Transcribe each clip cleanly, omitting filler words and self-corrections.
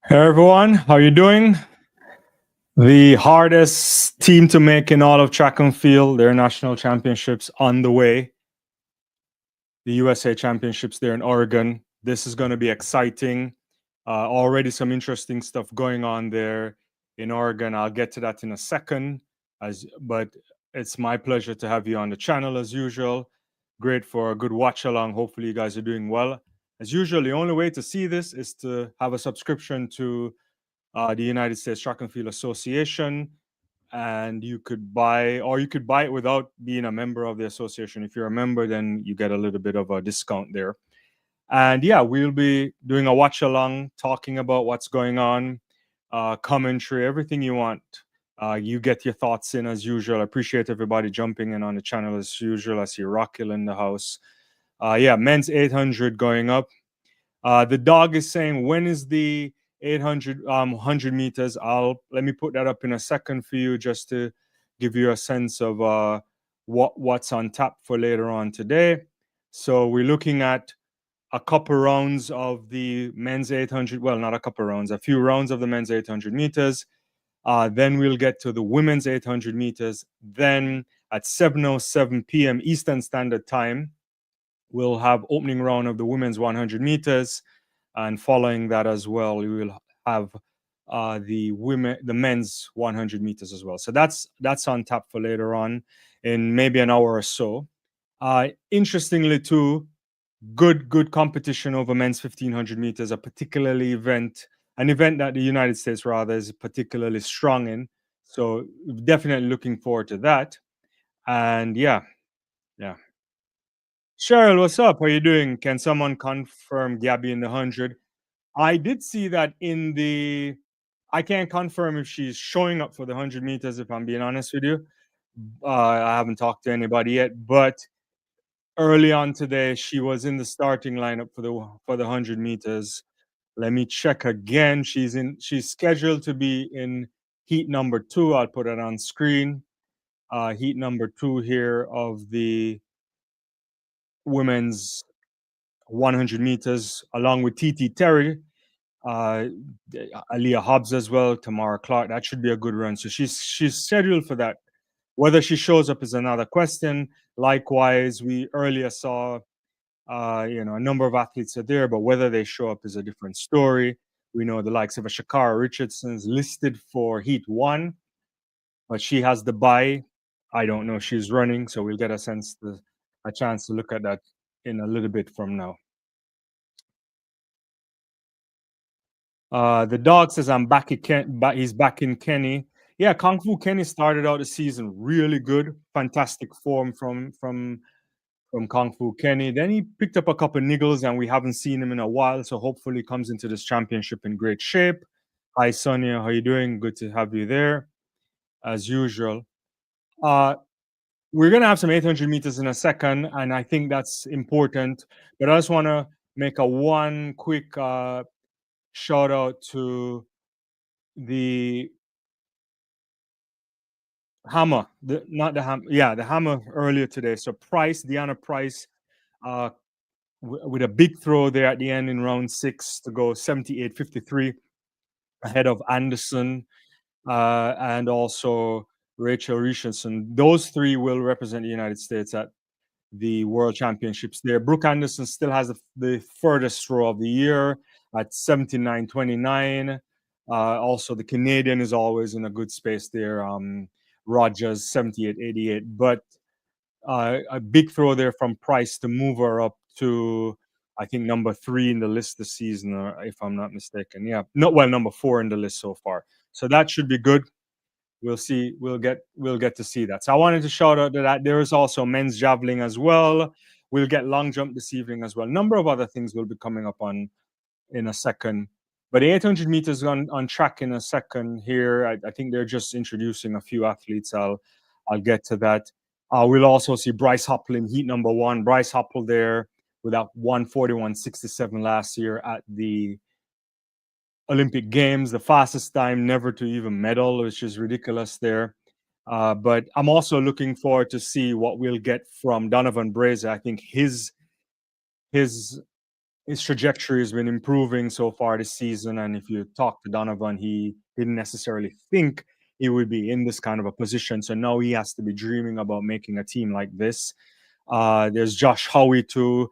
Hey everyone, how you doing? The hardest team to make in all of track and field, their national championships on the way. The USA championships there in Oregon. This is going to be exciting. Already some interesting stuff going on there in Oregon. I'll get to that in a second. But it's my pleasure to have you on the channel as usual. Great for a good watch along. Hopefully you guys are doing well. As usual, the only way to see this is to have a subscription to the United States Track and Field Association, and you could buy, or you could buy it without being a member of the association. If you're a member, then you get a little bit of a discount there. And yeah, we'll be doing a watch along, talking about what's going on, commentary, everything you want. You get your thoughts in as usual. I appreciate everybody jumping in on the channel as usual. I see Rockhill in the house. Yeah, men's 800 going up. The dog is saying, when is the 800 100 meters? Let me put that up in a second for you, just to give you a sense of what's on tap for later on today. So we're looking at a couple rounds of the men's 800, well, not a couple rounds, a few rounds of the men's 800 meters. Then we'll get to the women's 800 meters. Then at 7:07 p.m. Eastern Standard Time, we'll have opening round of the women's 100 meters, and following that as well, we will have the men's 100 meters as well. So that's on tap for later on in maybe an hour or so. Interestingly, too, good competition over men's 1500 meters, an event that the United States rather is particularly strong in. So definitely looking forward to that. And yeah. Cheryl, what's up? How you doing? Can someone confirm Gabby in the 100? I did see that I can't confirm if she's showing up for the 100 meters, if I'm being honest with you. I haven't talked to anybody yet, but early on today, she was in the starting lineup for the 100 meters. Let me check again. She's scheduled to be in heat number 2. I'll put it on screen. Heat number 2 here of the women's 100 meters, along with TT Terry, Aaliyah Hobbs as well, Tamara Clark. That should be a good run. So she's scheduled for that. Whether she shows up is another question. Likewise, we earlier saw, a number of athletes are there, but whether they show up is a different story. We know the likes of a sha'carri Richardson's listed for Heat 1, but she has the bye. I don't know if she's running, so we'll get a chance to look at that in a little bit from now. The dog says I'm back again, but he's back in Kenny. Yeah, Kung Fu Kenny started out the season really good, fantastic form from Kung Fu Kenny. Then he picked up a couple niggles, and we haven't seen him in a while. So hopefully, comes into this championship in great shape. Hi, Sonia, how you doing? Good to have you there, as usual. We're gonna have some 800 meters in a second, and I think that's important. But I just want to make one quick shout out to the hammer, not the hammer, the hammer earlier today. So Deanna Price, with a big throw there at the end in round 6 to go 78.53 ahead of Anderson and also Rachel Richardson. Those three will represent the United States at the World Championships there. Brooke Anderson still has the furthest throw of the year at 79.29. Also, the Canadian is always in a good space there. Rogers 78.88, but a big throw there from Price to move her up to, I think, number 3 in the list this season, or if I'm not mistaken. Yeah, number 4 in the list so far. So that should be good. We'll see. We'll get to see that. So I wanted to shout out to that. There is also men's javelin as well. We'll get long jump this evening as well. A number of other things will be coming up in a second. But the 800 meters on track in a second here. I think they're just introducing a few athletes. I'll get to that. We'll also see Bryce Hoppel in heat number 1. Bryce Hoppel there with that 1:41.67 last year at the Olympic Games, the fastest time never to even medal, which is ridiculous there. But I'm also looking forward to see what we'll get from Donovan Brazier. I think his his trajectory has been improving so far this season. And if you talk to Donovan, he didn't necessarily think he would be in this kind of a position. So now he has to be dreaming about making a team like this. There's Josh Howie too,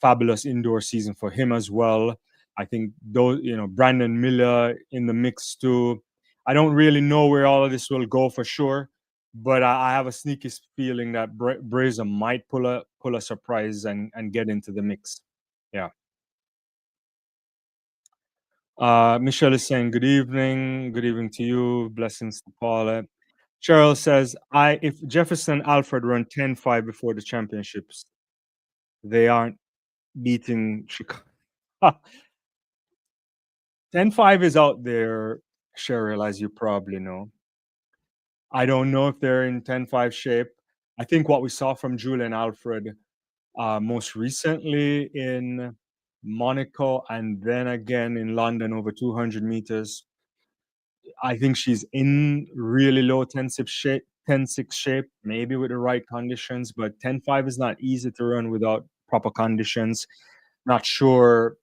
fabulous indoor season for him as well. I think those, Brandon Miller in the mix too. I don't really know where all of this will go for sure, but I have a sneaky feeling that Brazier might pull a surprise and get into the mix. Yeah. Michelle is saying good evening. Good evening to you. Blessings to Paula. Cheryl says, I if Jefferson Alfred run 10-5 before the championships, they aren't beating Chicago. 10-5 is out there, Cheryl, as you probably know. I don't know if they're in 10-5 shape. I think what we saw from Julian Alfred most recently in Monaco and then again in London over 200 meters. I think she's in really low 10-6 shape, 10-6 shape, maybe with the right conditions, but 10-5 is not easy to run without proper conditions. Not sure.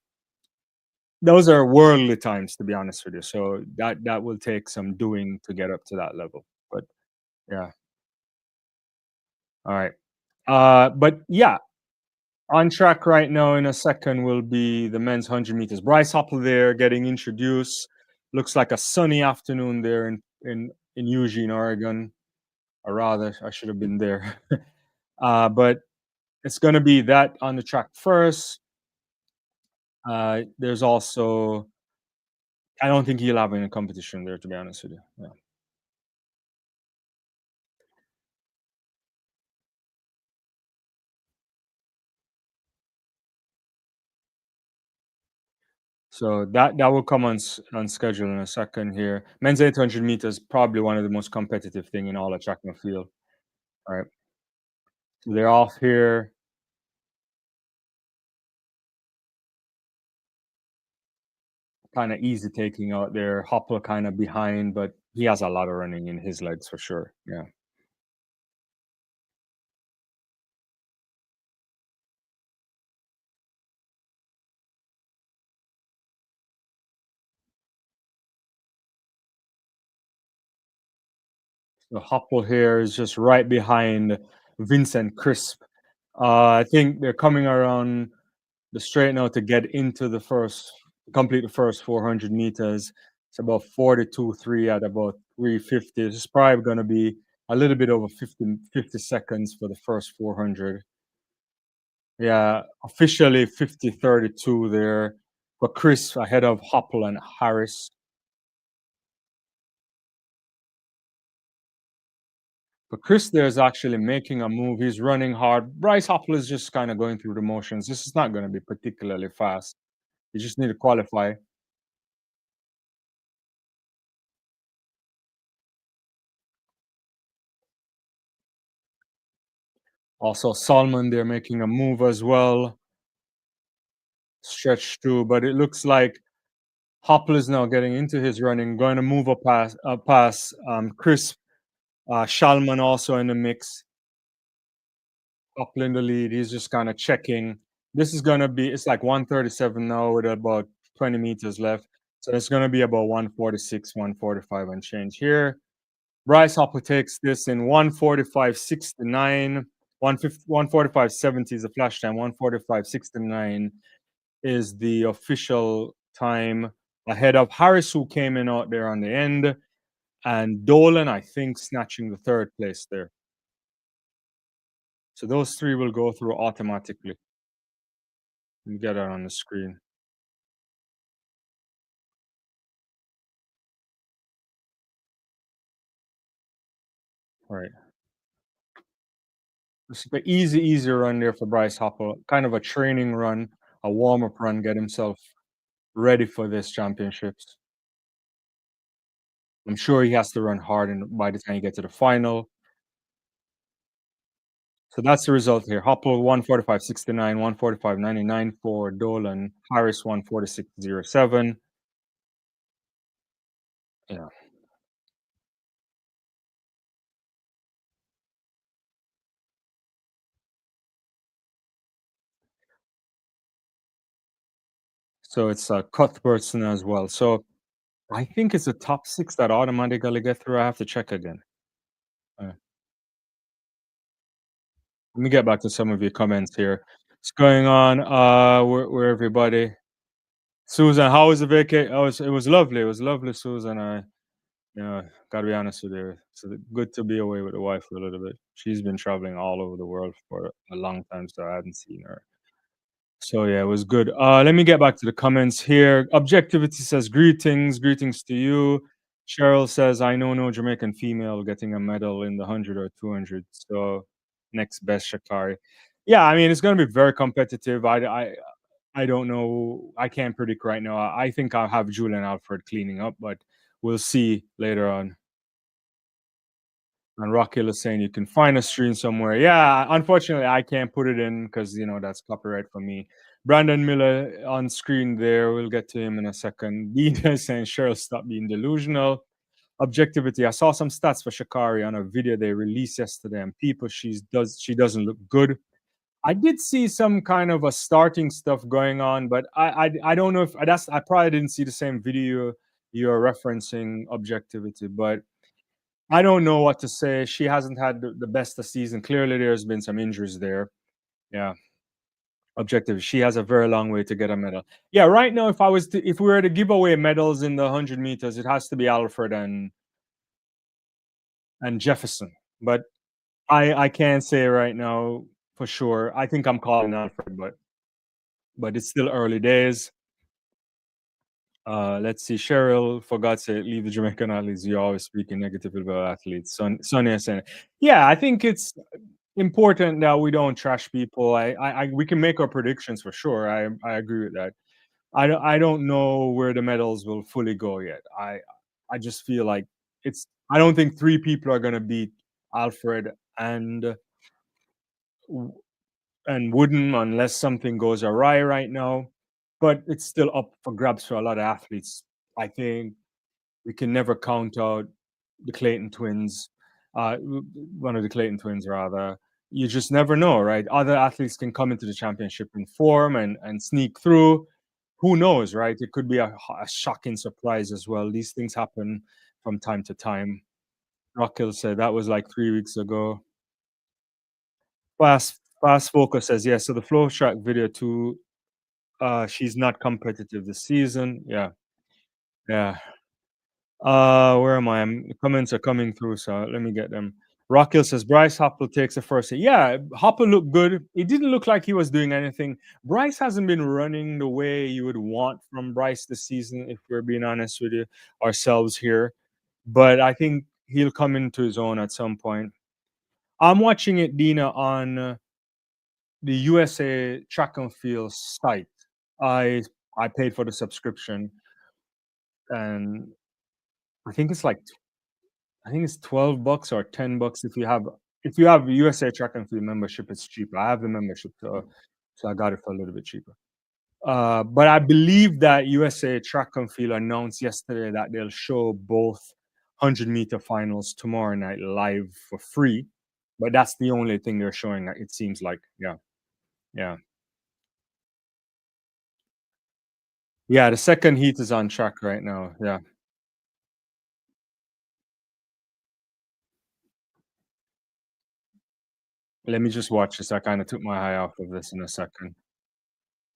Those are worldly times, to be honest with you. So that will take some doing to get up to that level. But yeah, all right. But yeah, on track right now in a second will be the men's 100 meters. Bryce Hoppel there getting introduced. Looks like a sunny afternoon there in Eugene, Oregon. Or rather, I should have been there. But it's going to be that on the track first. There's also, I don't think he'll have any competition there, to be honest with you. Yeah. So that will come on schedule in a second here. Men's 800 meters probably one of the most competitive thing in all of track and field. All right, so they're off here. Kind of easy taking out there. Hopper kind of behind, but he has a lot of running in his legs for sure. Yeah. So Hopple here is just right behind Vincent Crisp. I think they're coming around the straight now to get into the first, complete the first 400 meters. It's about 42.3 at about 350. It's probably going to be a little bit over 50 seconds for the first 400. Yeah, officially 50:32 there. But Chris ahead of Hopple and Harris. But Chris there is actually making a move. He's running hard. Bryce Hopple is just kind of going through the motions. This is not going to be particularly fast. You just need to qualify. Also, Salmon they're making a move as well. Stretch through, but it looks like Hopple is now getting into his running, going to move past Chris Shalman also in the mix. Hopple in the lead. He's just kind of checking. This is going to be, it's like 137 now with about 20 meters left. So it's going to be about 146, 145 and change here. Bryce Hopper takes this in 145.69. 145.70 is the flash time. 145.69 is the official time ahead of Harris, who came in out there on the end, and Dolan, I think, snatching the third place there. So those three will go through automatically. You get that on the screen. All right. It's an easy run there for Bryce Hopper. Kind of a training run, a warm up run, get himself ready for this championships. I'm sure he has to run hard, and by the time you get to the final. So that's the result here. Hopple 145.69, 145.99 for Dolan. Harris 146.07. Yeah. So it's Cuthbertson as well. So I think it's the top six that automatically get through. I have to check again. Uh, Let me get back to some of your comments here. What's going on? Where everybody? Susan, how was the vacation? Oh, it was lovely. It was lovely, Susan. Gotta be honest with you. It's good to be away with the wife for a little bit. She's been traveling all over the world for a long time, so I hadn't seen her. So yeah, it was good. Let me get back to the comments here. Objectivity says greetings to you. Cheryl says, I know no Jamaican female getting a medal in the 100 or 200. So next best Sha'carri. Yeah, I mean it's going to be very competitive. I don't know. I can't predict right now. I think I'll have Julian Alfred cleaning up, but we'll see later on. And Rocky is saying you can find a stream somewhere. Yeah, unfortunately, I can't put it in because that's copyright for me. Brandon Miller on screen there. We'll get to him in a second. Dina is saying Cheryl, stop being delusional. Objectivity. I saw some stats for Sha'carri on a video they released yesterday, and people she doesn't look good. I did see some kind of a starting stuff going on, but I don't know if I probably didn't see the same video you're referencing objectivity, but I don't know what to say. She hasn't had the best of season. Clearly, there's been some injuries there. Yeah, objective. She has a very long way to get a medal. Yeah, right now, if we were to give away medals in the 100 meters, it has to be Alfred and Jefferson. But I can't say right now for sure. I think I'm calling Alfred, but it's still early days. Let's see. Cheryl, for God's sake, leave the Jamaican athletes. You're always speaking negatively about athletes. Sonia saying, yeah, I think it's important that we don't trash people. We can make our predictions for sure. I agree with that. I don't know where the medals will fully go yet. I just feel like it's. I don't think three people are going to beat Alfred and Wooden unless something goes awry right now. But it's still up for grabs for a lot of athletes. I think we can never count out the Clayton twins, one of the Clayton twins rather. You just never know, right? Other athletes can come into the championship in form and sneak through. Who knows, right? It could be a shocking surprise as well. These things happen from time to time. Raquel said that was like 3 weeks ago. Fast Focus says, yeah, so the flow track video too, she's not competitive this season. Yeah, yeah. Where am I? The comments are coming through, so let me get them. Rockhill says Bryce Hopper takes the first hit. Yeah, Hopper looked good. It didn't look like he was doing anything. Bryce hasn't been running the way you would want from Bryce this season, if we're being honest with you ourselves here. But I think he'll come into his own at some point. I'm watching it, Dina, on the USA Track and Field site. I I paid for the subscription, and I think it's like I think it's $12 or $10 if you have USA Track and Field membership, it's cheaper. I have the membership, so I got it for a little bit cheaper. But I believe that USA Track and Field announced yesterday that they'll show both 100-meter finals tomorrow night live for free. But that's the only thing they're showing. It seems like, yeah, yeah, yeah. The second heat is on track right now. Yeah. Let me just watch this. I kind of took my eye off of this in a second.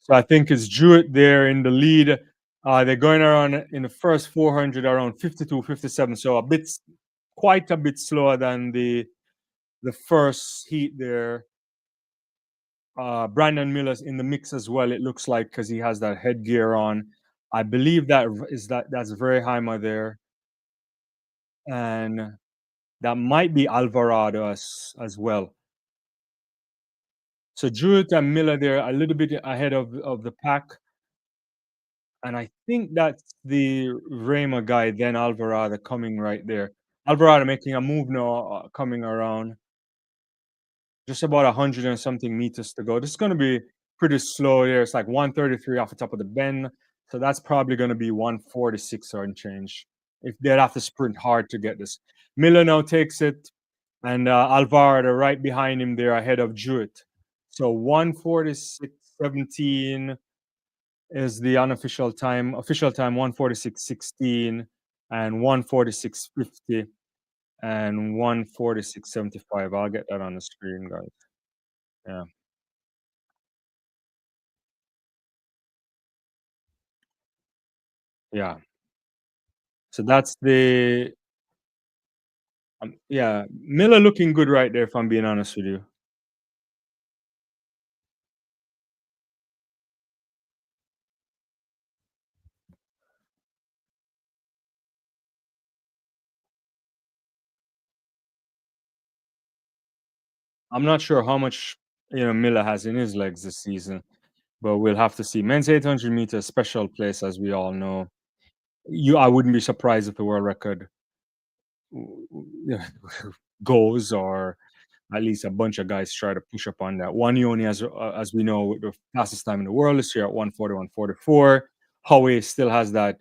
So I think it's Jewett there in the lead. They're going around in the first 400 around 52, 57. So quite a bit slower than the first heat there. Brandon Miller's in the mix as well. It looks like because he has that headgear on. I believe that's very Heimer there, and that might be Alvarado as well. So Jewett and Miller there a little bit ahead of the pack. And I think that's the Rama guy, then Alvarado coming right there. Alvarado making a move now, coming around. Just about 100 and something meters to go. This is going to be pretty slow here. It's like 133 off the top of the bend. So that's probably going to be 146 or and change. If they'd have to sprint hard to get this. Miller now takes it, and Alvarado right behind him there ahead of Jewett. So 146.17. is the unofficial time. Official time 146.16 and 146.50 and 146.75. I'll get that on the screen, guys. Yeah, yeah. So that's the yeah, Miller looking good right there. If I'm being honest with you, I'm not sure how much Miller has in his legs this season, but we'll have to see. Men's 800 meters, special place, as we all know. I wouldn't be surprised if the world record goes, or at least a bunch of guys try to push up on that. Wanyoni, as we know, the fastest time in the world this year at 1:41:44. Howe still has that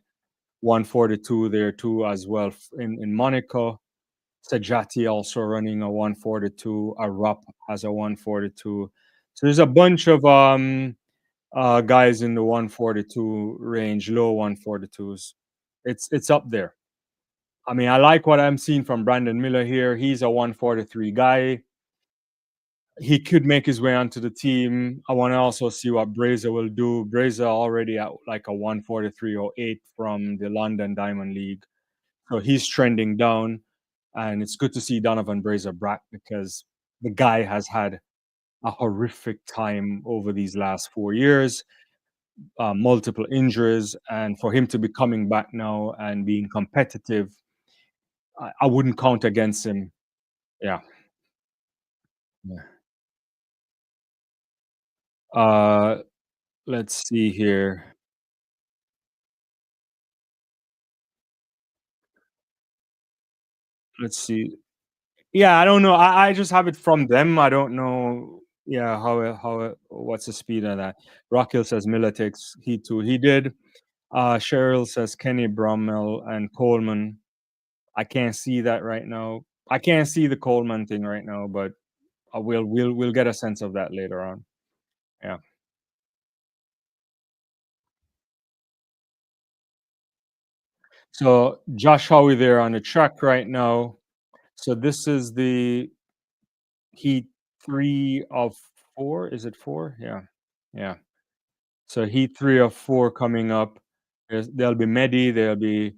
1:42 there too as well in Monaco. Sajati also running a 1:42. Arap has a 1:42. So there's a bunch of guys in the 1:42 range, low 1:42s. It's up there. I mean, I like what I'm seeing from Brandon Miller here. He's a 1:43 guy. He could make his way onto the team. I want to also see what Brazier will do. Brazier already at like a 1:43.08 from the London Diamond League. So he's trending down. And it's good to see Donovan Brazier back because the guy has had a horrific time over these last 4 years, multiple injuries. And for him to be coming back now and being competitive, I wouldn't count against him. Yeah. Yeah. Uh, let's see here. Let's see. Yeah, I don't know. I just have it from them. I don't know. Yeah, what's the speed of that? Rockhill says Miller takes heat too. He did. Cheryl says Kenny Bromwell and Coleman. I can't see that right now. I can't see the Coleman thing right now, but we'll get a sense of that later on. Yeah. So Josh Howie there on the track right now. So this is the heat 3 of 4. Is it 4? Yeah. Yeah. So heat 3 of 4 coming up. There'll be Mehdi, there'll be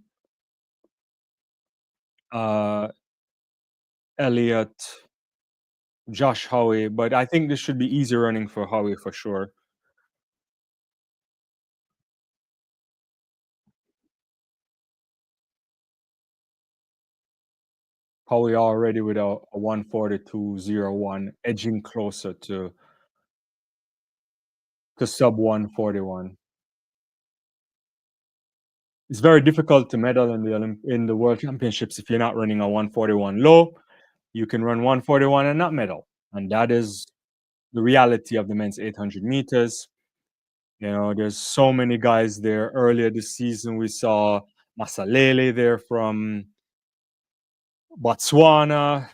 uh Elliot, Josh Howie, but I think this should be easy running for Howie for sure. Howie already with a 1:42.01, edging closer to sub 1:41. It's very difficult to medal in in the World Championships if you're not running a 1:41 low. You can run 1:41 and not medal, and that is the reality of the men's 800 meters. There's so many guys there. Earlier this season, we saw Masalele there from Botswana,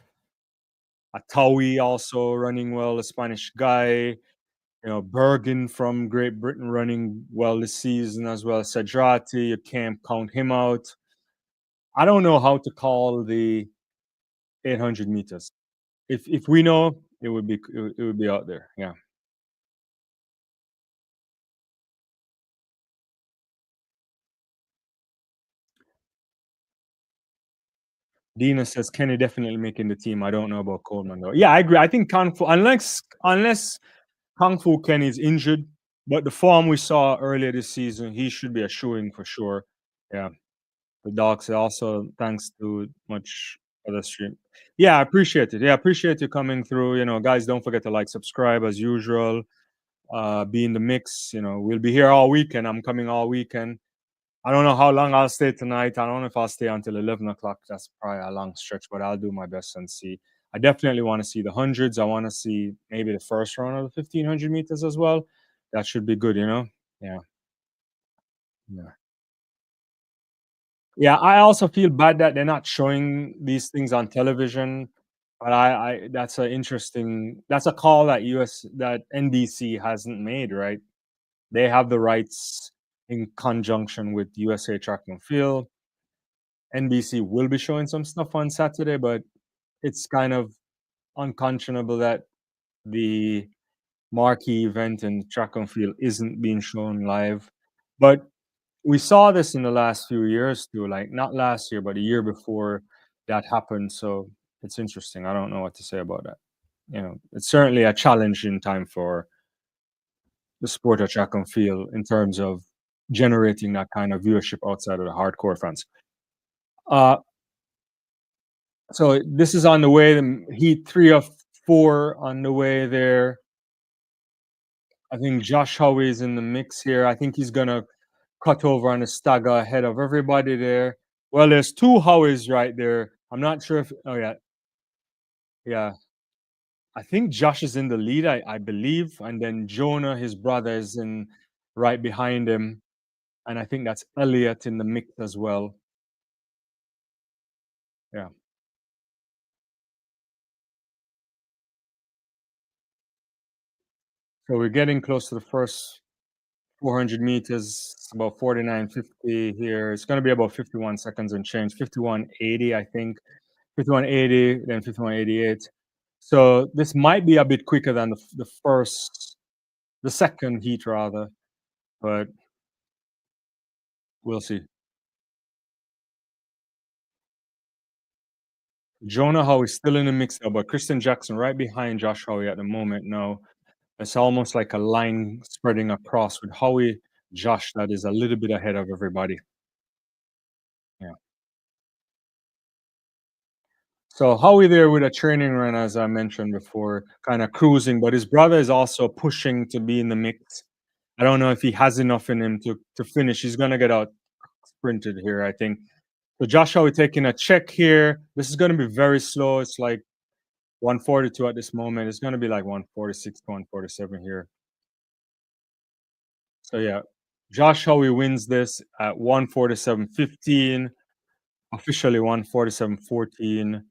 Atawi also running well, a Spanish guy. Bergen from Great Britain running well this season as well. Sadrati, you can't count him out. I don't know how to call the 800 meters. If we know, it would be out there. Yeah. Dina says Kenny definitely making the team. I don't know about Coleman though. Yeah, I agree. I think Kung Fu, unless Kung Fu Kenny is injured, but the form we saw earlier this season, he should be a shoo-in for sure. Yeah. The docs also thanks to much for the stream. Yeah, I appreciate it. Yeah, I appreciate you coming through. Guys, don't forget to like, subscribe as usual. Be in the mix. We'll be here all weekend. I'm coming all weekend. I don't know how long I'll stay tonight. I don't know if I'll stay until 11 o'clock. That's probably a long stretch, but I'll do my best and see. I definitely want to see the hundreds. I want to see maybe the first round of the 1500 meters as well. That should be good. Yeah. Yeah. Yeah, I also feel bad that they're not showing these things on television. But that's a call that NBC hasn't made, right? They have the rights in conjunction with USA Track and Field. NBC will be showing some stuff on Saturday, but it's kind of unconscionable that the marquee event in track and field isn't being shown live. But we saw this in the last few years too, like not last year, but a year before that happened. So it's interesting. I don't know what to say about that. It's certainly a challenging time for the sport of track and field in terms of generating that kind of viewership outside of the hardcore fans. Uh, so this is on the way. The Heat 3 of 4 on the way there. I think Josh Howe is in the mix here. I think he's gonna cut over on the stagger ahead of everybody there. Well, there's two Howies right there. I'm not sure if. Oh yeah, yeah. I think Josh is in the lead. I believe, and then Jonah, his brother, is in right behind him, and I think that's Elliot in the mix as well. Yeah. So we're getting close to the first 400 meters. It's about 49.50 here. It's going to be about 51 seconds and change. 51.80, I think. 51.80, then 51.88. So this might be a bit quicker than the second heat rather, but we'll see. Jonah Howe is still in the mix though, but Christian Jackson right behind Josh Howe at the moment now. It's almost like a line spreading across with Howie, Josh that is a little bit ahead of everybody. Yeah. So Howie there with a training run, as I mentioned before, kind of cruising, but his brother is also pushing to be in the mix. I don't know if he has enough in him to finish. He's gonna get out sprinted here, I think. So Josh Howie taking a check here. This is gonna be very slow. It's like 142 at this moment. It's gonna be like 146 to 147 here. So yeah, Josh Howie wins this at 147.15, officially 147.14.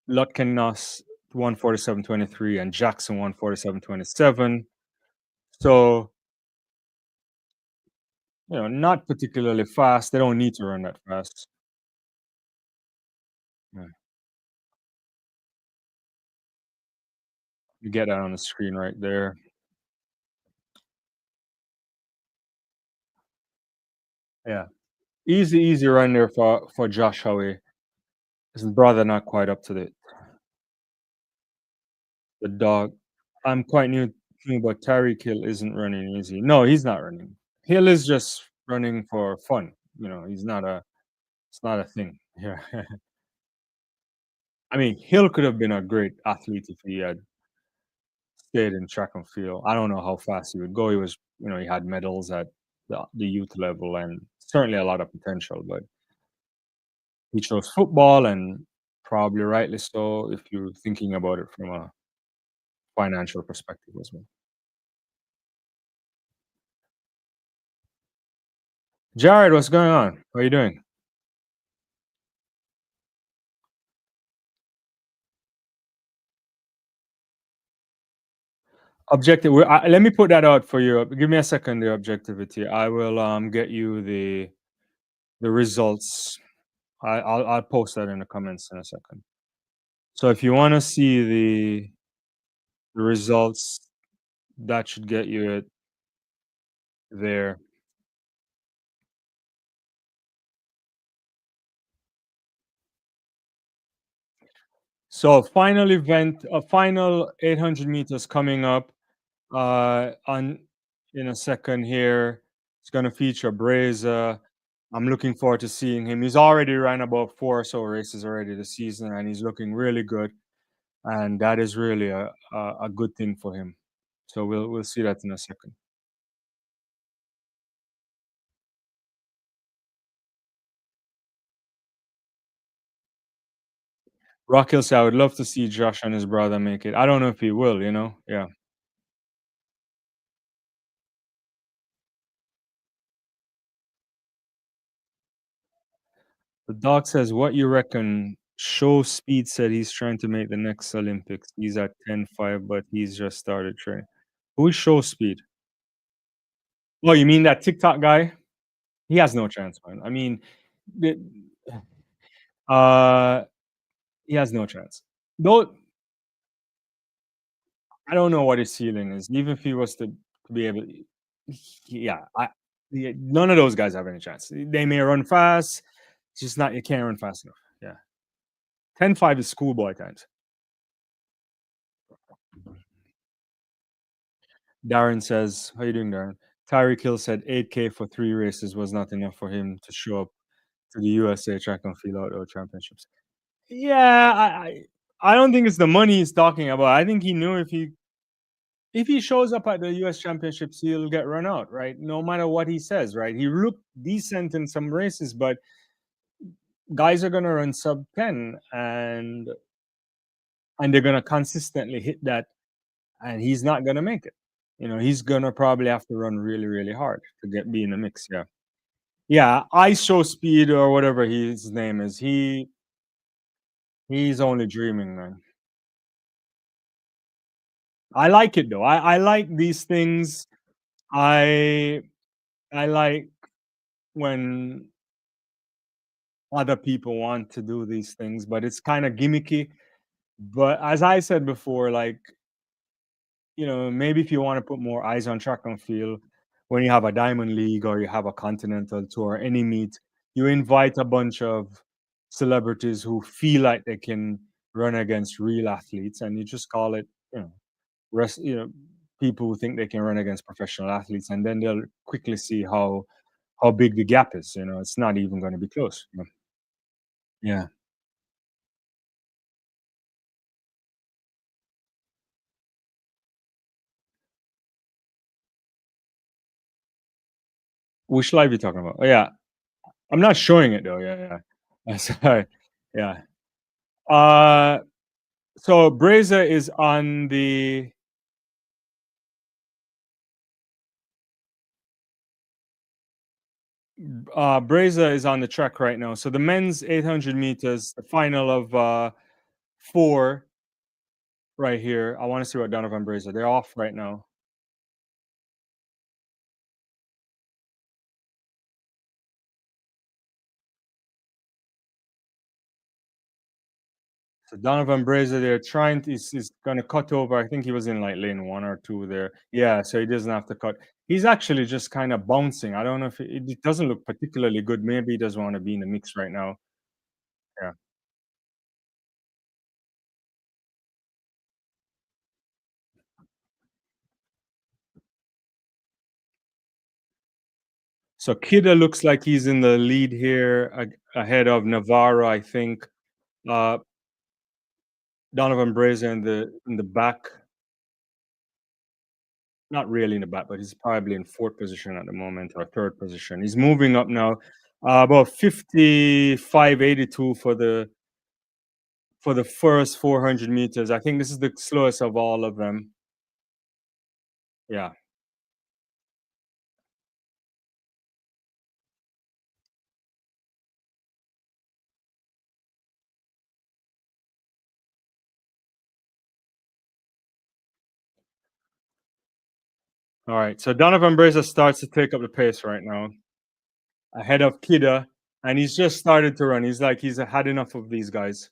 Lutkenos 147.23 and Jackson 147.27. So, not particularly fast. They don't need to run that fast. Yeah, you get that on the screen right there. Yeah. Easy run there for Josh Howie. His brother not quite up to the dog. I'm quite new, but Tyreek Hill isn't running easy. No, he's not running. Hill is just running for fun. He's not a it's not a thing. Yeah. I mean, Hill could have been a great athlete if he had stayed in track and field. I don't know how fast he would go. He was, he had medals at the youth level and certainly a lot of potential, but he chose football and probably rightly so if you're thinking about it from a financial perspective as well. Jared, what's going on? How are you doing? Objective. Let me put that out for you. Give me a second. The objectivity. I will get you the results. I'll post that in the comments in a second. So if you want to see the results, that should get you it there. So final event, a final 800 meters coming up on in a second here. It's going to feature Braza. I'm looking forward to seeing him. He's already ran about 4 or so races already this season, and he's looking really good. And that is really a good thing for him. So we'll see that in a second. Rockhill said, I would love to see Josh and his brother make it. I don't know if he will. Yeah. The dog says, "What you reckon?" Show Speed said he's trying to make the next Olympics. He's at 10.5, but he's just started training. Who is show speed? Oh, you mean that TikTok guy? He has no chance, man. I mean, the uh, he has no chance. Though I don't know what his ceiling is. Even if he was to be able, yeah, none of those guys have any chance. They may run fast, it's just not you can't run fast enough. Yeah, 10.5 is schoolboy times. Darren says, "How you doing, Darren?" Tyreek Hill said 8K for 3 races was not enough for him to show up to the USA Track and Field Outdoor Championships. Yeah, I don't think it's the money he's talking about. I think he knew if he shows up at the US Championships, he'll get run out, right? No matter what he says, right? He looked decent in some races, but guys are gonna run sub 10 and they're gonna consistently hit that, and he's not gonna make it. He's gonna probably have to run really, really hard to get be in the mix. Yeah. Yeah, ISO speed or whatever his name is. He's only dreaming, man. I like it though. I like these things. I I like when other people want to do these things, but it's kind of gimmicky. But as I said before, like, maybe if you want to put more eyes on track and field, when you have a diamond league or you have a continental tour, any meet, you invite a bunch of celebrities who feel like they can run against real athletes, and you just call it, rest, people who think they can run against professional athletes, and then they'll quickly see how big the gap is. It's not even going to be close. Yeah. Which live you talking about? Oh yeah, I'm not showing it though. Yeah, yeah. Sorry. Yeah. Uh, so Breza is on the Breza is on the track right now. So the men's 800 meters, the final of four right here. I want to see what Donovan Breza. They're off right now. So Donovan Breza, they're trying to, is going to cut over. I think he was in like lane 1 or 2 there. Yeah, so he doesn't have to cut. He's actually just kind of bouncing. I don't know if it doesn't look particularly good. Maybe he doesn't want to be in the mix right now. Yeah. So Kida looks like he's in the lead here, ahead of Navarro, I think. Uh, Donovan Breza in the back, not really in the back, but he's probably in fourth position at the moment or third position. He's moving up now, about 55.82 for the first 400 meters. I think this is the slowest of all of them. Yeah. All right. So Donovan Breza starts to take up the pace right now, ahead of Kida, and he's just started to run. He's like he's had enough of these guys.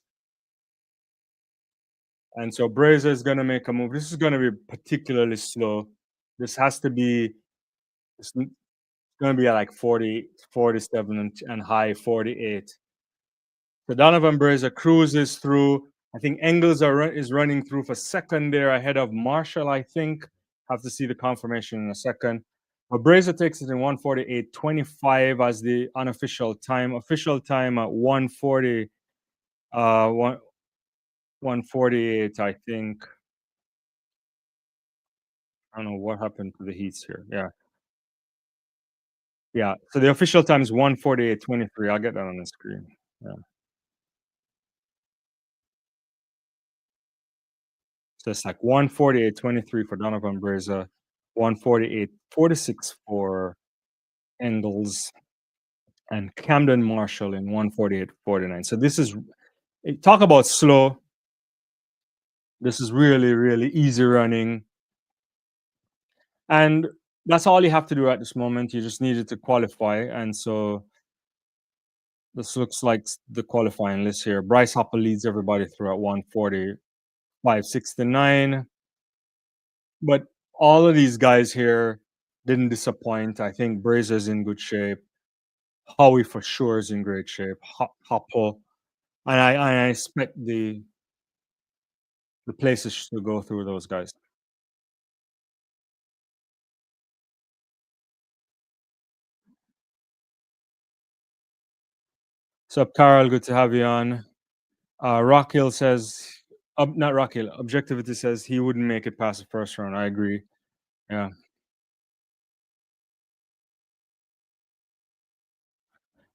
And so Breza is going to make a move. This is going to be particularly slow. This has to be, it's going to be at like 40, 47 and high 48. So Donovan Breza cruises through. I think Engels is running through for second there ahead of Marshall, I think. Have to see the confirmation in a second. But Breza takes it in 148.25 as the unofficial time. Official time at 140, 148, I think. I don't know what happened to the heats here. Yeah. Yeah. So the official time is 148.23. I'll get that on the screen. Yeah. So it's like 148.23 for Donovan Breza, 148.46 for Engels, and Camden Marshall in 148.49. So this is, talk about slow. This is really, really easy running. And that's all you have to do at this moment. You just needed to qualify, and so this looks like the qualifying list here. Bryce Hopper leads everybody through at 1:45:69, but all of these guys here didn't disappoint. I think Brazer's in good shape. Howie for sure is in great shape. Hopper, and I expect the places to go through those guys. Sup, Carl? Good to have you on. Rock Hill says, not Rock Hill. Objectivity says he wouldn't make it past the first round. I agree. Yeah.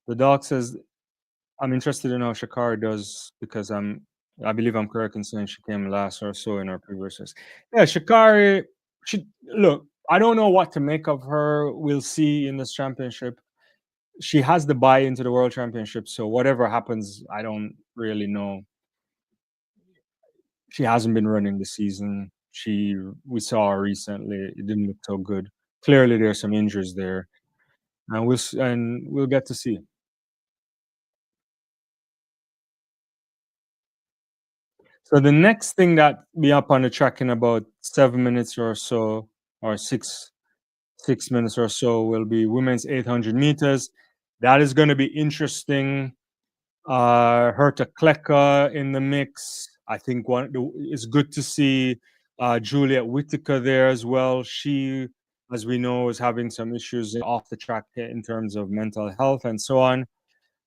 The dog says, I'm interested in how Sha'carri does because I believe I'm correct in saying she came last or so in our previous race. Yeah, Sha'carri, she look. I don't know what to make of her. We'll see in this championship. She has the buy into the world championship, so whatever happens, I don't really know. She hasn't been running the season. We saw her recently. It didn't look so good. Clearly, there's some injuries there, and we'll get to see. So the next thing that be up on the track in about 7 minutes or so, or six minutes or so, will be women's 800 meters. That is going to be interesting. Herta Kleka in the mix. I think it's good to see Juliet Whittaker there as well. She, as we know, is having some issues off the track in terms of mental health and so on.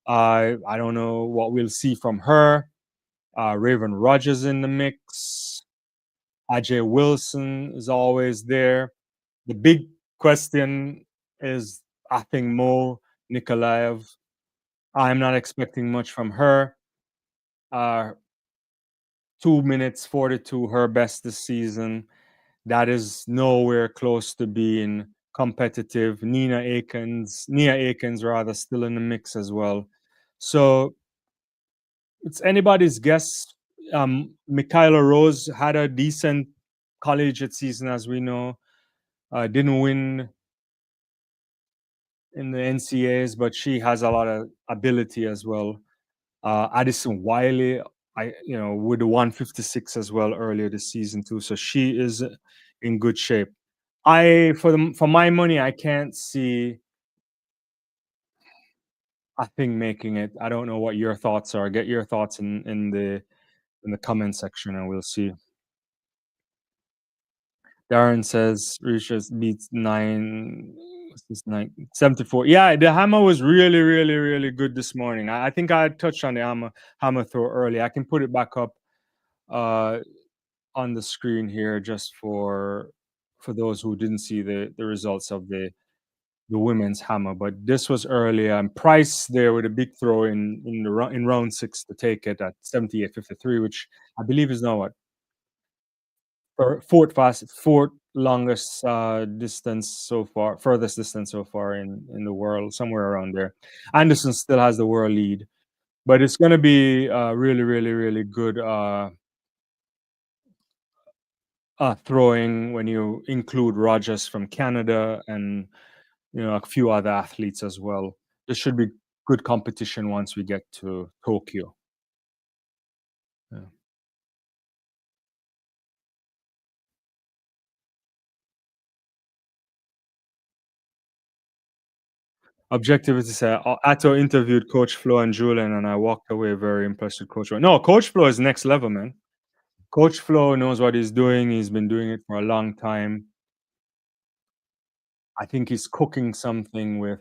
I don't know what we'll see from her. Raven Rogers in the mix. Ajay Wilson is always there. The big question is, I think, Mo Nikolaev. I'm not expecting much from her. Uh, 2 minutes 42, her best this season. That is nowhere close to being competitive. Nia Akins rather, still in the mix as well. So it's anybody's guess. Michaela Rose had a decent collegiate season, as we know. Didn't win in the NCAs, but she has a lot of ability as well. Addison Wiley, with the 156 as well earlier this season too. So she is in good shape. For my money, I can't see a thing making it. I don't know what your thoughts are. Get your thoughts in the comment section, and we'll see. Darren says Reaches beats 74. Yeah, the hammer was really, really, really good this morning. I think I touched on the hammer throw early. I can put it back up uh, on the screen here just for those who didn't see the results of the women's hammer. But this was early. And Price there with a big throw in round six to take it at 78.53, which I believe is now what, fourth longest distance so far, furthest distance so far in the world, somewhere around there. Anderson still has the world lead, but it's going to be really, really, really good throwing when you include Rogers from Canada and a few other athletes as well. This should be good competition once we get to Tokyo. Yeah. Objective is to say, Atto interviewed Coach Flo and Julian, and I walked away very impressed with Coach Flo. No, Coach Flo is next level, man. Coach Flo knows what he's doing. He's been doing it for a long time. I think he's cooking something with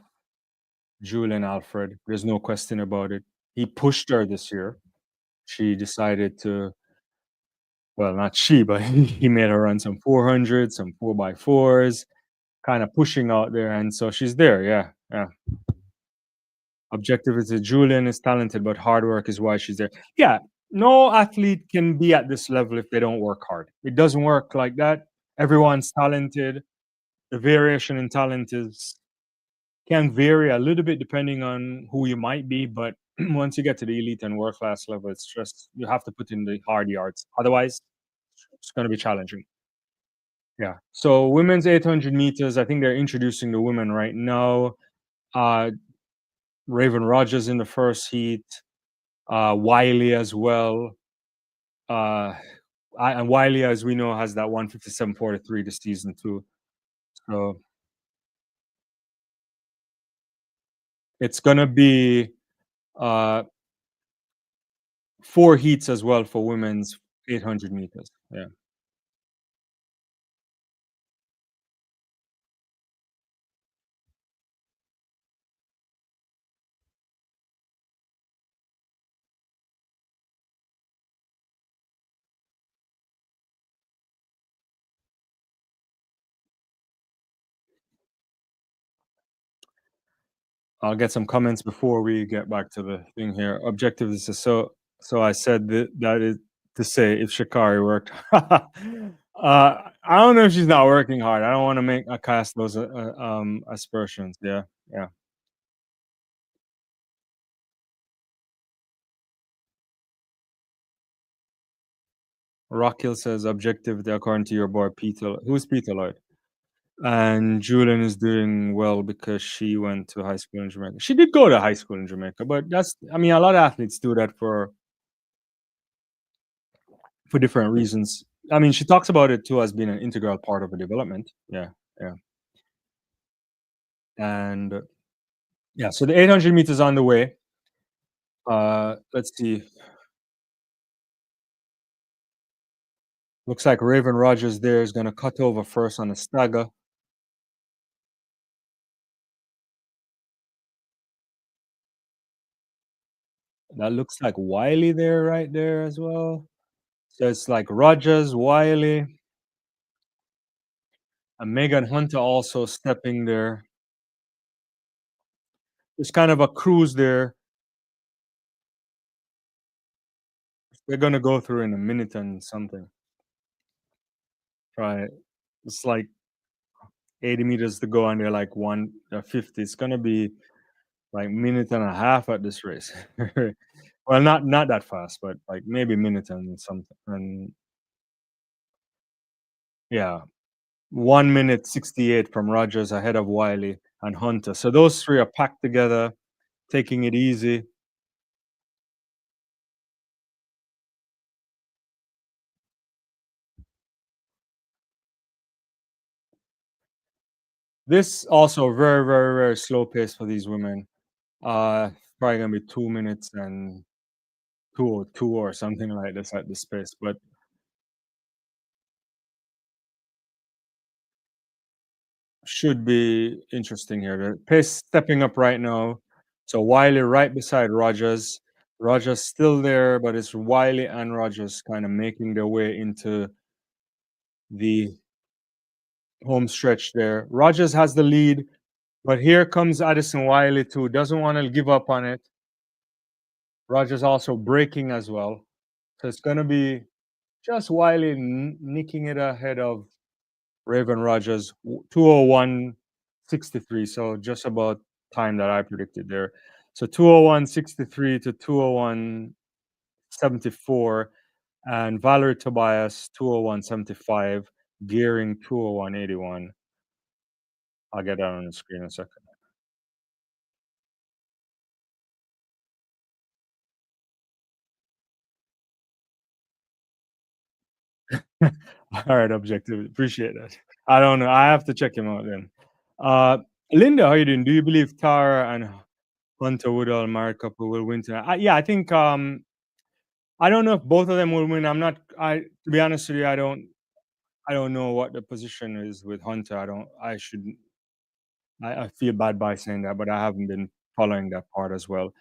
Julian Alfred. There's no question about it. He pushed her this year. She decided to, well, not she, but he made her run some 400, some 4x4s, kind of pushing out there. And so she's there. Yeah. Yeah. Objective is that Julian is talented, but hard work is why she's there. Yeah. No athlete can be at this level if they don't work hard. It doesn't work like that. Everyone's talented. The variation in talent is can vary a little bit depending on who you might be, but once you get to the elite and world class level, it's just you have to put in the hard yards. Otherwise, it's going to be challenging. Yeah. So women's 800 meters, I think they're introducing the women right now. Uh, Raven Rogers in the first heat, Wiley as well. Uh, and Wiley, as we know, has that 157.43 this season too. So it's gonna be uh, four heats as well for women's 800 meters. Yeah. I'll get some comments before we get back to the thing here. Objective is so I said that is to say if Sha'Carri worked. I don't know if she's not working hard. I don't want to make a cast those aspersions. Yeah, yeah. Rockhill says objective according to your boy Peter. Who's Peter Lloyd? And Julian is doing well because she went to high school in Jamaica. She did go to high school in Jamaica, but that's I mean a lot of athletes do that for different reasons. I mean, she talks about it too as being an integral part of her development. Yeah, yeah. And yeah, so the 800 meters on the way. Let's see. Looks like Raven Rogers there is going to cut over first on the stagger. That looks like Wiley there, right there as well. So it's like Rogers, Wiley, and Megan Hunter also stepping there. There's kind of a cruise there. They're going to go through in a minute and something. Right. It's like 80 meters to go, and they're like 150. It's going to be like minute and a half at this race. Well, not that fast, but like maybe minute and something. And yeah, 1 minute 68 from Rogers ahead of Wiley and Hunter. So those three are packed together, taking it easy. This also very, very, very slow pace for these women. Probably gonna be 2 minutes and 2:02 or something like this at this pace. But should be interesting here. The pace stepping up right now. So Wiley right beside Rogers. Rogers still there, but it's Wiley and Rogers kind of making their way into the home stretch there. Rogers has the lead, but here comes Addison Wiley too. Doesn't want to give up on it. Rogers also breaking as well. So it's going to be just Wiley nicking it ahead of Raven Rogers, 201.63. So just about time that I predicted there. So 201.63 to 201.74. And Valerie Tobias, 201.75, gearing 201.81. I'll get that on the screen in a second. All right, objective. Appreciate that. I don't know. I have to check him out then. Uh, Linda, how you doing? Do you believe Tara and Hunter Woodall, married couple, will win tonight? Yeah, I think. I don't know if both of them will win. I'm not. I To be honest with you, I don't. I don't know what the position is with Hunter. I don't. I shouldn't. I feel bad by saying that, but I haven't been following that part as well.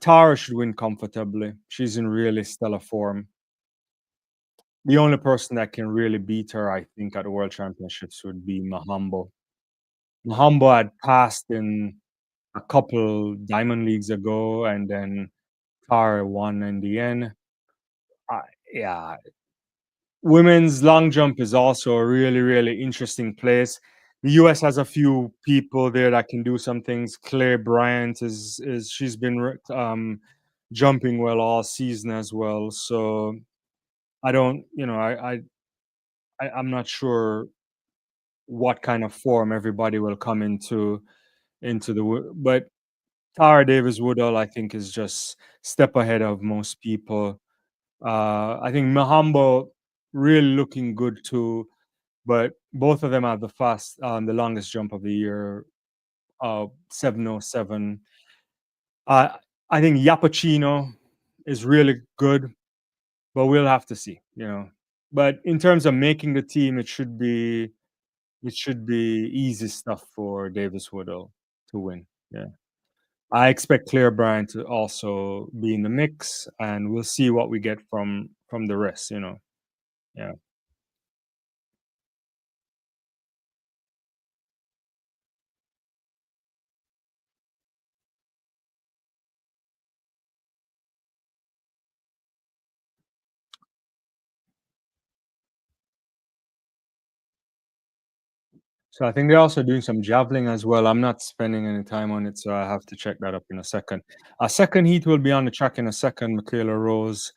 Tara should win comfortably. She's in really stellar form. The only person that can really beat her, I think, at the World Championships would be Mahambo. Mahambo had passed in a couple Diamond Leagues ago, and then Tara won in the end. Uh, yeah, women's long jump is also a really, really interesting place. The US has a few people there that can do some things. Claire Bryant is she's been jumping well all season as well. So I don't, I'm not sure. what kind of form everybody will come into but Tara Davis Woodall, I think, is just step ahead of most people. I think Mahambo really looking good too, but both of them have the longest jump of the year, 707. Uh, I think Yappuccino is really good, but we'll have to see, you know. But in terms of making the team, it should be easy stuff for Davis Woodall to win. Yeah. I expect Claire Bryant to also be in the mix, and we'll see what we get from the rest, you know. Yeah. So I think they're also doing some javelin as well. I'm not spending any time on it, so I have to check that up in a second. A second heat will be on the track in a second. Michaela Rose,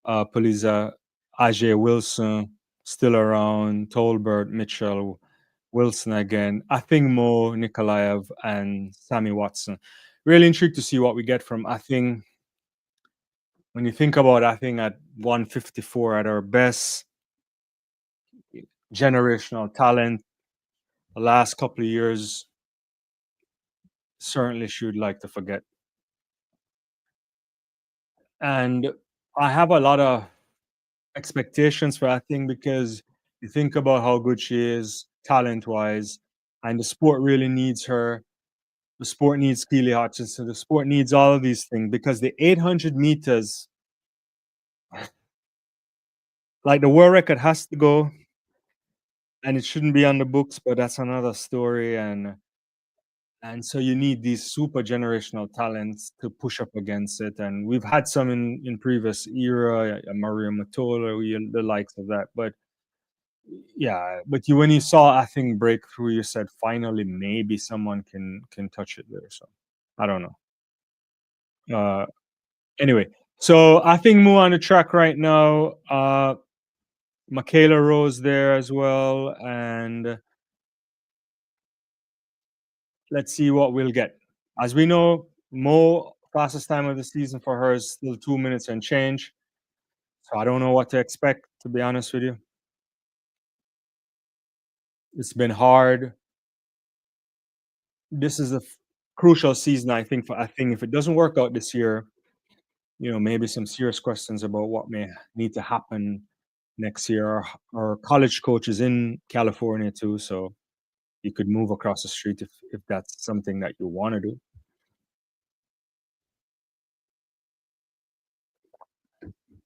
Poliza, Ajay Wilson, still around. Tolbert, Mitchell, Wilson again. I think Mo Nikolaev and Sammy Watson. Really intrigued to see what we get from. I think when you think about, I think at 154 at our best, generational talent. The last couple of years certainly should like to forget. And I have a lot of expectations for that thing because you think about how good she is talent wise, and the sport really needs her. The sport needs Keely Hutchinson. The sport needs all of these things because the 800 meters, like the world record, has to go, and it shouldn't be on the books, but that's another story. And so you need these super generational talents to push up against it. And we've had some in previous era, Maria Matola, the likes of that. But yeah, but when you saw a thing break through, you said finally maybe someone can touch it there. So I don't know. Uh, anyway, so I think move on the track right now. Michaela Rose there as well, and let's see what we'll get. As we know, Mo fastest time of the season for her is still 2 minutes and change. So I don't know what to expect, to be honest with you. It's been hard. This is a crucial season, I think. I think if it doesn't work out this year, maybe some serious questions about what may need to happen next year. Our college coach is in California too, so you could move across the street if that's something that you want to do.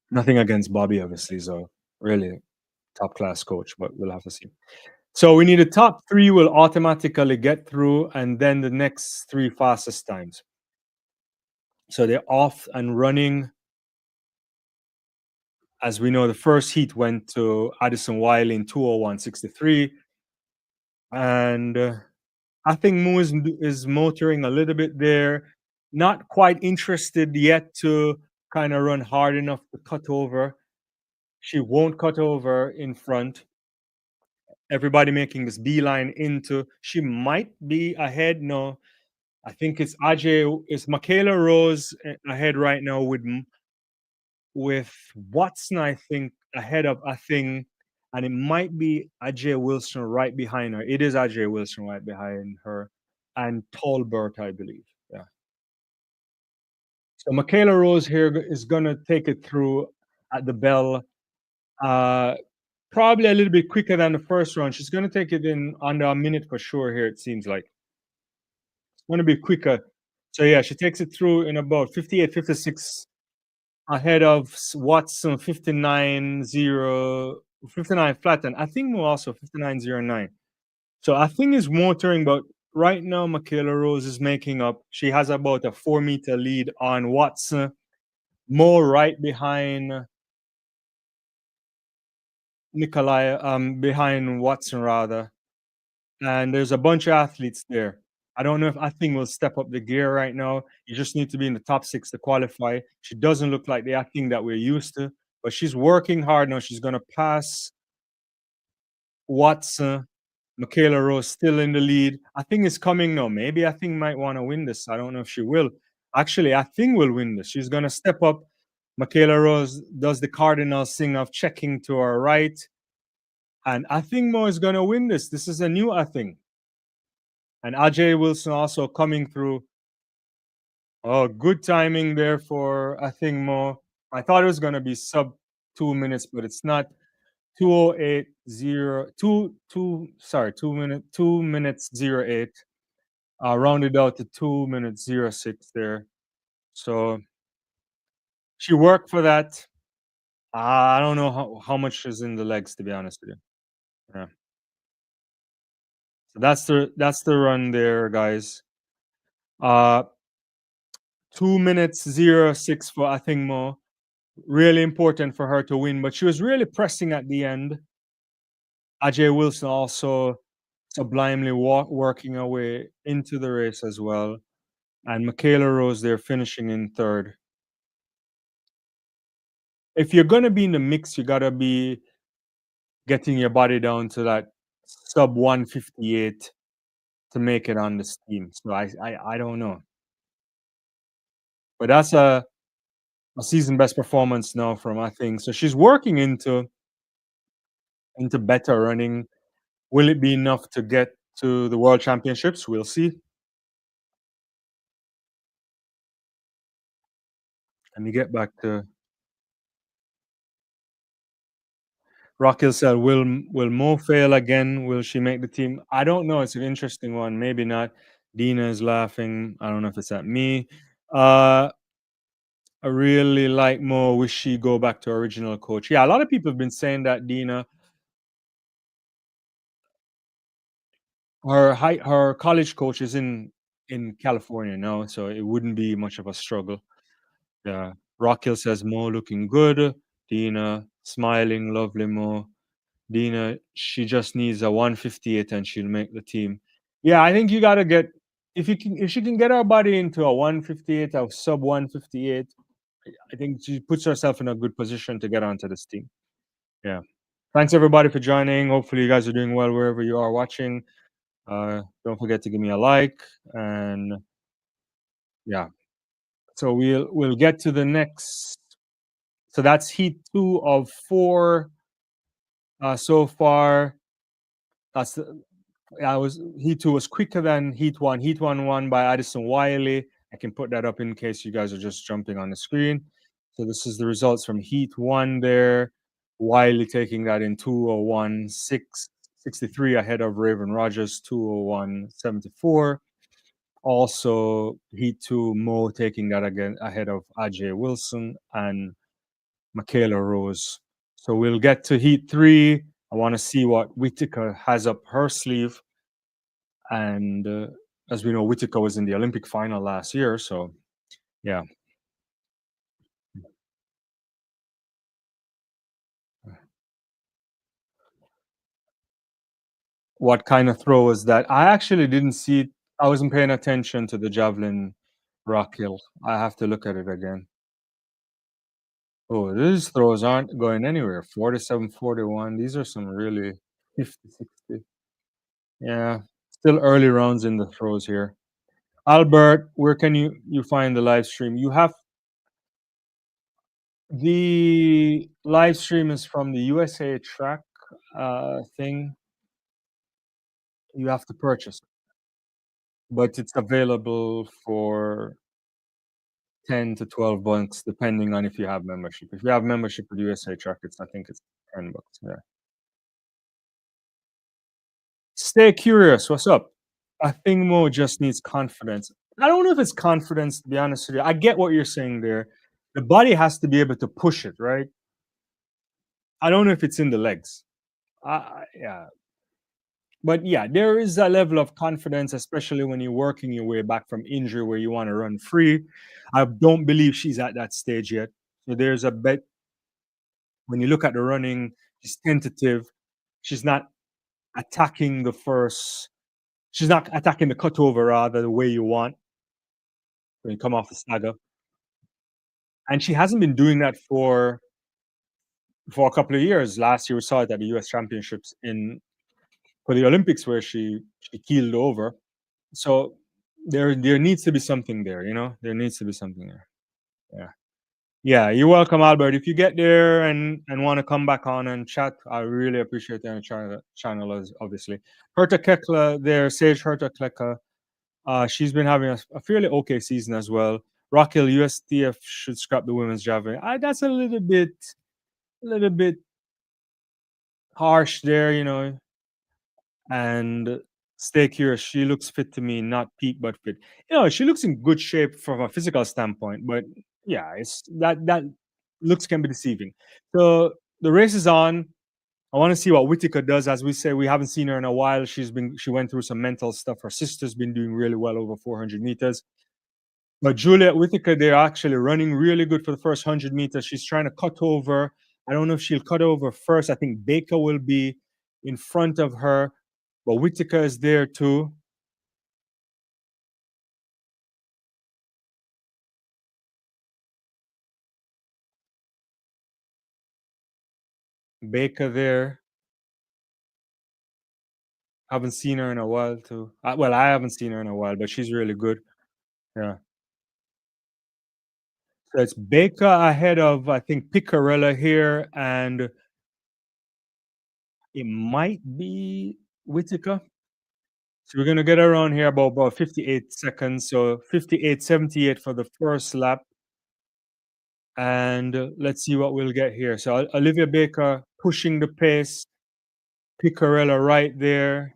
Nothing against Bobby, obviously. So really top class coach, but we'll have to see. So we need a top three will automatically get through, and then the next three fastest times. So they're off and running. As we know, the first heat went to Addison Wiley in 201.63. And I think Moo is motoring a little bit there. Not quite interested yet to kind of run hard enough to cut over. She won't cut over in front. Everybody making this beeline into. She might be ahead. No, I think it's Michaela Rose ahead right now with Watson, I think, ahead of a thing, and it might be Ajay Wilson right behind her. It is Ajay Wilson right behind her, and Tolbert, I believe. Yeah. So Michaela Rose here is going to take it through at the bell. Uh, Probably a little bit quicker than the first run. She's going to take it in under a minute for sure here, it seems like. It's going to be quicker. So yeah, she takes it through in about 58, 56 ahead of Watson 59 flat, and I think we're also 59.09. So I think is motoring, but right now Michaela Rose is making up. She has about a 4 meter lead on Watson, more right behind behind Watson rather. And there's a bunch of athletes there. I don't know if I think will step up the gear right now. You just need to be in the top six to qualify. She doesn't look like the acting that we're used to, but she's working hard now. She's gonna pass Watson Michaela Rose still in the lead. I think it's coming now. Maybe I think might want to win this. I don't know if she will. Actually, I think will win this. She's gonna step up. Michaela Rose does the cardinal thing of checking to her right. And I think Mo is gonna win this. This is a new I think. And Ajay Wilson also coming through. Oh, good timing there for I think Mo. I thought it was gonna be sub 2 minutes, but it's not. 2:08:02. Sorry, 2 minutes 08. Rounded out to 2 minutes 06 there. So she worked for that. I don't know how much is in the legs to be honest with you. Yeah. So that's the run there, guys. Uh 2 minutes 06 for I think Mo. Really important for her to win, but she was really pressing at the end. Ajay Wilson also sublimely working her way into the race as well. And Michaela Rose there finishing in third. If you're gonna be in the mix, you gotta be getting your body down to that sub 158 to make it on this team. So I don't know. But that's a season best performance now from I think. So she's working into better running. Will it be enough to get to the world championships? We'll see. Let me get back to Rockhill said, "Will Mo fail again? Will she make the team?" I don't know. It's an interesting one. Maybe not. Dina is laughing. I don't know if it's at me. Uh, I really like Mo. Wish she go back to original coach. Yeah, a lot of people have been saying that Dina, her college coach is in California now, so it wouldn't be much of a struggle. Yeah. Rockhill says Mo looking good. Dina smiling, lovely Mo. Dina, she just needs a 158 and she'll make the team. Yeah, I think you gotta get if she can get her body into a 158, a sub 158, I think she puts herself in a good position to get onto this team. Yeah. Thanks everybody for joining. Hopefully you guys are doing well wherever you are watching. Don't forget to give me a like and yeah. So we'll get to the next. So that's heat two of four so far. That's I was Heat two was quicker than Heat one. Heat one won by Addison Wiley. I can put that up in case you guys are just jumping on the screen. So this is the results from Heat one there. Wiley taking that in 2:01:63 ahead of Raven Rogers, 2:01:74. Also, Heat two, Mo taking that again ahead of Ajay Wilson and Michaela Rose. So we'll get to Heat three. I want to see what Whitaker has up her sleeve. And as we know, Whitaker was in the Olympic final last year. So, yeah. What kind of throw was that? I actually didn't see it. I wasn't paying attention to the javelin rock hill. I have to look at it again. Oh, these throws aren't going anywhere. 47, 41. These are some really 50, 60. Yeah. Still early rounds in the throws here. Albert, where can you find the live stream? You have the live stream is from the USA track thing. You have to purchase it, but it's available for 10 to 12 bucks depending on if you have membership. If you have membership with USA Track, I think it's 10 bucks. Yeah. Stay curious. What's up? I think Mo just needs confidence. I don't know if it's confidence, to be honest with you. I get what you're saying there. The body has to be able to push it, right? I don't know if it's in the legs. Yeah, but yeah, there is a level of confidence, especially when you're working your way back from injury where you want to run free. I don't believe she's at that stage yet. So there's a bit when you look at the running, she's tentative. She's not attacking the first, she's not attacking the cutover rather the way you want when you come off the stagger. And she hasn't been doing that for a couple of years. Last year we saw it at the US Championships in for the Olympics where she keeled over. So there needs to be something there, you know? There needs to be something there. Yeah. Yeah, you're welcome, Albert. If you get there and want to come back on and chat, I really appreciate that channel as obviously. Herta Kekla there, Sage Herta Kekla. She's been having a fairly okay season as well. Rockhill USTF should scrap the women's javelin. That's a little bit harsh there, you know. And stay curious. She looks fit to me, not peak but fit. You know, she looks in good shape from a physical standpoint, but yeah, it's that looks can be deceiving. So the race is on. I want to see what Whitaker does. As we say, we haven't seen her in a while. She went through some mental stuff. Her sister's been doing really well over 400 meters. But Juliet Whitaker, they're actually running really good for the first 100 meters. She's trying to cut over. I don't know if she'll cut over first. I think Baker will be in front of her, but Whitaker is there too. Baker there. Haven't seen her in a while too. Well, I haven't seen her in a while, but she's really good. Yeah. So it's Baker ahead of I think Picarella here, and it might be Whitaker. So we're gonna get around here about 58 seconds. So 58.78 for the first lap. And let's see what we'll get here. So Olivia Baker pushing the pace, Picarella right there.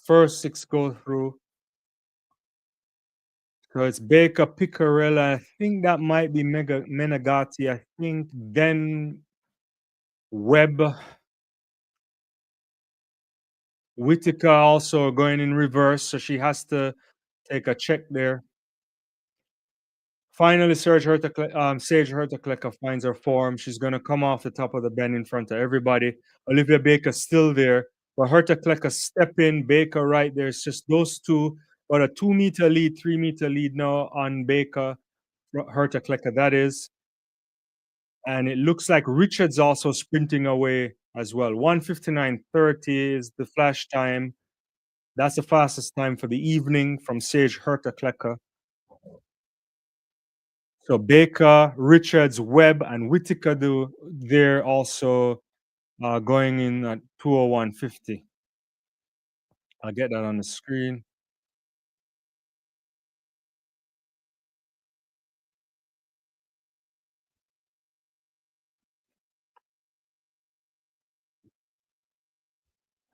First six go through. So it's Baker, Picarella. I think that might be Mega Menegatti. I think then Webb, Whitaker also going in reverse, so she has to take a check there. Finally, Sage Hurtakleca finds her form. She's going to come off the top of the bend in front of everybody. Olivia Baker still there, but Hurtakleca step in. Baker right there. It's just those two, but a 2 meter lead, 3 meter lead now on Baker, Hurtakleca that is. And it looks like Richard's also sprinting away as well. 1:59.30 is the flash time. That's the fastest time for the evening from Sage Hurtakleca. So Baker, Richards, Webb, and Whitaker do they're also going in at 2:01.50. I'll get that on the screen.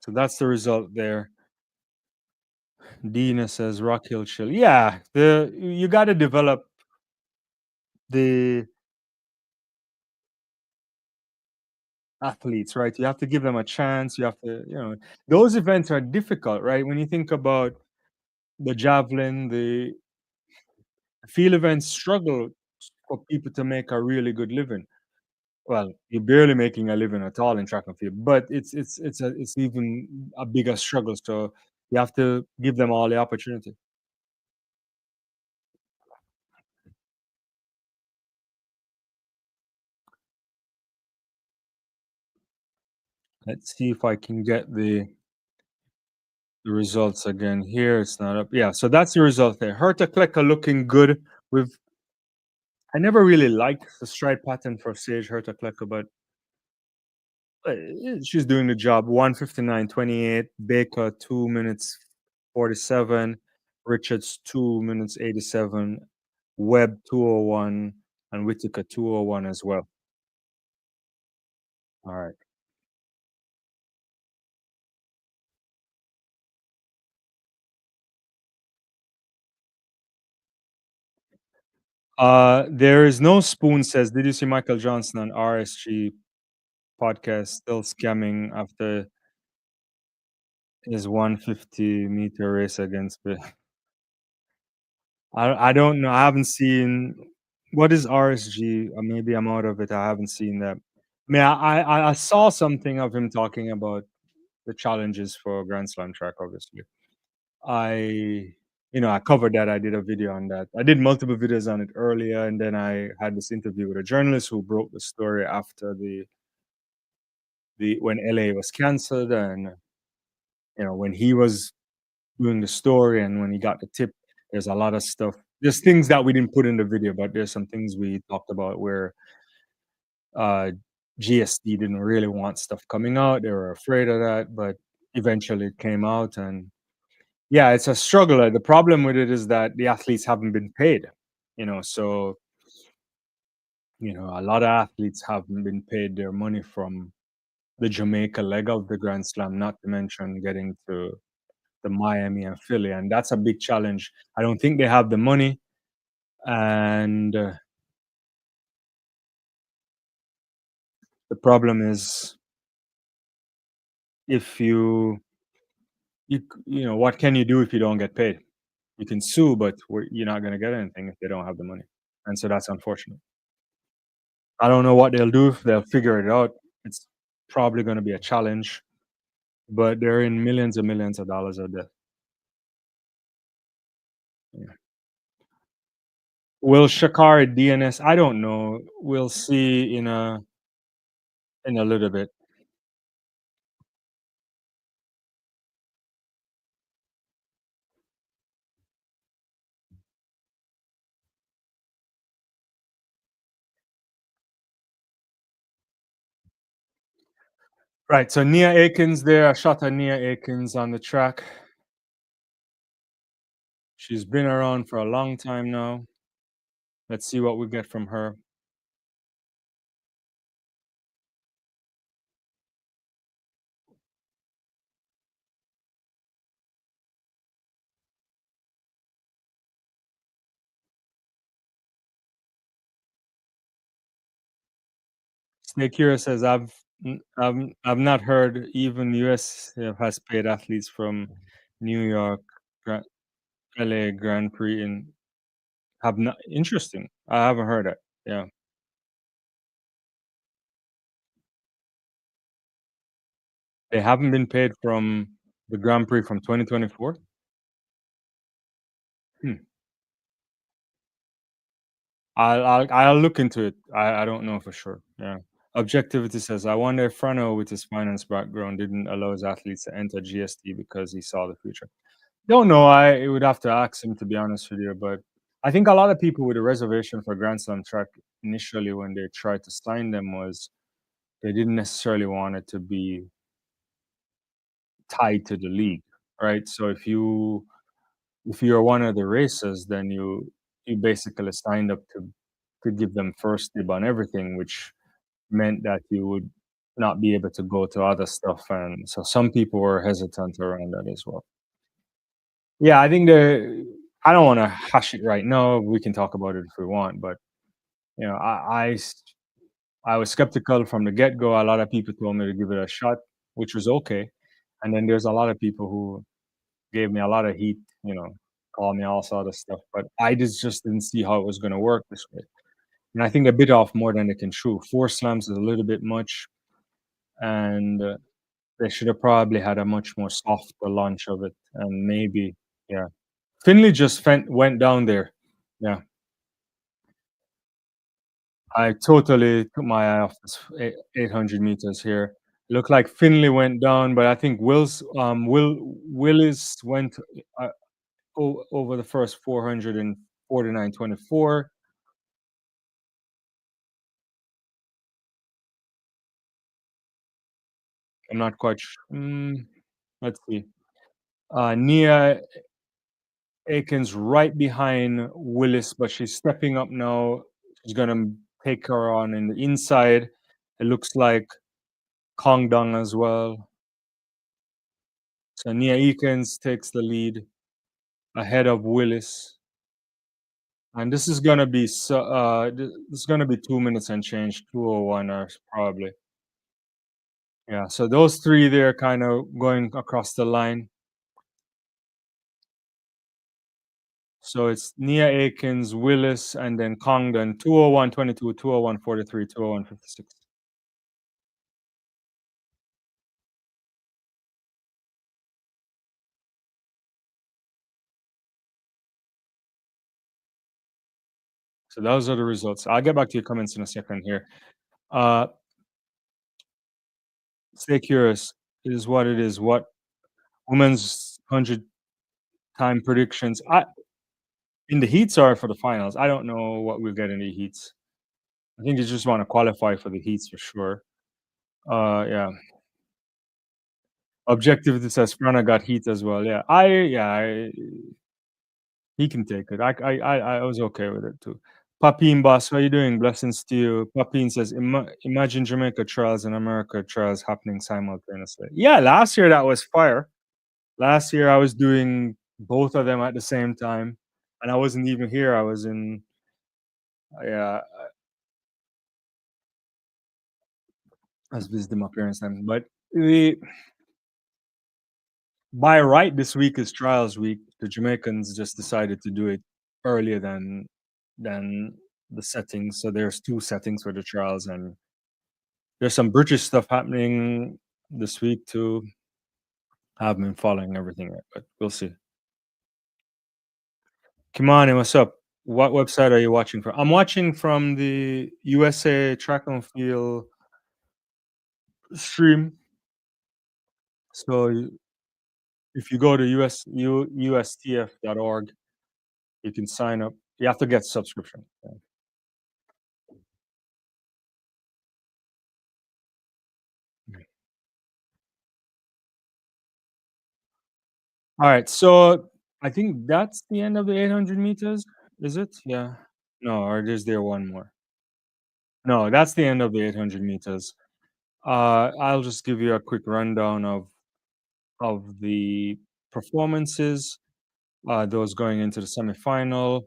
So that's the result there. Dina says Rock Hill Chill. Yeah, you got to develop the athletes, right? You have to give them a chance. You have to, those events are difficult, right? When you think about the javelin, the field events struggle for people to make a really good living. Well, you're barely making a living at all in track and field, but it's even a bigger struggle. So you have to give them all the opportunity. Let's see if I can get the results again here. It's not up. Yeah, so that's the result there. Herta Kleka looking good. With I never really liked the stride pattern for Sage Herta Kleka, but she's doing the job. 1:59.28. Baker 2 minutes 47. Richards 2 minutes 87. Webb 2:01 and Whitaker 2:01 as well. All right. There is no spoon says, did you see Michael Johnson on RSG podcast still scamming after his 150-meter race against I don't know. I haven't seen what is RSG. Maybe I'm out of it. I haven't seen that. I mean, I saw something of him talking about the challenges for Grand Slam track. Obviously, I I covered that. I did a video on that. I did multiple videos on it earlier, and then I had this interview with a journalist who broke the story after the when LA was canceled, and when he was doing the story and when he got the tip. There's a lot of stuff. There's things that we didn't put in the video, but there's some things we talked about where uh, GSD didn't really want stuff coming out. They were afraid of that, but eventually it came out, and yeah, it's a struggle. The problem with it is that the athletes haven't been paid. So a lot of athletes haven't been paid their money from the Jamaica leg of the Grand Slam, not to mention getting to the Miami and Philly, and that's a big challenge. I don't think they have the money, and the problem is if what can you do if you don't get paid? You can sue, but you're not going to get anything if they don't have the money, and so that's unfortunate. I don't know what they'll do if they'll figure it out. It's probably going to be a challenge, but they're in millions and millions of dollars of debt. Yeah. Will sha'carri DNS? I don't know. We'll see in a little bit. Right. So Nia Akins there. I shot at Nia Akins on the track. She's been around for a long time now. Let's see what we get from her. Snake Hero says, I've not heard even USATF has paid athletes from New York, LA Grand Prix, and have not. Interesting. I haven't heard it. Yeah, they haven't been paid from the Grand Prix from 2024. Hmm. I'll look into it. I don't know for sure. Yeah. Objectivity says, I wonder if Frano, with his finance background, didn't allow his athletes to enter GST because he saw the future. Don't know. I would have to ask him, to be honest with you, but I think a lot of people with a reservation for Grand Slam track initially when they tried to sign them was they didn't necessarily want it to be tied to the league, right? So if you're one of the races, then you basically signed up to give them first dib on everything, which meant that you would not be able to go to other stuff, and so some people were hesitant around that as well. Yeah, I think I don't wanna hash it right now, we can talk about it if we want, but, you know, I was skeptical from the get-go. A lot of people told me to give it a shot, which was okay, and then there's a lot of people who gave me a lot of heat, called me all sort of stuff, but I just didn't see how it was gonna work this way, and I think they bit off more than they can chew. 4 slams is a little bit much, and, they should have probably had a much more softer launch of it, and maybe yeah. Finley just went down there. Yeah. I totally took my eye off this 800 meters here. Looked like Finley went down, but I think Willis went uh, over the first 400 in 49.24. I'm not quite let's see. Nia Akins right behind Willis, but she's stepping up now. She's gonna take her on in the inside. It looks like Kong Dong as well. So Nia Akins takes the lead ahead of Willis. And this is gonna be this is gonna be 2 minutes and change, 2:01 or probably. Yeah, so those three there kind of going across the line. So it's Nia Akins, Willis, and then Congdon, 2:01:22, 2:01:43, 2:01:56. So those are the results. I'll get back to your comments in a second here. Uh, Stay curious. It is what it is. What women's 100 time predictions? I In the heats are for the finals. I don't know what we'll get in the heats. I think you just want to qualify for the heats for sure. Yeah. Objective, it says Frana got heat as well. He can take it. I was okay with it too. Papine boss, how you doing? Blessings to you. Papine says, Imagine Jamaica trials and America trials happening simultaneously." Yeah, last year that was fire. Last year I was doing both of them at the same time, and I wasn't even here. I was in yeah, I was visiting my parents then. But we by right, this week is trials week. The Jamaicans just decided to do it earlier than the settings. So there's two settings for the trials, and there's some British stuff happening this week too. I haven't been following everything yet, but we'll see. Kimani, what's up? What website are you watching from? I'm watching from the USA Track and Field stream. So if you go to USTF.org, you can sign up. You have to get subscription. All right, so I think that's the end of the 800 meters. Is it? Yeah. No, or is there one more? No, that's the end of the 800 meters. I'll just give you a quick rundown of the performances. Those going into the semifinal.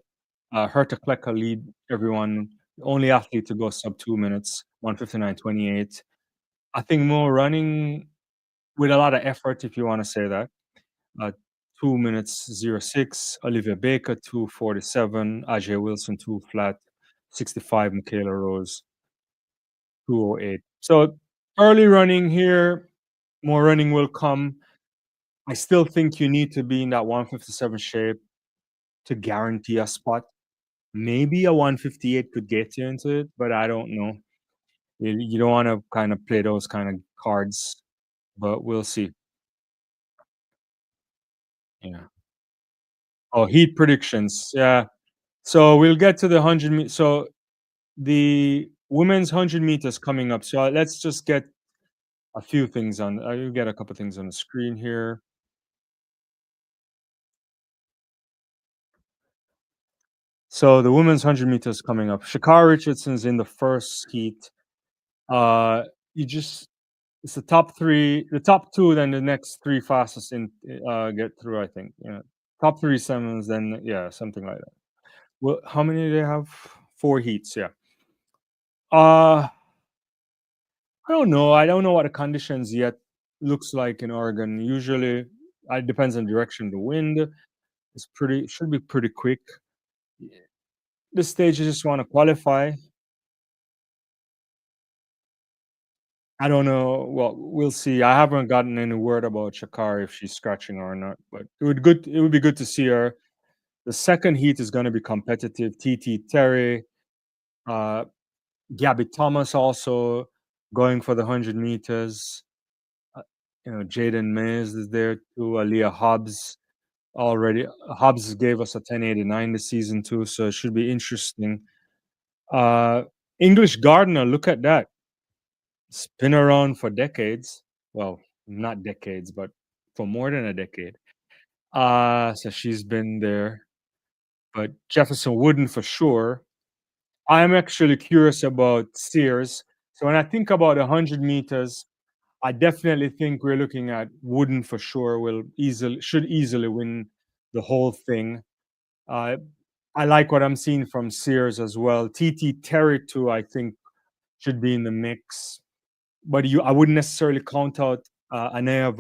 Herta Kleka lead everyone. Only athlete to go sub 2 minutes, 1:59.28. I think more running with a lot of effort, if you want to say that. Uh, 2 minutes 06. Olivia Baker 2:47. Ajay Wilson 2 flat. 65. Michaela Rose 2:08. So early running here, more running will come. I still think you need to be in that 157 shape to guarantee a spot. Maybe a 158 could get you into it, but I don't know. You don't want to kind of play those kind of cards, but we'll see. Yeah. Oh, heat predictions. Yeah. So we'll get to the 100 so the women's 100 meters coming up. So let's just get a few things on. You get a couple things on the screen here. So the women's 100 meters coming up. Sha'carri Richardson's in the first heat. Uh, you just It's the top three, the top two, then the next three fastest in get through. I think top three sevens, then yeah, something like that. Well, how many do they have? Four heats. Yeah. Uh I don't know. I don't know what the conditions yet looks like in Oregon. Usually, it depends on the direction of the wind. Should be pretty quick. This stage, you just want to qualify. I don't know. Well, we'll see. I haven't gotten any word about Shakar if she's scratching or not, but it would be good to see her. The second heat is going to be competitive. TT Terry, uh, Gabby Thomas also going for the 100 meters. Uh, Jaden Mays is there too. Aaliyah Hobbs already. Hobbs gave us a 1089 this season too, so it should be interesting. Uh, English Gardner, look at that. It's been around for decades. Well, not decades, but for more than a decade. So she's been there. But Jefferson Wooden for sure. I'm actually curious about Sears. So when I think about 100 meters, I definitely think we're looking at Wooden for sure. Should easily win the whole thing. Uh, I like what I'm seeing from Sears as well. TT Terry too, I think should be in the mix. But I wouldn't necessarily count out Anaya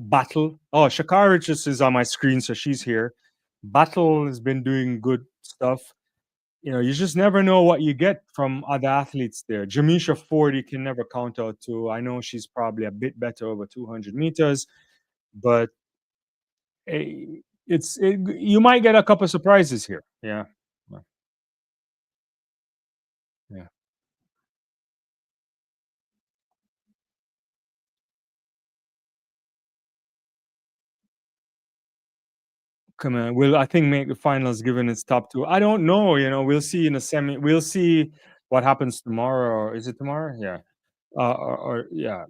Battle. Oh, Shakara just is on my screen, so she's here. Battle has been doing good stuff. You just never know what you get from other athletes there. Jamisha Ford, you can never count out to. I know she's probably a bit better over 200 meters, but you might get a couple surprises here. Yeah. come on, will I think make the finals given its top two. I don't know. We'll see in the semi. We'll see what happens tomorrow. Or is it tomorrow? Yeah. Or yeah.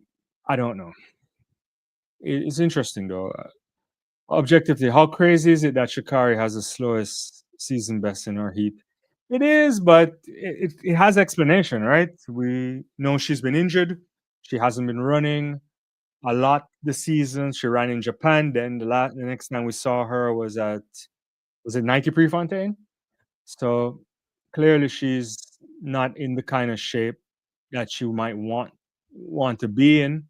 I don't know. It's interesting though. Objectively, how crazy is it that sha'carri has the slowest season best in her heat? It is, but it has explanation, right? We know she's been injured. She hasn't been running a lot this season. She ran in Japan. Then the next time we saw her was it Nike Prefontaine? So clearly she's not in the kind of shape that you might want to be in.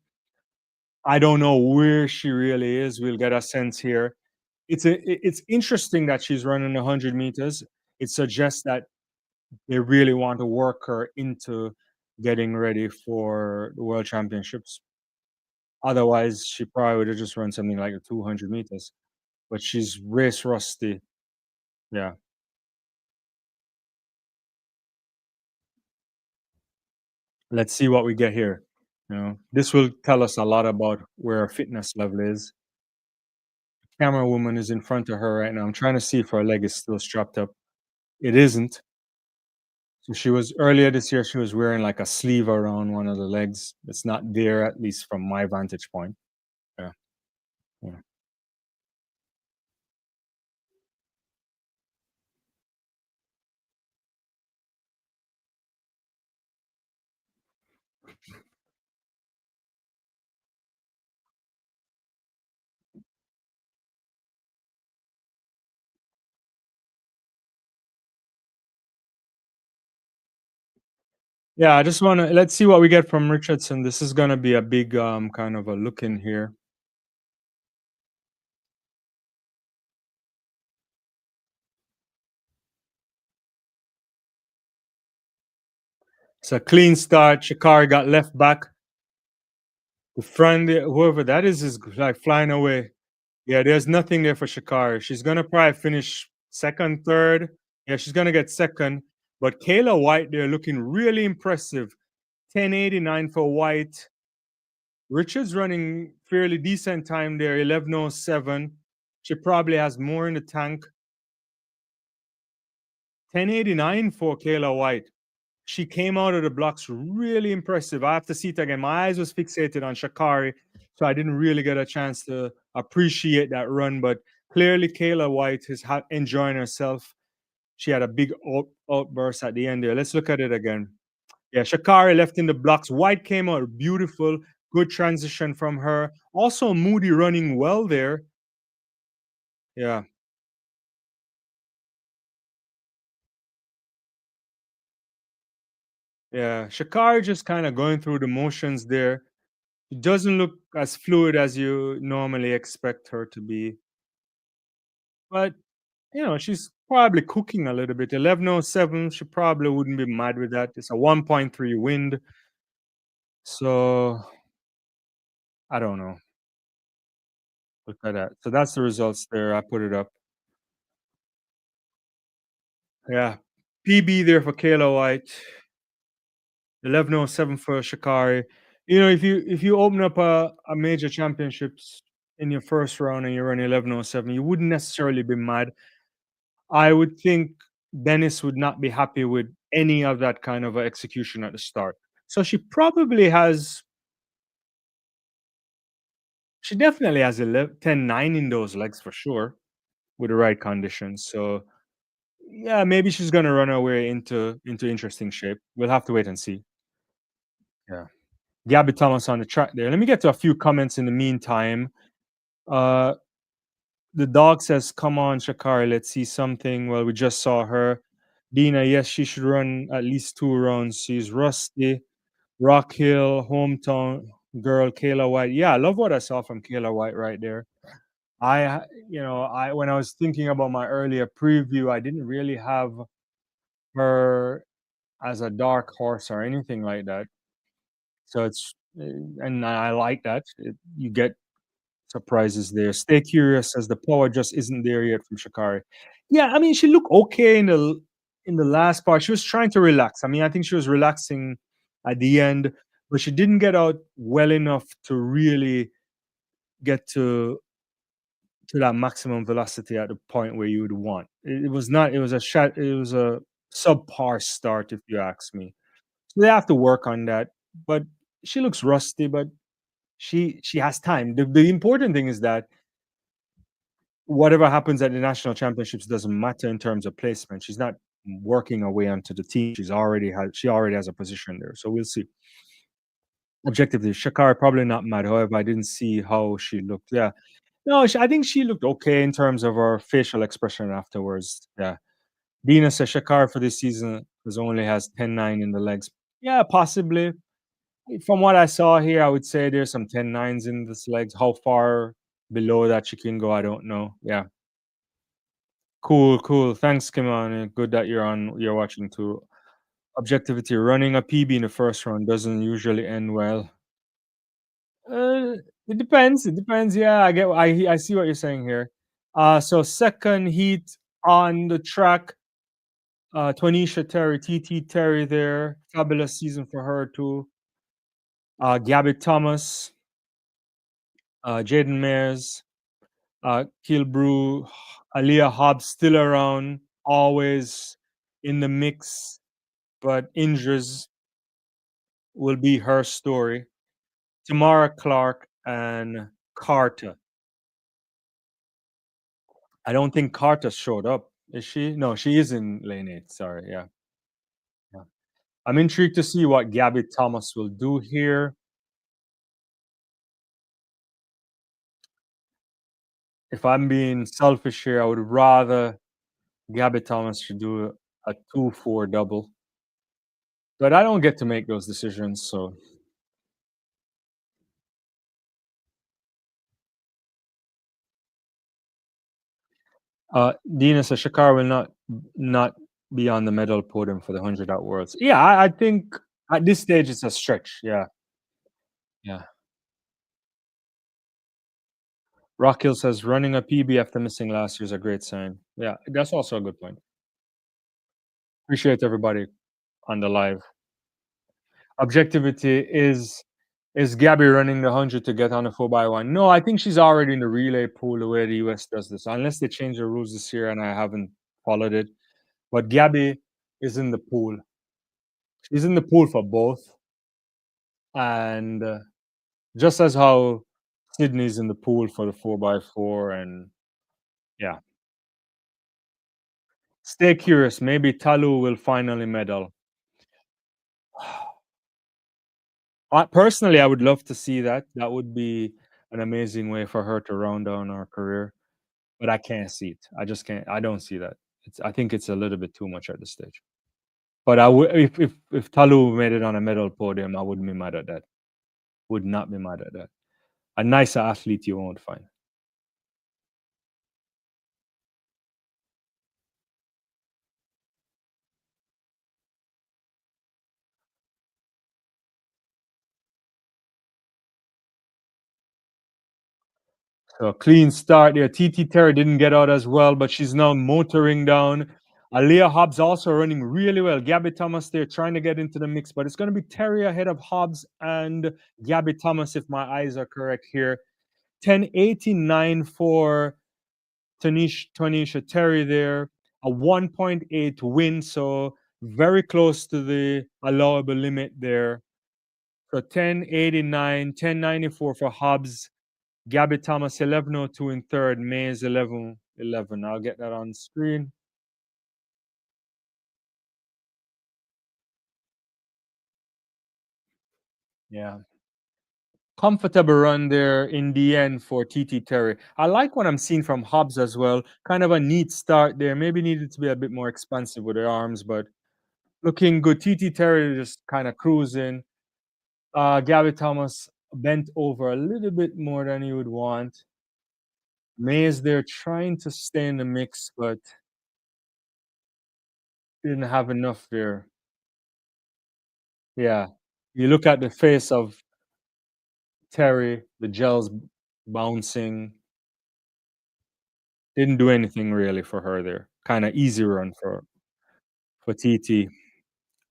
I don't know where she really is. We'll get a sense here. It's interesting that she's running 100 meters. It suggests that they really want to work her into getting ready for the World Championships. Otherwise, she probably would have just run something like 200 meters. But she's race rusty. Yeah. Let's see what we get here. This will tell us a lot about where her fitness level is. Camera woman is in front of her right now. I'm trying to see if her leg is still strapped up. It isn't. So she was earlier this year, she was wearing like a sleeve around one of the legs. It's not there, at least from my vantage point. Yeah. Yeah. Yeah, I just wanna let's see what we get from Richardson. This is gonna be a big kind of a look in here. It's a clean start. sha'carri got left back. The front, whoever that is like flying away. Yeah, there's nothing there for sha'carri. She's gonna probably finish second, third. Yeah, she's gonna get second. But Kayla White there looking really impressive. 10:89 for White. Richards running fairly decent time there, 11:07. She probably has more in the tank. 10:89 for Kayla White. She came out of the blocks really impressive. I have to see it again. My eyes was fixated on sha'carri, so I didn't really get a chance to appreciate that run. But clearly, Kayla White is enjoying herself. She had a big outburst at the end there. Let's look at it again. Yeah, sha'carri left in the blocks. White came out beautiful. Good transition from her. Also, Moody running well there. Yeah, yeah. sha'carri just kind of going through the motions there. It doesn't look as fluid as you normally expect her to be, but she's probably cooking a little bit. 11:07, she probably wouldn't be mad with that. It's a 1.3 wind, so I don't know. Look at that. So that's the results there. I put it up. Yeah, PB there for Kayla White. 11:07 for sha'carri. If you open up a major championships in your first round and you're running 11:07, you wouldn't necessarily be mad. I would think Dennis would not be happy with any of that kind of a execution at the start. So she definitely has 11, 10-9 in those legs for sure with the right conditions. So yeah, maybe she's gonna run her way into interesting shape. We'll have to wait and see. Yeah. Gabby Thomas on the track there. Let me get to a few comments in the meantime. Uh the dog says, "Come on, sha'carri, let's see something." Well, we just saw her. Dina, yes, she should run at least 2 rounds. She's rusty. Rock Hill, hometown girl, Kayla White. Yeah, I love what I saw from Kayla White right there. I when I was thinking about my earlier preview, I didn't really have her as a dark horse or anything like that. So and I like that. You get surprises there. Stay curious as the power just isn't there yet from sha'carri. Yeah, I mean, she looked okay in the last part. She was trying to relax. I mean, I think she was relaxing at the end, but she didn't get out well enough to really get to to that maximum velocity at the point where you would want. It was not. It was a shot. It was a subpar start, if you ask me. So they have to work on that. But she looks rusty, but she has time. The important thing is that whatever happens at the national championships doesn't matter in terms of placement. She's not working her way onto the team. She already has a position there. So we'll see. Objectively, Sha'carri probably not mad. However, I didn't see how she looked. Yeah. No, I think she looked okay in terms of her facial expression afterwards. Yeah. Dina says Sha'carri for this season has only has 10-9 in the legs. Yeah, possibly. From what I saw here, I would say there's some 10-9s in this legs. How far below that she can go, I don't know. Yeah. Cool, cool. Thanks, Kimani. Good that you're watching too. Objectivity, running a PB in the first round doesn't usually end well. Uh, it depends. It depends. Yeah, I see what you're saying here. So second heat on the track, Twanisha Terry, TT Terry there. Fabulous season for her too. Gabby Thomas, Jaden Mayers, Kilbrew, Aaliyah Hobbs still around, always in the mix, but injuries will be her story. Tamara Clark and Carter. I don't think Carter showed up. Is she? No, she is in lane 8. Sorry. Yeah. Yeah. I'm intrigued to see what Gabby Thomas will do here. If I'm being selfish here, I would rather Gabby Thomas should do a 2-4 double. But I don't get to make those decisions. So Dina says Shakar will not be on the medal podium for the 100 at Worlds. Yeah, I think at this stage it's a stretch. Yeah. Yeah. Rockhill says running a PB after missing last year is a great sign. Yeah, that's also a good point. Appreciate everybody on the live. Objectivity is Gabby running the 100 to get on the 4x1? No, I think she's already in the relay pool the way the US does this, unless they change the rules this year and I haven't followed it. But Gabby is in the pool. She's in the pool for both. And just as how Sydney's in the pool for the 4x4. And yeah, stay curious. Maybe Talu will finally medal. Personally, I would love to see that. That would be an amazing way for her to round down her career. But I can't see it. I just can't. I don't see that. I think it's a little bit too much at this stage. But I would if Talu made it on a medal podium, I wouldn't be mad at that. Would not be mad at that. A nicer athlete you won't find. So clean start there. TT Terry didn't get out as well, but she's now motoring down. Aaliyah Hobbs also running really well. Gabby Thomas there trying to get into the mix, but it's going to be Terry ahead of Hobbs and Gabby Thomas, if my eyes are correct here. 10:89 for Tanisha Terry there. A 1.8 win, so very close to the allowable limit there. So 10:89, 10:94 for Hobbs. Gabby Thomas 11:02 in third. Mays 11:11. I'll get that on screen. Yeah. Comfortable run there in the end for TT Terry. I like what I'm seeing from Hobbs as well. Kind of a neat start there. Maybe needed to be a bit more expansive with her arms, but looking good. TT Terry just kind of cruising. Gabby Thomas bent over a little bit more than you would want. Mays there trying to stay in the mix, but didn't have enough there. Yeah. You look at the face of Terry, the gels bouncing. Didn't do anything really for her there. Kind of easy run for TT.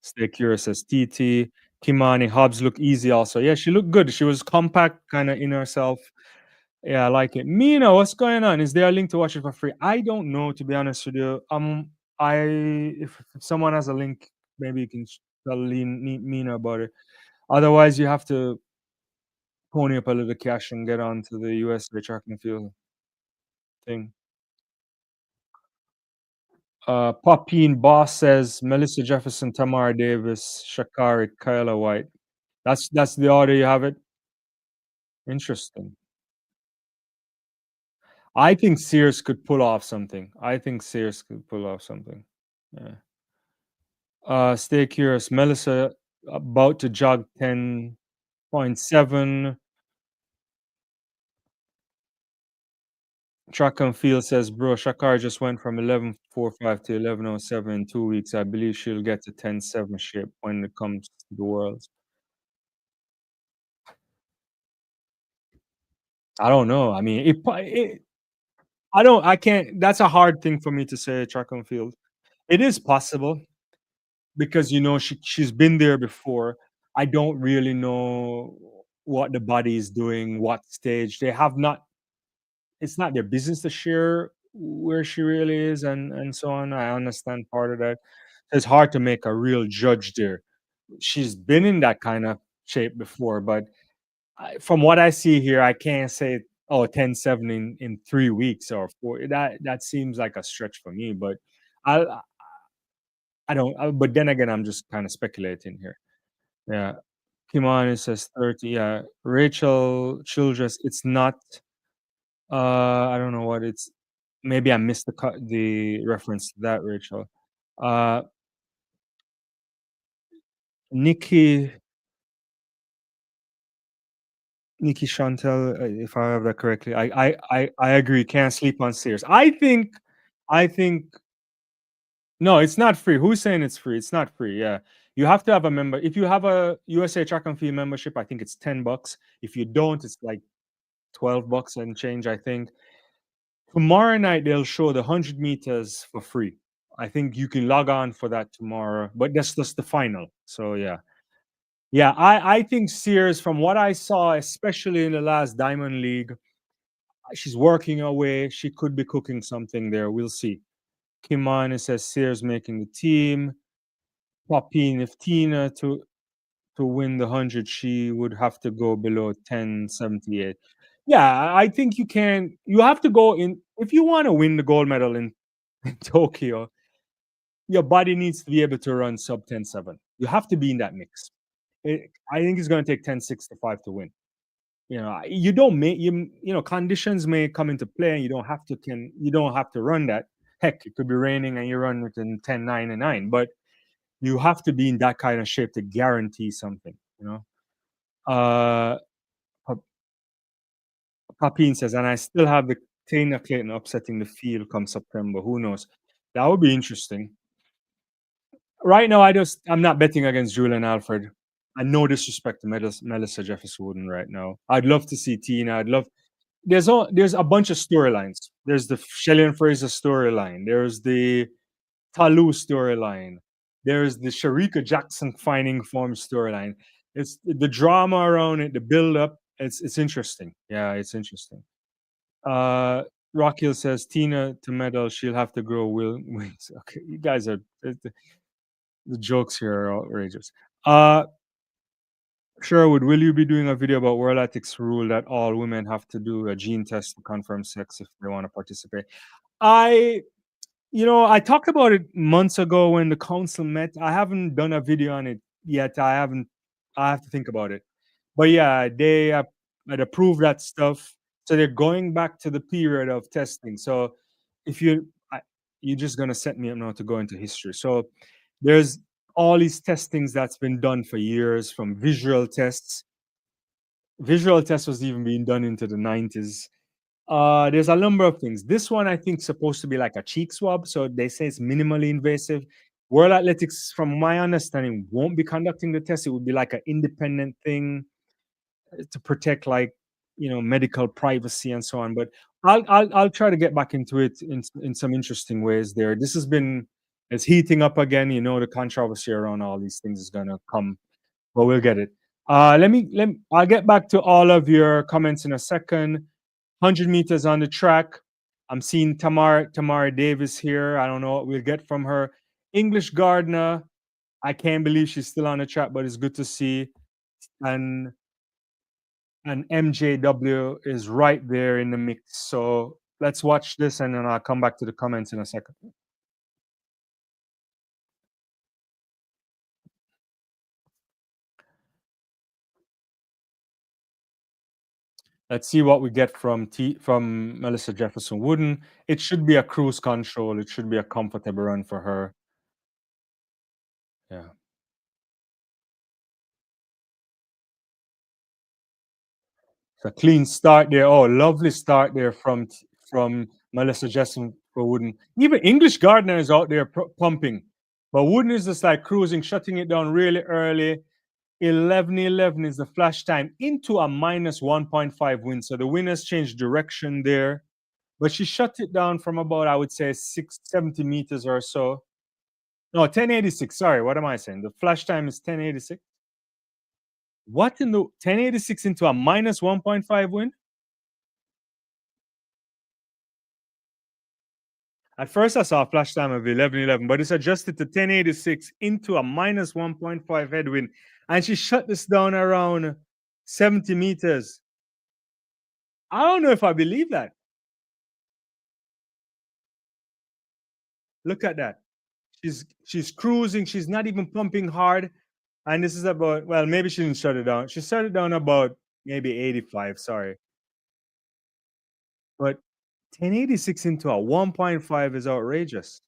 Stay curious as TT. Kimani Hobbs look easy also. Yeah, she looked good. She was compact, kind of in herself. Yeah, I like it. Mina, what's going on? Is there a link to watch it for free? I don't know, to be honest with you. I if someone has a link, maybe you can tell Mina about it. Otherwise, you have to pony up a little cash and get on to the USA track and field thing. Popine Boss says Melissa Jefferson, Tamara Davis, Sha'carri, Kyla White. That's the order you have it. Interesting. I think Sears could pull off something. I think Sears could pull off something. Yeah. Stay curious. Melissa about to jog 10.7. Track and field says, bro, Shakar just went from 11.45 to 11.07 in 2 weeks. I believe she'll get to 10.7 shape when it comes to the worlds. I don't know. I mean, I can't, that's a hard thing for me to say, track and field. It is possible because, she's been there before. I don't really know what the body is doing, what stage. They have not, it's not their business to share where she really is and so on. I understand part of that. It's hard to make a real judge there. She's been in that kind of shape before, but from what I see here, I can't say, oh, 10.7 in 3 weeks or four. That seems like a stretch for me, but I I don't. But then again, I'm just kind of speculating here. Yeah, Kimani says 30. Yeah, Rachel Childress. It's not. I don't know what it's. Maybe I missed the reference to that, Rachel. Uh, Nikki Nikki Chantel, if I have that correctly. I agree. Can't sleep on Sears. I think no, it's not free. Who's saying it's free? It's not free. Yeah, you have to have a member. If you have a USA Track and Field membership, I think it's $10. If you don't, it's like $12 and change. I think tomorrow night they'll show the 100 meters for free. I think you can log on for that tomorrow, but that's just the final. So yeah. Yeah, I think Sears, from what I saw, especially in the last Diamond League, she's working her way. She could be cooking something there. We'll see. Kimani says Sears making the team. Popin, if Tina to win the 100, she would have to go below 10.78. Yeah, I think you can. You have to go in if you want to win the gold medal in Tokyo. Your body needs to be able to run sub 10.7. You have to be in that mix. I think it's going to take 10.65 to win. You don't make conditions may come into play, and you don't have to run that. Heck, it could be raining and you run within 10.9 and 9, but you have to be in that kind of shape to guarantee something. Uh, Papine says, and I still have the Tana Clayton upsetting the field come September. Who knows? That would be interesting. Right now, I'm not betting against Julian Alfred. I no disrespect to Melissa Jefferson Wooden right now. I'd love to see Tina. There's a bunch of storylines. There's the Shelly and Fraser storyline. There's the Talu storyline. There's the Sharika Jackson finding form storyline. It's the drama around it, the build up. It's interesting. Yeah, it's interesting. Uh, Rockhill says Tina to medal, she'll have to grow wings. Okay, you guys are the jokes here are outrageous. Uh, Sherwood, will you be doing a video about World Ethics rule that all women have to do a gene test to confirm sex if they want to participate? I I talked about it months ago when the council met. I haven't done a video on it yet. I have to think about it. But yeah, they had approved that stuff. So they're going back to the period of testing. So if you're just gonna set me up now to go into history. So there's all these testings that's been done for years, from visual tests. Visual tests was even being done into the 90s. There's a number of things. This one I think supposed to be like a cheek swab, so they say it's minimally invasive. World Athletics, from my understanding, won't be conducting the test. It would be like an independent thing to protect, like, medical privacy and so on. But I'll try to get back into it in some interesting ways. There, this has been it's heating up again. The controversy around all these things is gonna come, but we'll get it. I'll get back to all of your comments in a second. 100 meters on the track. I'm seeing Tamara Davis here. I don't know what we'll get from her. English Gardner. I can't believe she's still on the track, but it's good to see. And MJW is right there in the mix. So let's watch this, and then I'll come back to the comments in a second. Let's see what we get from Melissa Jefferson Wooden. It should be a cruise control. It should be a comfortable run for her. Yeah. So clean start there. Oh, lovely start there from Melissa Jefferson for Wooden. Even English Gardner is out there pumping, but Wooden is just like cruising, shutting it down really early. 11:11 is the flash time into a minus 1.5 wind. So the wind has changed direction there, but she shut it down from about, I would say, 670 meters or so. No, 1086. Sorry, what am I saying? The flash time is 1086. What in the 1086 into a minus 1.5 wind? At first, I saw a flash time of 11:11, but it's adjusted to 1086 into a minus 1.5 headwind. And she shut this down around 70 meters. I don't know if I believe that. Look at that. She's cruising. She's not even pumping hard. And this is about, well, maybe she didn't shut it down. She shut it down about maybe 85. Sorry. But 1086 into a 1.5 is outrageous.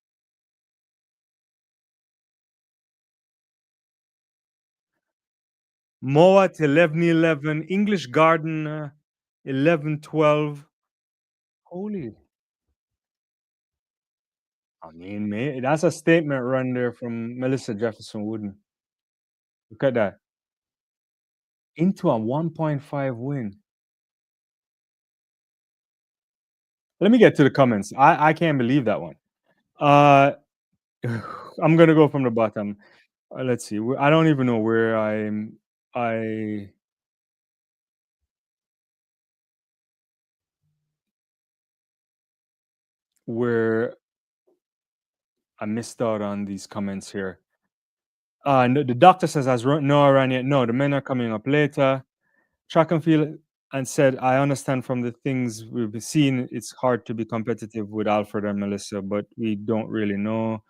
Moat 11:11, English Garden 11:12. Holy, I mean, that's a statement run there from Melissa Jefferson Wooden. Look at that. Into a 1.5 win. Let me get to the comments. I can't believe that one. Uh, I'm gonna go from the bottom. Let's see. I don't even know where I where I missed out on these comments here. No, the doctor says, has Noah run yet? No, the men are coming up later. Track and field and said, I understand from the things we've been seeing, it's hard to be competitive with Alfred and Melissa, but we don't really know.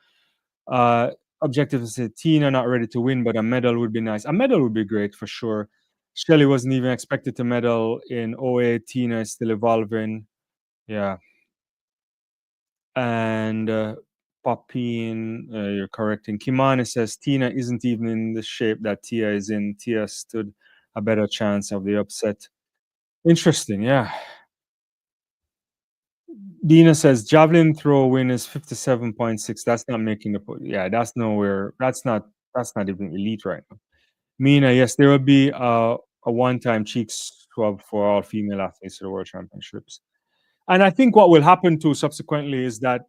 Uh, Objective is that Tina not ready to win, but a medal would be nice. A medal would be great for sure. Shelley wasn't even expected to medal in OA. Tina is still evolving. Yeah. And Popin, you're correcting. Kimani says Tina isn't even in the shape that Tia is in. Tia stood a better chance of the upset. Interesting, yeah. Dina says javelin throw win is 57.6. That's not making the yeah, that's nowhere. That's not even elite right now. Mina, yes, there will be a one-time cheek swab for all female athletes at the World Championships. And I think what will happen too subsequently is that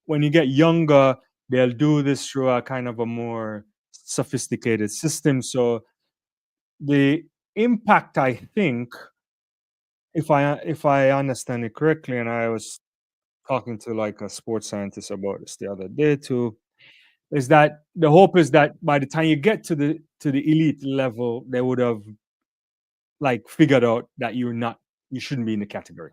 when you get younger, they'll do this through a kind of a more sophisticated system. So the impact, I think, if I understand it correctly, and I was talking to like a sports scientist about this the other day too, is that the hope is that by the time you get to the elite level, they would have like figured out that you shouldn't be in the category.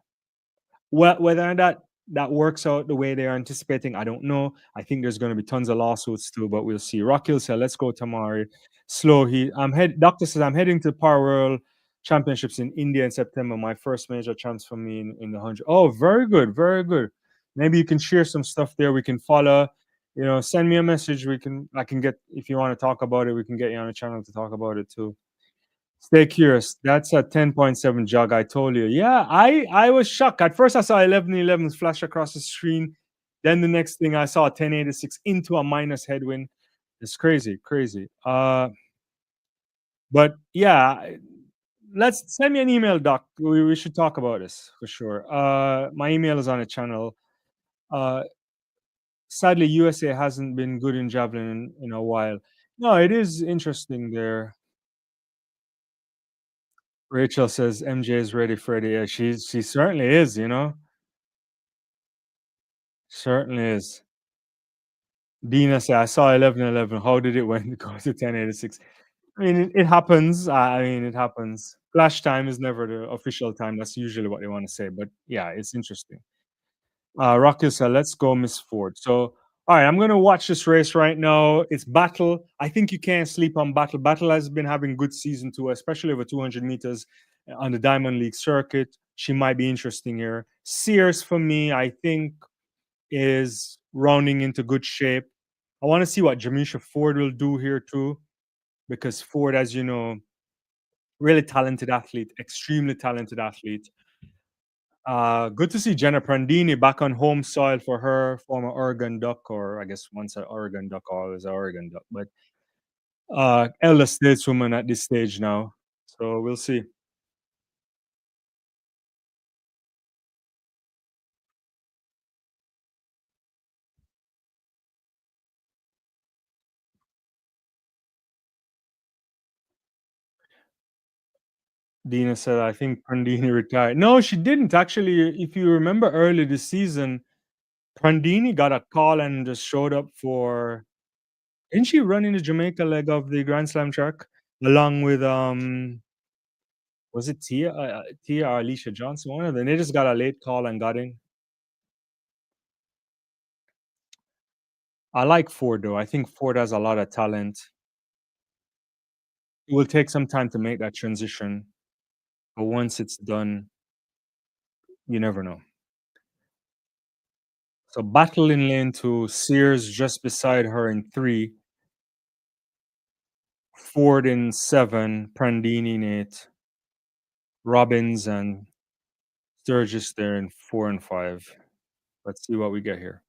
Well, whether that works out the way they're anticipating, I don't know. I think there's going to be tons of lawsuits too, but we'll see. Rockhill said, "Let's go Tamari." Slow. Doctor says I'm heading to Power World Championships in India in September. My first major chance for me in the 100. Oh, very good, very good. Maybe you can share some stuff there. We can follow. Send me a message. I can get if you want to talk about it. We can get you on the channel to talk about it too. Stay curious. That's a 10.7 jog. I told you. Yeah, I was shocked. At first, I saw 11:11 flash across the screen. Then the next thing I saw 1086 into a minus headwind. It's crazy, crazy. But yeah, let's send me an email, Doc. We should talk about this for sure. My email is on the channel. Uh, Sadly, USA hasn't been good in javelin in a while. No, it is interesting there. Rachel says MJ is ready, Freddie. Yeah, she certainly is, certainly is. Dina said, I saw 11:11. How did it when it goes to 10:86? I mean, it happens. I mean, it happens. Flash time is never the official time. That's usually what they want to say. But yeah, it's interesting. Rocky said, let's go, Miss Ford. So, all right, I'm going to watch this race right now. It's Battle. I think you can't sleep on Battle. Battle has been having good season too, especially over 200 meters on the Diamond League circuit. She might be interesting here. Sears, for me, I think is rounding into good shape. I want to see what Jamisha Ford will do here too, because Ford, as you know, really talented athlete, extremely talented athlete. Good to see Jenna Prandini back on home soil for her, former Oregon Duck, or I guess once an Oregon Duck, always an Oregon Duck, but elder stateswoman at this stage now. So we'll see. Dina said, I think Prandini retired. No, she didn't actually. If you remember early this season, Prandini got a call and just showed up for. Didn't she run in the Jamaica leg of the Grand Slam track along with was it Tia or Alicia Johnson? One of them. They just got a late call and got in. I like Ford though. I think Ford has a lot of talent. It will take some time to make that transition, but once it's done, you never know. So Battle in lane two, Sears just beside her in three, Ford in seven, Prandini in eight, Robbins and Sturgis there in four and five. Let's see what we get here.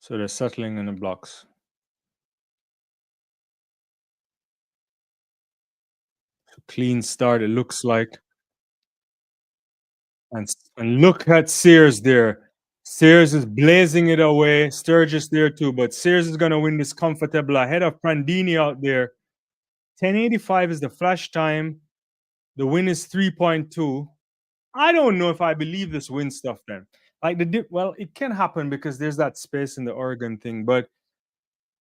So they're settling in the blocks. Clean start, it looks like. And look at Sears there. Sears is blazing it away. Sturgis there too, but Sears is going to win this comfortable ahead of Prandini out there. 10:85 is the flash time. The win is 3.2. I don't know if I believe this win stuff then. Like well, it can happen because there's that space in the Oregon thing, but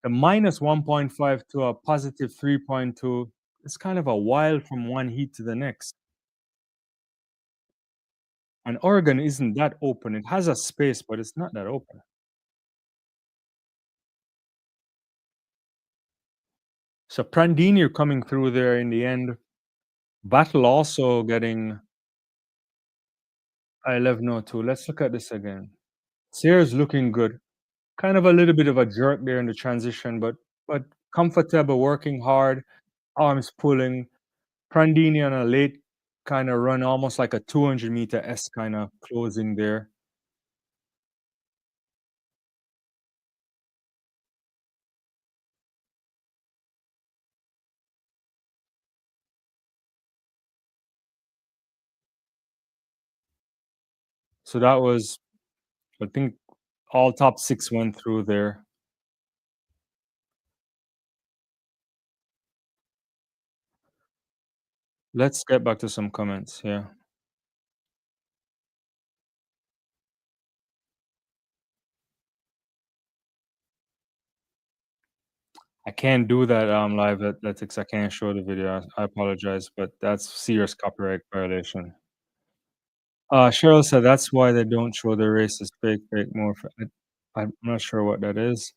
the minus 1.5 to a positive 3.2, it's kind of a while from one heat to the next. And Oregon isn't that open. It has a space, but it's not that open. So Prandini coming through there in the end. Battle also getting 11:02. Let's look at this again. Sears looking good. Kind of a little bit of a jerk there in the transition, but comfortable, working hard, arms pulling. Prandini on a late kind of run, almost like a 200-meter S kind of closing there. So that was, I think, all top six went through there. Let's get back to some comments. Yeah. I can't do that live athletics. I can't show the video. I apologize, but that's serious copyright violation. Cheryl said that's why they don't show the races fake more. I'm not sure what that is.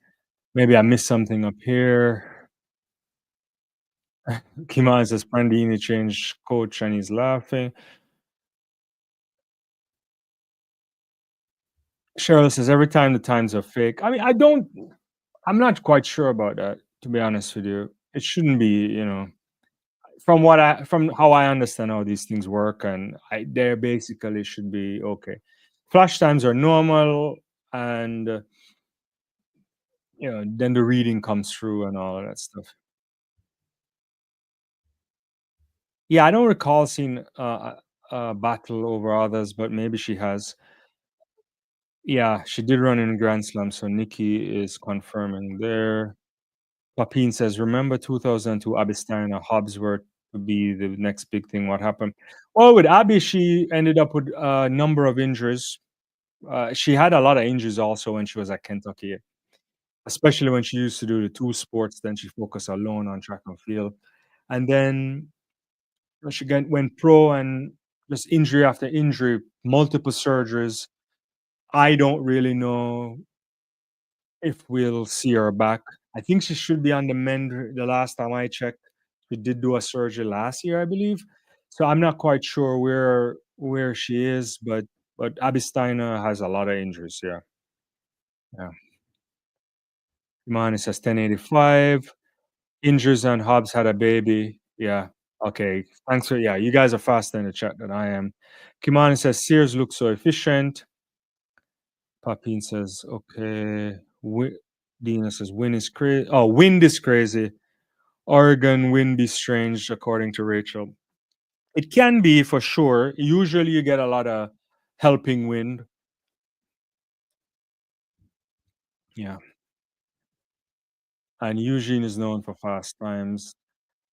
Maybe I missed something up here. Kiman says Prandini changed coach and he's laughing. Cheryl says every time the times are fake. I mean, I'm not quite sure about that, to be honest with you. It shouldn't be, from how I understand how these things work, and they basically should be okay. Flash times are normal, and then the reading comes through and all of that stuff. Yeah, I don't recall seeing a battle over others, but maybe she has. Yeah, she did run in Grand Slam, so Nikki is confirming there. Papine says, "Remember 2002 Abby Stein or Hobbs were to be the next big thing. What happened?" Well, with Abby, she ended up with a number of injuries. She had a lot of injuries also when she was at Kentucky, especially when she used to do the two sports. Then she focused alone on track and field, and then when she went pro and just injury after injury, multiple surgeries. I don't really know if we'll see her back. I think she should be on the mend the last time I checked. She did do a surgery last year, I believe. So I'm not quite sure where she is, but Abby Steiner has a lot of injuries, yeah. Yeah. Imani says 1085. Injuries and Hobbs had a baby. Yeah. Okay. Thanks for yeah, you guys are faster in the chat than I am. Kimani says Sears looks so efficient. Papin says, okay. Dina says wind is crazy. Oh, wind is crazy. Oregon wind be strange, according to Rachel. It can be for sure. Usually you get a lot of helping wind. Yeah. And Eugene is known for fast times.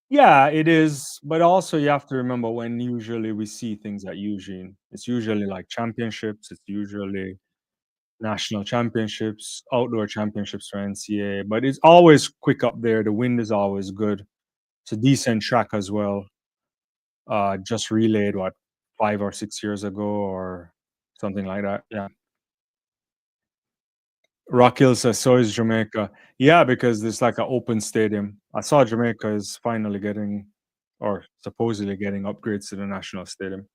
Yeah, it is. But also you have to remember when usually we see things at Eugene. It's usually like championships, it's usually national championships, outdoor championships for NCAA. But it's always quick up there. The wind is always good. It's a decent track as well. Just relayed what 5 or 6 years ago or something like that. Yeah. Rock Hill says so is Jamaica. Yeah, because there's like an open stadium. I saw Jamaica is finally getting or supposedly getting upgrades to the national stadium,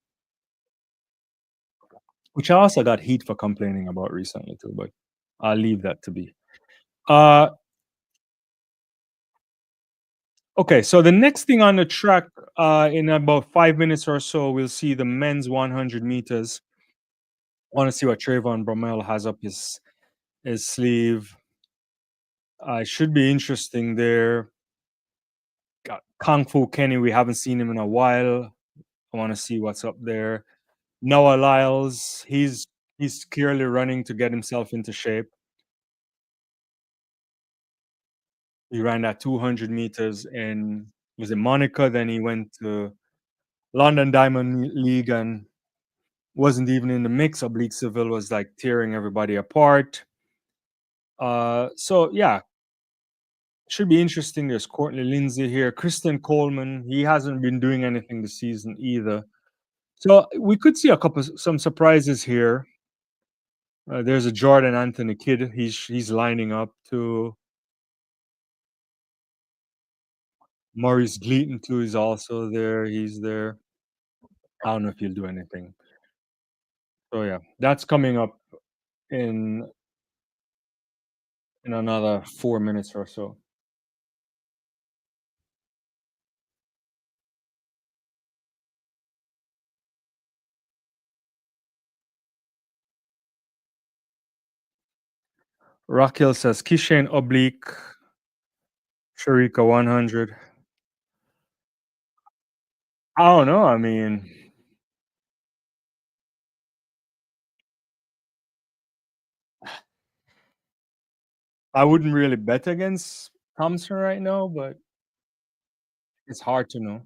which I also got heat for complaining about recently too, but I'll leave that to be. Uh okay, so the next thing on the track in about 5 minutes or so, we'll see the men's 100 meters. I want to see what Trayvon Bromell has up his sleeve. It should be interesting there. Got Kung Fu Kenny, we haven't seen him in a while. I want to see what's up there. Noah Lyles, he's clearly running to get himself into shape. He ran that 200 meters in was it Monaco? Then he went to London Diamond League and wasn't even in the mix. Oblique Seville was like tearing everybody apart. So yeah, should be interesting. There's Courtney Lindsay here. Kristen Coleman, he hasn't been doing anything this season either. So we could see some surprises here. There's a Jordan Anthony kid. He's lining up to Maurice Gleaton too. Is also there. He's there. I don't know if he'll do anything. So yeah, that's coming up in another 4 minutes or so. Raquel says Kishane oblique Sharika 100. I don't know. I mean, I wouldn't really bet against Thompson right now, but it's hard to know.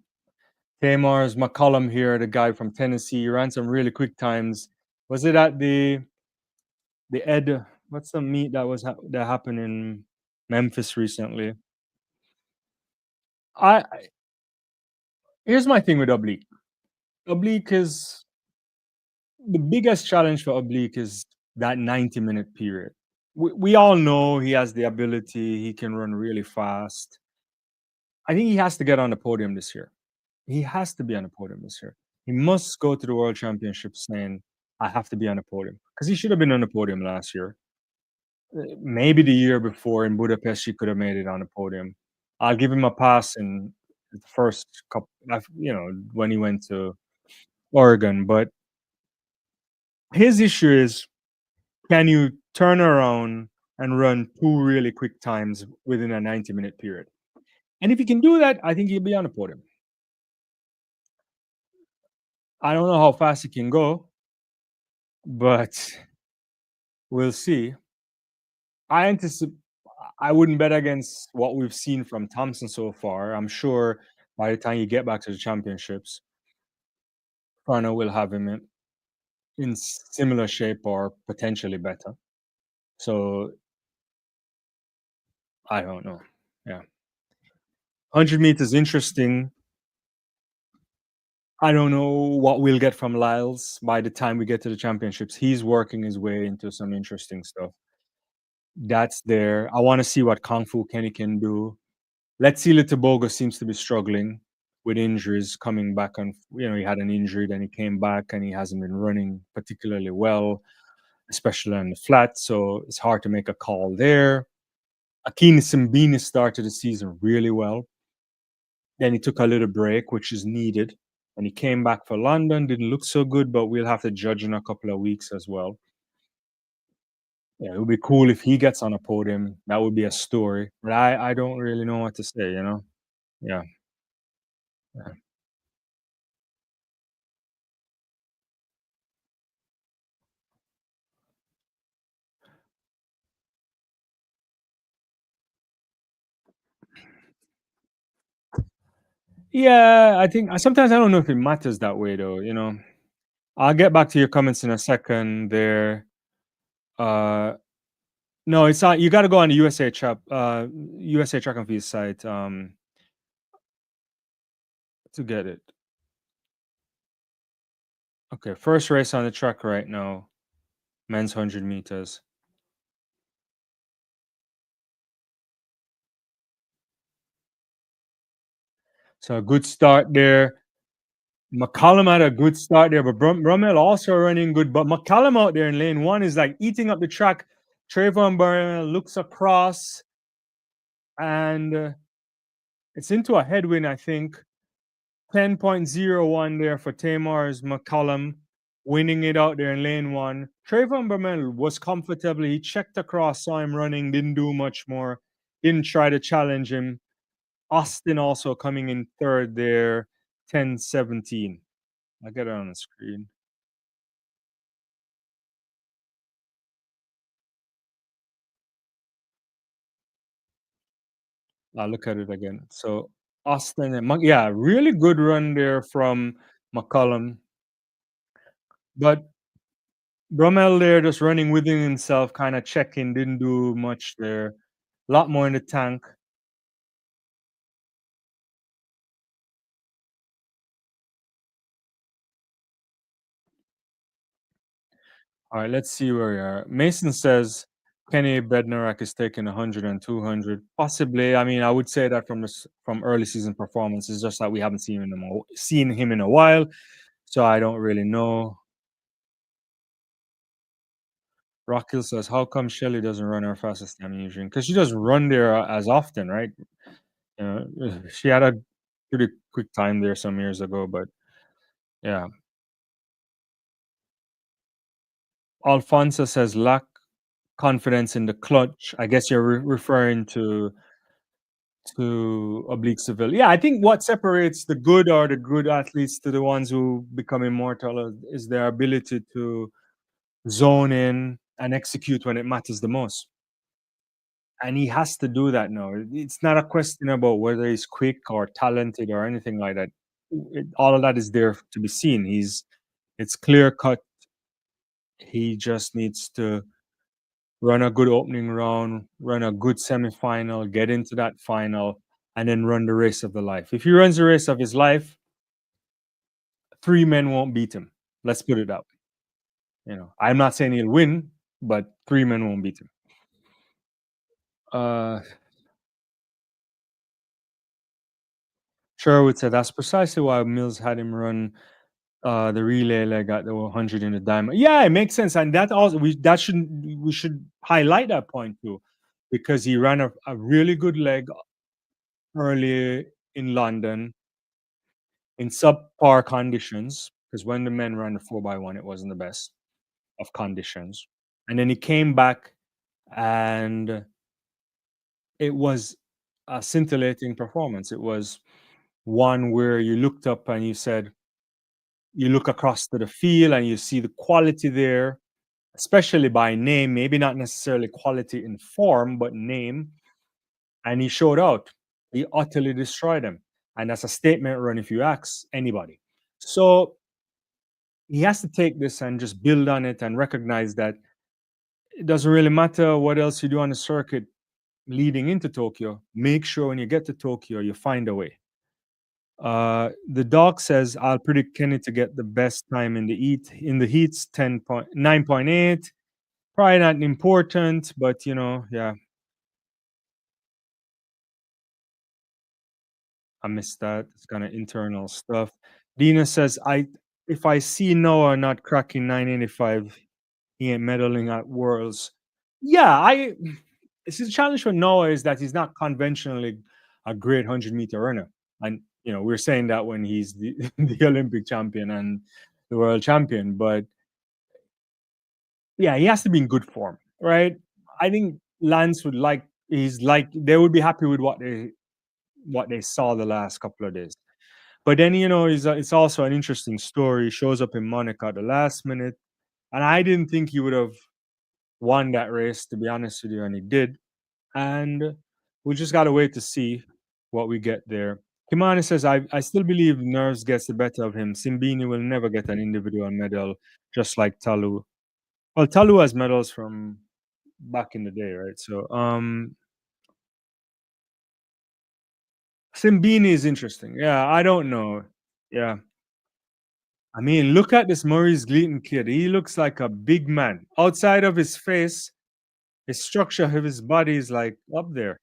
Tamar's McCollum here, the guy from Tennessee, he ran some really quick times. Was it at the Ed? What's the meet that that happened in Memphis recently? I Here's my thing with oblique. Oblique is the biggest challenge for oblique is that 90-minute period. We all know he has the ability. He can run really fast. I think he has to get on the podium this year. He has to be on the podium this year. He must go to the World Championship saying, "I have to be on the podium," because he should have been on the podium last year. Maybe the year before in Budapest, he could have made it on the podium. I'll give him a pass in the first couple, when he went to Oregon. But his issue is, can you turn around and run two really quick times within a 90-minute period? And if you can do that, I think he'll be on the podium. I don't know how fast he can go, but we'll see. I anticipate. I wouldn't bet against what we've seen from Thompson so far. I'm sure by the time you get back to the championships, Prana will have him in similar shape or potentially better. So I don't know. Yeah. 100 meters interesting. I don't know what we'll get from Lyles by the time we get to the championships. He's working his way into some interesting stuff. That's there. I want to see what Kung Fu Kenny can do. Let's see. Litobogo seems to be struggling with injuries coming back. And he had an injury, then he came back, and he hasn't been running particularly well, especially on the flat. So it's hard to make a call there. Akini Simbini started the season really well. Then he took a little break, which is needed. And he came back for London. Didn't look so good, but we'll have to judge in a couple of weeks as well. Yeah, it would be cool if he gets on a podium. That would be a story. But I don't really know what to say. Yeah. Yeah. Yeah, I think sometimes I don't know if it matters that way though. I'll get back to your comments in a second there. Uh no, it's not. You got to go on the USA Track and Field site to get it. Okay, first race on the track right now, men's 100 meters. So a good start there. McCallum had a good start there, but Brummel also running good. But McCallum out there in lane one is like eating up the track. Trayvon Brummel looks across, and it's into a headwind, I think. 10.01 there for Tamar's McCallum, winning it out there in lane one. Trayvon Brummel was comfortably. He checked across, saw him running, didn't do much more, didn't try to challenge him. Austin also coming in third there, 10:17. I get it on the screen. I'll look at it again. So Austin and yeah, really good run there from McCollum. But Brummel there just running within himself, kind of checking, didn't do much there. A lot more in the tank. All right, let's see where we are. Mason says Kenny Bednarak is taking 100 and 200. Possibly. I mean, I would say that from early season performances, just that we haven't seen him in a while. So I don't really know. Rockhill says, "How come Shelly doesn't run her fastest time usually? Because she doesn't run there as often, right? She had a pretty quick time there some years ago, but yeah." Alfonso says, "Lack confidence in the clutch." I guess you're referring to Oblique Seville. Yeah, I think what separates the good athletes to the ones who become immortal is their ability to zone in and execute when it matters the most. And he has to do that now. It's not a question about whether he's quick or talented or anything like that. All of that is there to be seen. It's clear cut. He just needs to run a good opening round, run a good semifinal, get into that final, and then run the race of the life. If he runs the race of his life, three men won't beat him. Let's put it that way. I'm not saying he'll win, but three men won't beat him. Uh, Sherwood said that's precisely why Mills had him run the relay leg at the 100 in the diamond. Yeah, it makes sense, and that also we should highlight that point too, because he ran a really good leg early in London in subpar conditions, because when the men ran the 4x1, it wasn't the best of conditions. And then he came back, and it was a scintillating performance. It was one where you looked up and you said, you look across to the field and you see the quality there, especially by name, maybe not necessarily quality in form, but name. And he showed out. He utterly destroyed them. And that's a statement run if you ask anybody. So he has to take this and just build on it and recognize that it doesn't really matter what else you do on the circuit leading into Tokyo. Make sure when you get to Tokyo, you find a way. The dog says I'll predict Kenny to get the best time in the heats 9.8. Probably not important, but yeah, I missed that. It's kind of internal stuff. Dina says I if I see Noah not cracking 985, he ain't medaling at Worlds. Yeah, I it's a challenge for Noah is that he's not conventionally a great 100-meter runner. And we're saying that when he's the, the Olympic champion and the world champion, but yeah, he has to be in good form, right? I think Lance would they would be happy with what they saw the last couple of days. But then it's also an interesting story. He shows up in Monaco at the last minute, and I didn't think he would have won that race, to be honest with you, and he did. And we just gotta wait to see what we get there. Kimani says, I still believe nerves gets the better of him. Simbini will never get an individual medal, just like Talu. Well, Talu has medals from back in the day, right? So Simbini is interesting. Yeah, I don't know. Yeah. I mean, look at this Maurice Gleaton kid. He looks like a big man. Outside of his face, his structure of his body is like up there.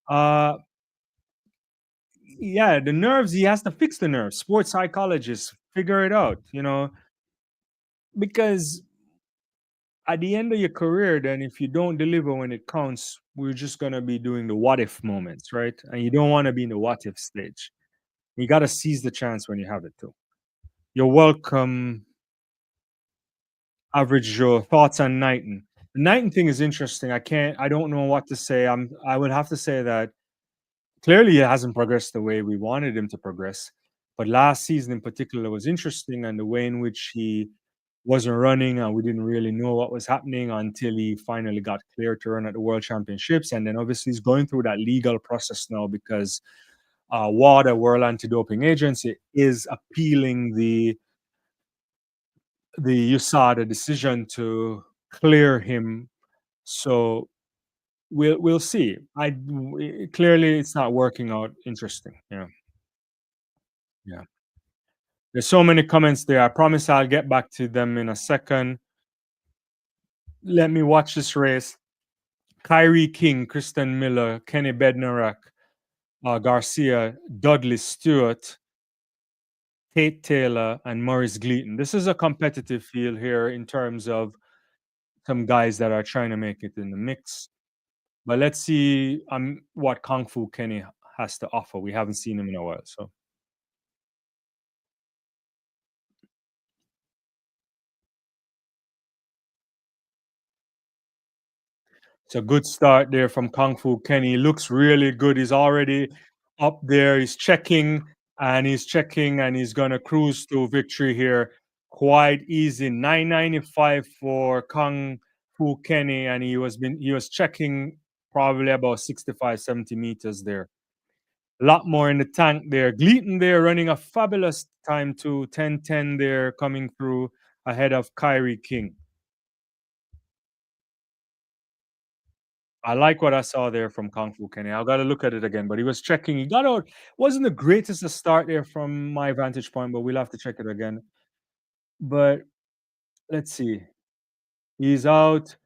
Uh yeah, the nerves, he has to fix the nerves. Sports psychologists figure it out, because at the end of your career, then if you don't deliver when it counts, we're just gonna be doing the what if moments, right? And you don't want to be in the what if stage. You got to seize the chance when you have it too. You're welcome, Average Joe. Thoughts on Knighton? The Knighton thing is interesting. I don't know what to say. I would have to say that clearly he hasn't progressed the way we wanted him to progress. But last season in particular was interesting, and the way in which he wasn't running, and we didn't really know what was happening until he finally got cleared to run at the World Championships. And then obviously he's going through that legal process now because WADA, World Anti-Doping Agency, is appealing the USADA decision to clear him. So we'll see. Clearly it's not working out. Interesting. Yeah. Yeah. There's so many comments there. I promise I'll get back to them in a second. Let me watch this race. Kyrie King, Kristen Miller, Kenny Bednarak, Garcia, Dudley Stewart, Tate Taylor, and Maurice Gleaton. This is a competitive field here in terms of some guys that are trying to make it in the mix. But let's see what Kung Fu Kenny has to offer. We haven't seen him in a while. So it's a good start there from Kung Fu Kenny. He looks really good. He's already up there. He's checking and he's going to cruise to victory here quite easy. 995 for Kung Fu Kenny, and he was checking probably about 65, 70 meters there. A lot more in the tank there. Gleaton there running a fabulous time to 10:10 there coming through ahead of Kyrie King. I like what I saw there from Kung Fu Kenny. I got to look at it again, but he was checking. He got out. Wasn't the greatest to start there from my vantage point, but we'll have to check it again. But let's see. He's out.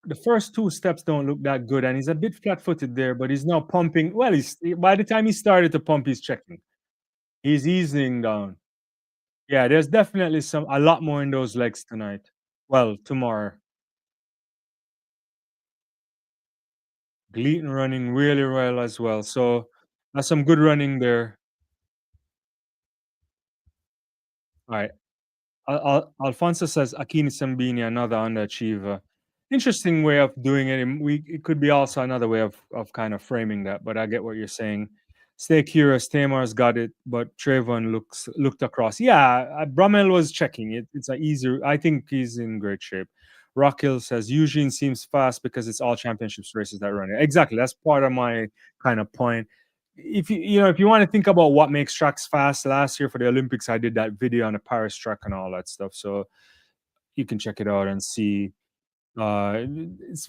The first two steps don't look that good, and he's a bit flat-footed there, but he's now pumping. Well, by the time he started to pump, he's checking. He's easing down. Yeah, there's definitely a lot more in those legs tonight. Well, tomorrow. Gleaton running really well as well. So That's some good running there. All right. Alfonso says Akini Sambini, another underachiever. Interesting way of doing it. And it could be also another way of kind of framing that, but I get what you're saying. Stay curious. Tamar's got it, but Trayvon looked across. Yeah, Brummel was checking it. It's a easy. I think he's in great shape. Rockhill says Eugene seems fast because it's all championships races that run it. Exactly. That's part of my kind of point. If you want to think about what makes tracks fast, last year for the Olympics, I did that video on the Paris track and all that stuff. So you can check it out and see. It's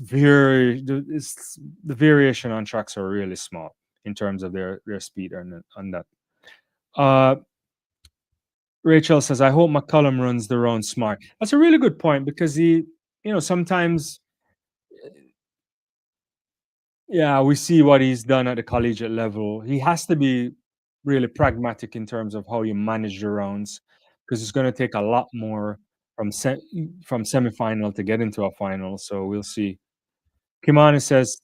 the variation on tracks are really small in terms of their speed on that. Uh, Rachel says, I hope McCullum runs the round smart. That's a really good point because sometimes, yeah, we see what he's done at the collegiate level. He has to be really pragmatic in terms of how you manage the rounds because it's going to take a lot more from semifinal to get into a final. So we'll see. Kimani says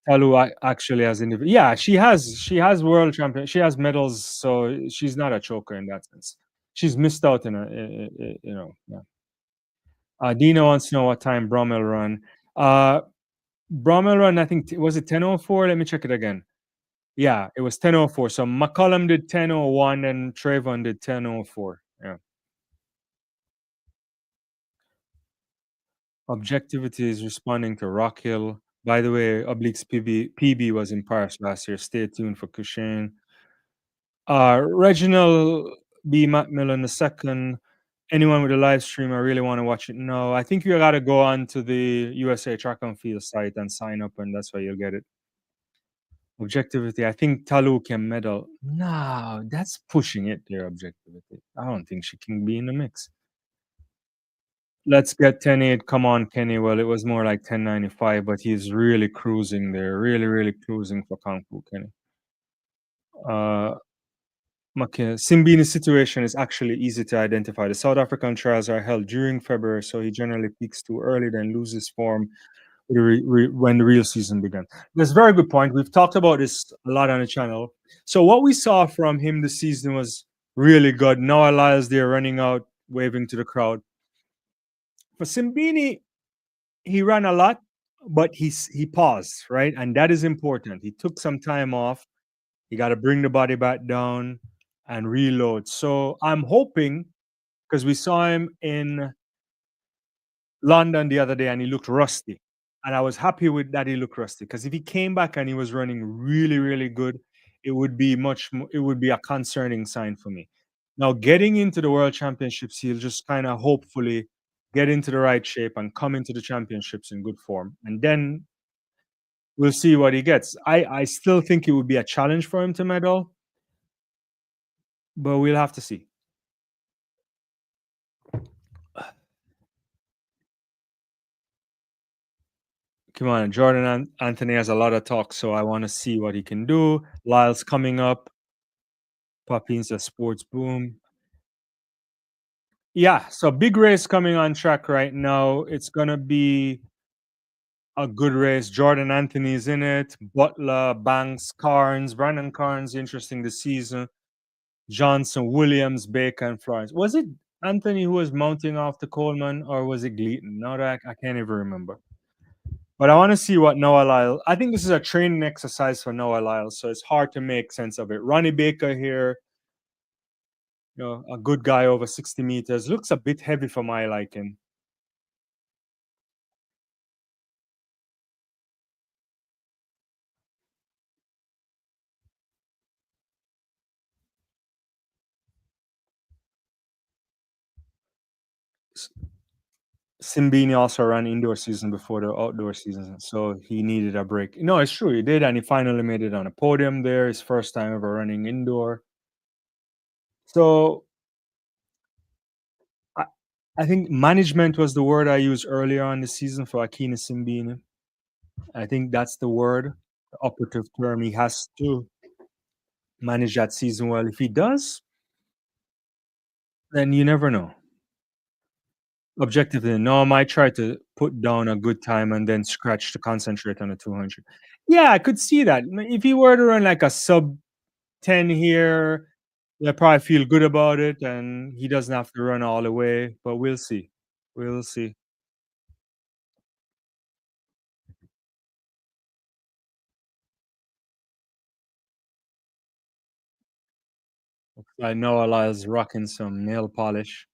Talu actually has individual. Yeah, she has world champion. She has medals, so she's not a choker in that sense. She's missed out in Yeah. Dina wants to know what time Bromwell run. Uh, Bromwell run, I think, was it 10:04? Let me check it again. Yeah, it was 10:04. So McCollum did 10:01 and Trayvon did 10:04. Yeah. Objectivity is responding to Rockhill. By the way, Oblique's PB was in Paris last year. Stay tuned for Cushane. Reginald B. Macmillan II. Anyone with a live stream, I really want to watch it. No, I think you got to go on to the USA Track and Field site and sign up, and that's where you'll get it. Objectivity. I think Talu can medal. No, that's pushing it there, objectivity. I don't think she can be in the mix. Let's get 10-8. Come on, Kenny. Well, it was more like 10.95, but he's really cruising there. Really, really cruising for Kung Fu, Kenny. Simbini's situation is actually easy to identify. The South African trials are held during February, so he generally peaks too early, then loses form when the real season begins. That's a very good point. We've talked about this a lot on the channel. So what we saw from him this season was really good. Noah Lyles there running out, waving to the crowd. For Simbini, he ran a lot, but he paused, right? And that is important. He took some time off. You got to bring the body back down and reload. So I'm hoping because we saw him in London the other day and he looked rusty. And I was happy with that he looked rusty because if he came back and he was running really, really good, it would be it would be a concerning sign for me. Now, getting into the world championships, he'll just kind of hopefully get into the right shape and come into the championships in good form. And then we'll see what he gets. I still think it would be a challenge for him to medal, but we'll have to see. Come on, Jordan Anthony has a lot of talk, so I want to see what he can do. Lyle's coming up. Papin's a sports boom. Yeah, so big race coming on track right now. It's gonna be a good race. Jordan Anthony's in it. Butler, Banks, Carnes, Brandon Carnes, interesting this season. Johnson, Williams, Baker, and Florence. Was it Anthony who was mounting off the Coleman, or was it Gleaton? No, I can't even remember. But I want to see what Noah Lyle. I think this is a training exercise for Noah Lyle, so it's hard to make sense of it. Ronnie Baker here, a good guy over 60 meters, looks a bit heavy for my liking. Simbini also ran indoor season before the outdoor season, so he needed a break. No, it's true, he did, and he finally made it on a podium there. His first time ever running indoor. So I think management was the word I used earlier on the season for Akina Simbini. I think that's the word, the operative term. He has to manage that season well. If he does, then you never know. Objectively, no, I might try to put down a good time and then scratch to concentrate on the 200. Yeah, I could see that. If he were to run like a sub 10 here. They'll probably feel good about it, and he doesn't have to run all the way, but we'll see. We'll see. I know Elias rocking some nail polish.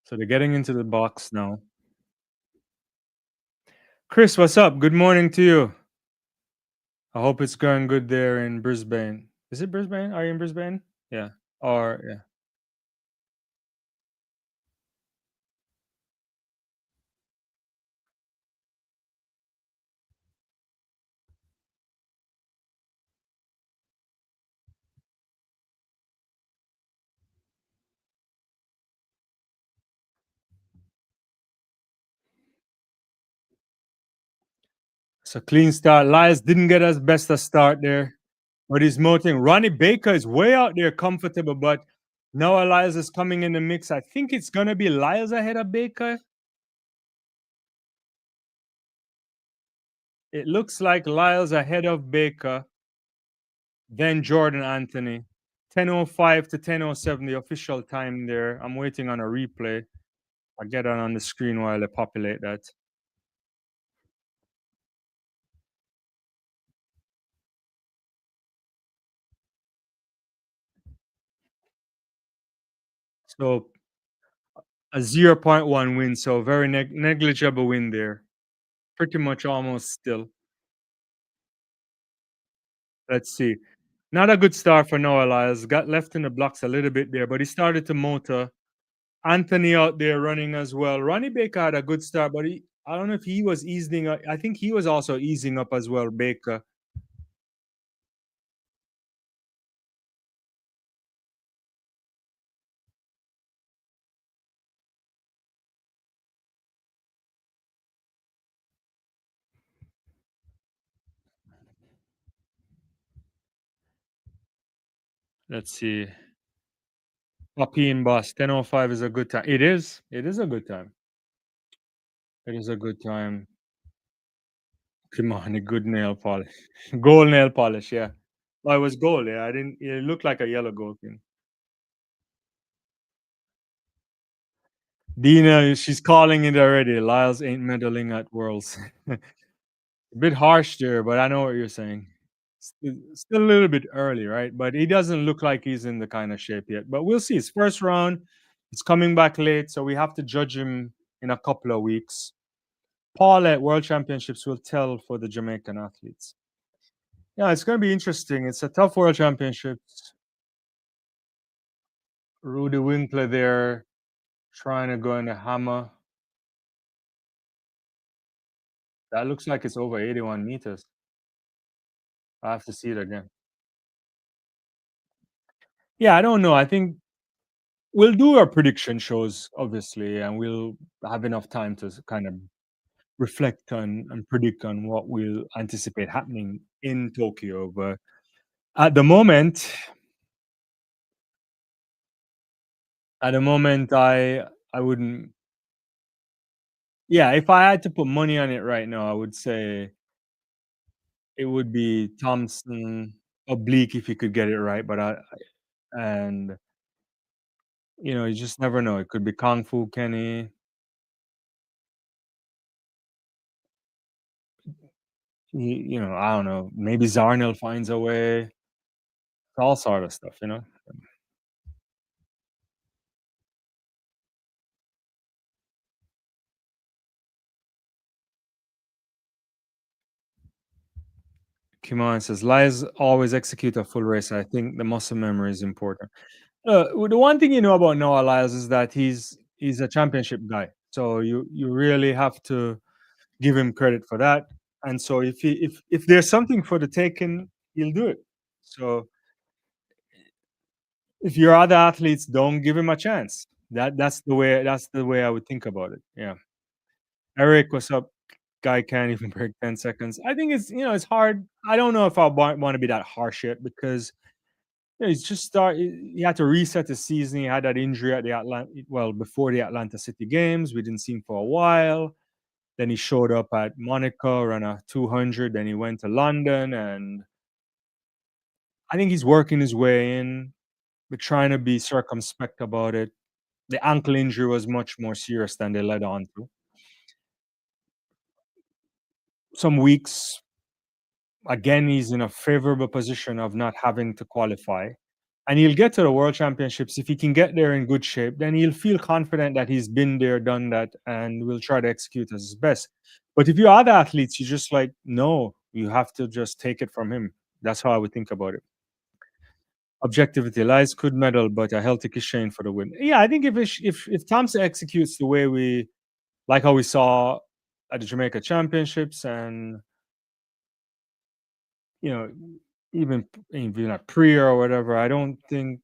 So they're getting into the box now. Chris, what's up? Good morning to you. I hope it's going good there in Brisbane. Is it Brisbane? Are you in Brisbane? Yeah. Or yeah. So clean start. Elias didn't get as best a start there, but he's motoring. Ronnie Baker is way out there, comfortable, but now Elias is coming in the mix. I think it's gonna be Elias ahead of Baker. It looks like Lyles ahead of Baker, then Jordan Anthony. 10:05 to 10:07, the official time there. I'm waiting on a replay. I get it on the screen while I populate that. So a zero point 0.1 win, so very negligible win there. Pretty much almost still. Let's see. Not a good start for Noah Lyles. Got left in the blocks a little bit there, but he started to motor. Anthony out there running as well. Ronnie Baker had a good start, but I don't know if he was easing up. I think he was also easing up as well, Baker. Let's see. Poppy and Boss. 10:05 is a good time. It is. It is a good time. It is a good time. Come on, a good nail polish. Gold nail polish, yeah. Oh, it was gold, yeah. I didn't it looked like a yellow gold thing. Dina, she's calling it already. Lyles ain't meddling at Worlds. A bit harsh there, but I know what you're saying. Still a little bit early, right? But he doesn't look like he's in the kind of shape yet. But we'll see. It's first round. It's coming back late, so we have to judge him in a couple of weeks. Paul at World Championships will tell for the Jamaican athletes. Yeah, it's going to be interesting. It's a tough World Championships. Rudy Winkler there trying to go in the hammer. That looks like it's over 81 meters. I have to see it again. Yeah, I don't know. I think we'll do our prediction shows, obviously, and we'll have enough time to kind of reflect on and predict on what we'll anticipate happening in Tokyo. But at the moment, I wouldn't. Yeah, if I had to put money on it right now, I would say it would be Thompson oblique if he could get it right. But and you just never know. It could be Kung Fu Kenny. I don't know. Maybe Zarnell finds a way. All sort of stuff. Kimon says, Lies always execute a full race. I think the muscle memory is important. The one thing you know about Noah Lyles is that he's a championship guy. So you really have to give him credit for that. And so if there's something for the taking, he'll do it. So if your other athletes don't give him a chance, that's the way I would think about it. Yeah. Eric, what's up? Guy can't even break 10 seconds. I think it's hard. I don't know if I want to be that harsh yet because he's just he had to reset the season. He had that injury at the Atlanta, well, before the Atlanta City games. We didn't see him for a while. Then he showed up at Monaco, ran a 200. Then he went to London, and I think he's working his way in, but trying to be circumspect about it. The ankle injury was much more serious than they led on to. Some weeks, again, he's in a favorable position of not having to qualify. And he'll get to the World Championships. If he can get there in good shape, then he'll feel confident that he's been there, done that, and will try to execute as his best. But if you're other athletes, you just like, no, you have to just take it from him. That's how I would think about it. Objectivity lies could medal, but a healthy Shane for the win. Yeah, I think if Thompson executes the way we like how we saw at the Jamaica Championships, and you know, even at pre or whatever, I don't think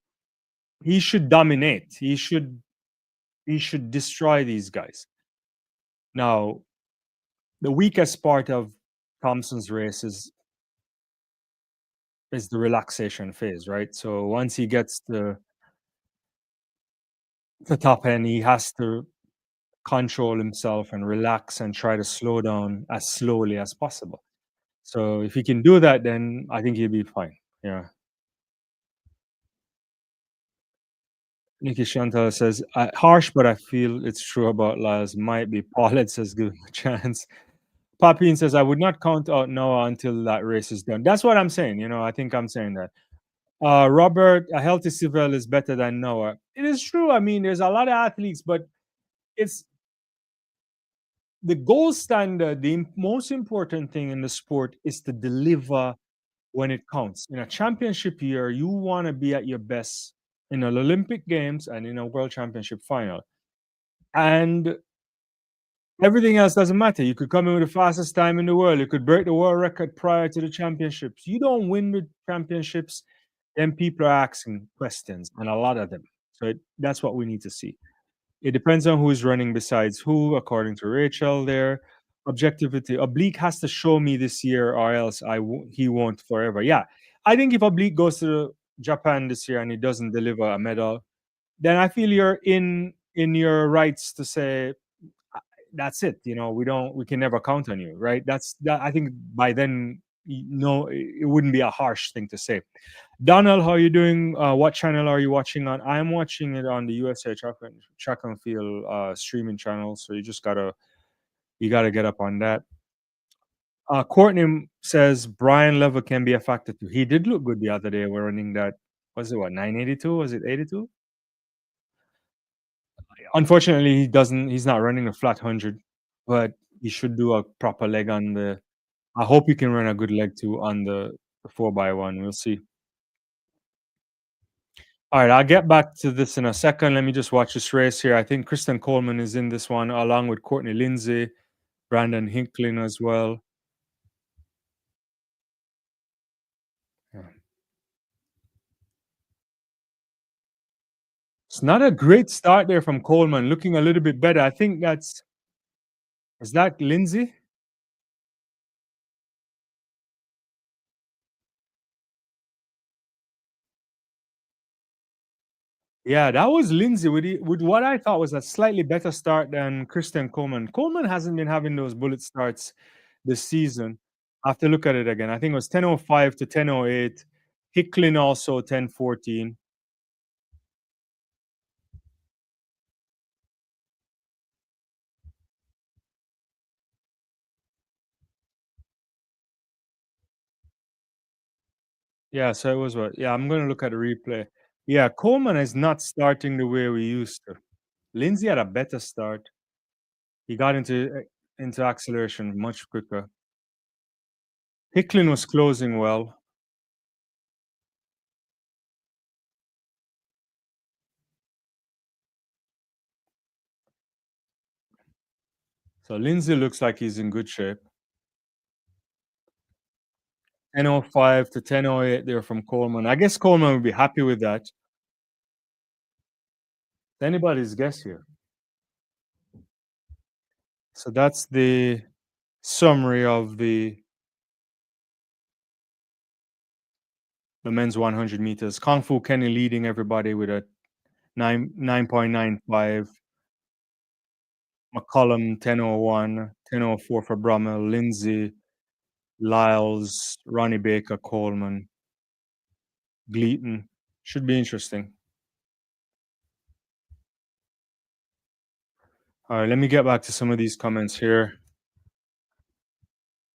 he should dominate. He should destroy these guys. Now, the weakest part of Thompson's race is the relaxation phase, right? So once he gets to the top end, he has to control himself and relax and try to slow down as slowly as possible. So if he can do that, then I think he'll be fine. Yeah. Nikki Chantal says, harsh, but I feel it's true about Lyles. Might be. Paulette says, give him a chance. Papine says, I would not count out Noah until that race is done. That's what I'm saying. I think I'm saying that. Robert, a healthy Civil is better than Noah. It is true. I mean, there's a lot of athletes, but it's the gold standard. The most important thing in the sport is to deliver when it counts. In a championship year, you want to be at your best in an Olympic Games and in a World Championship final. And everything else doesn't matter. You could come in with the fastest time in the world. You could break the world record prior to the championships. You don't win the championships, then people are asking questions, and a lot of them. So that's what we need to see. It depends on who is running besides who, according to Rachel there. Objectivity. Oblique has to show me this year, or else he won't forever. Yeah. I think if Oblique goes to Japan this year and he doesn't deliver a medal, then I feel you're in your rights to say that's it. We can never count on you, right? I think by then, no, it wouldn't be a harsh thing to say. Donald, how are you doing? What channel are you watching on? I'm watching it on the USA Track and Field streaming channel. So you gotta get up on that. Courtney says Brian Level can be a factor too. He did look good the other day. We're running that. Was it what 982? Was it 82? Unfortunately, he doesn't. He's not running a flat 100, but he should do a proper leg on the. I hope he can run a good leg too on the 4x1. We'll see. All right, I'll get back to this in a second. Let me just watch this race here. I think Kristen Coleman is in this one, along with Courtney Lindsay, Brandon Hinklin as well. Yeah. It's not a great start there from Coleman, looking a little bit better. I think is that Lindsay? Yeah, that was Lindsay with what I thought was a slightly better start than Kristen Coleman. Coleman hasn't been having those bullet starts this season. I have to look at it again. I think it was 10:05 to 10:08. Hicklin also 10:14. Yeah, so it was what? Yeah, I'm going to look at the replay. Yeah, Coleman is not starting the way we used to. Lindsay had a better start. He got into acceleration much quicker. Hicklin was closing well. So Lindsay looks like he's in good shape. 10:05 to 10:08 there from Coleman. I guess Coleman would be happy with that. It's anybody's guess here. So that's the summary of the men's 100 meters. Kung Fu Kenny leading everybody with a 9.95. McCollum 10:01, 10:04 for Brummel, Lindsay, Lyles, Ronnie Baker, Coleman, Gleaton. Should be interesting. All right, let me get back to some of these comments here.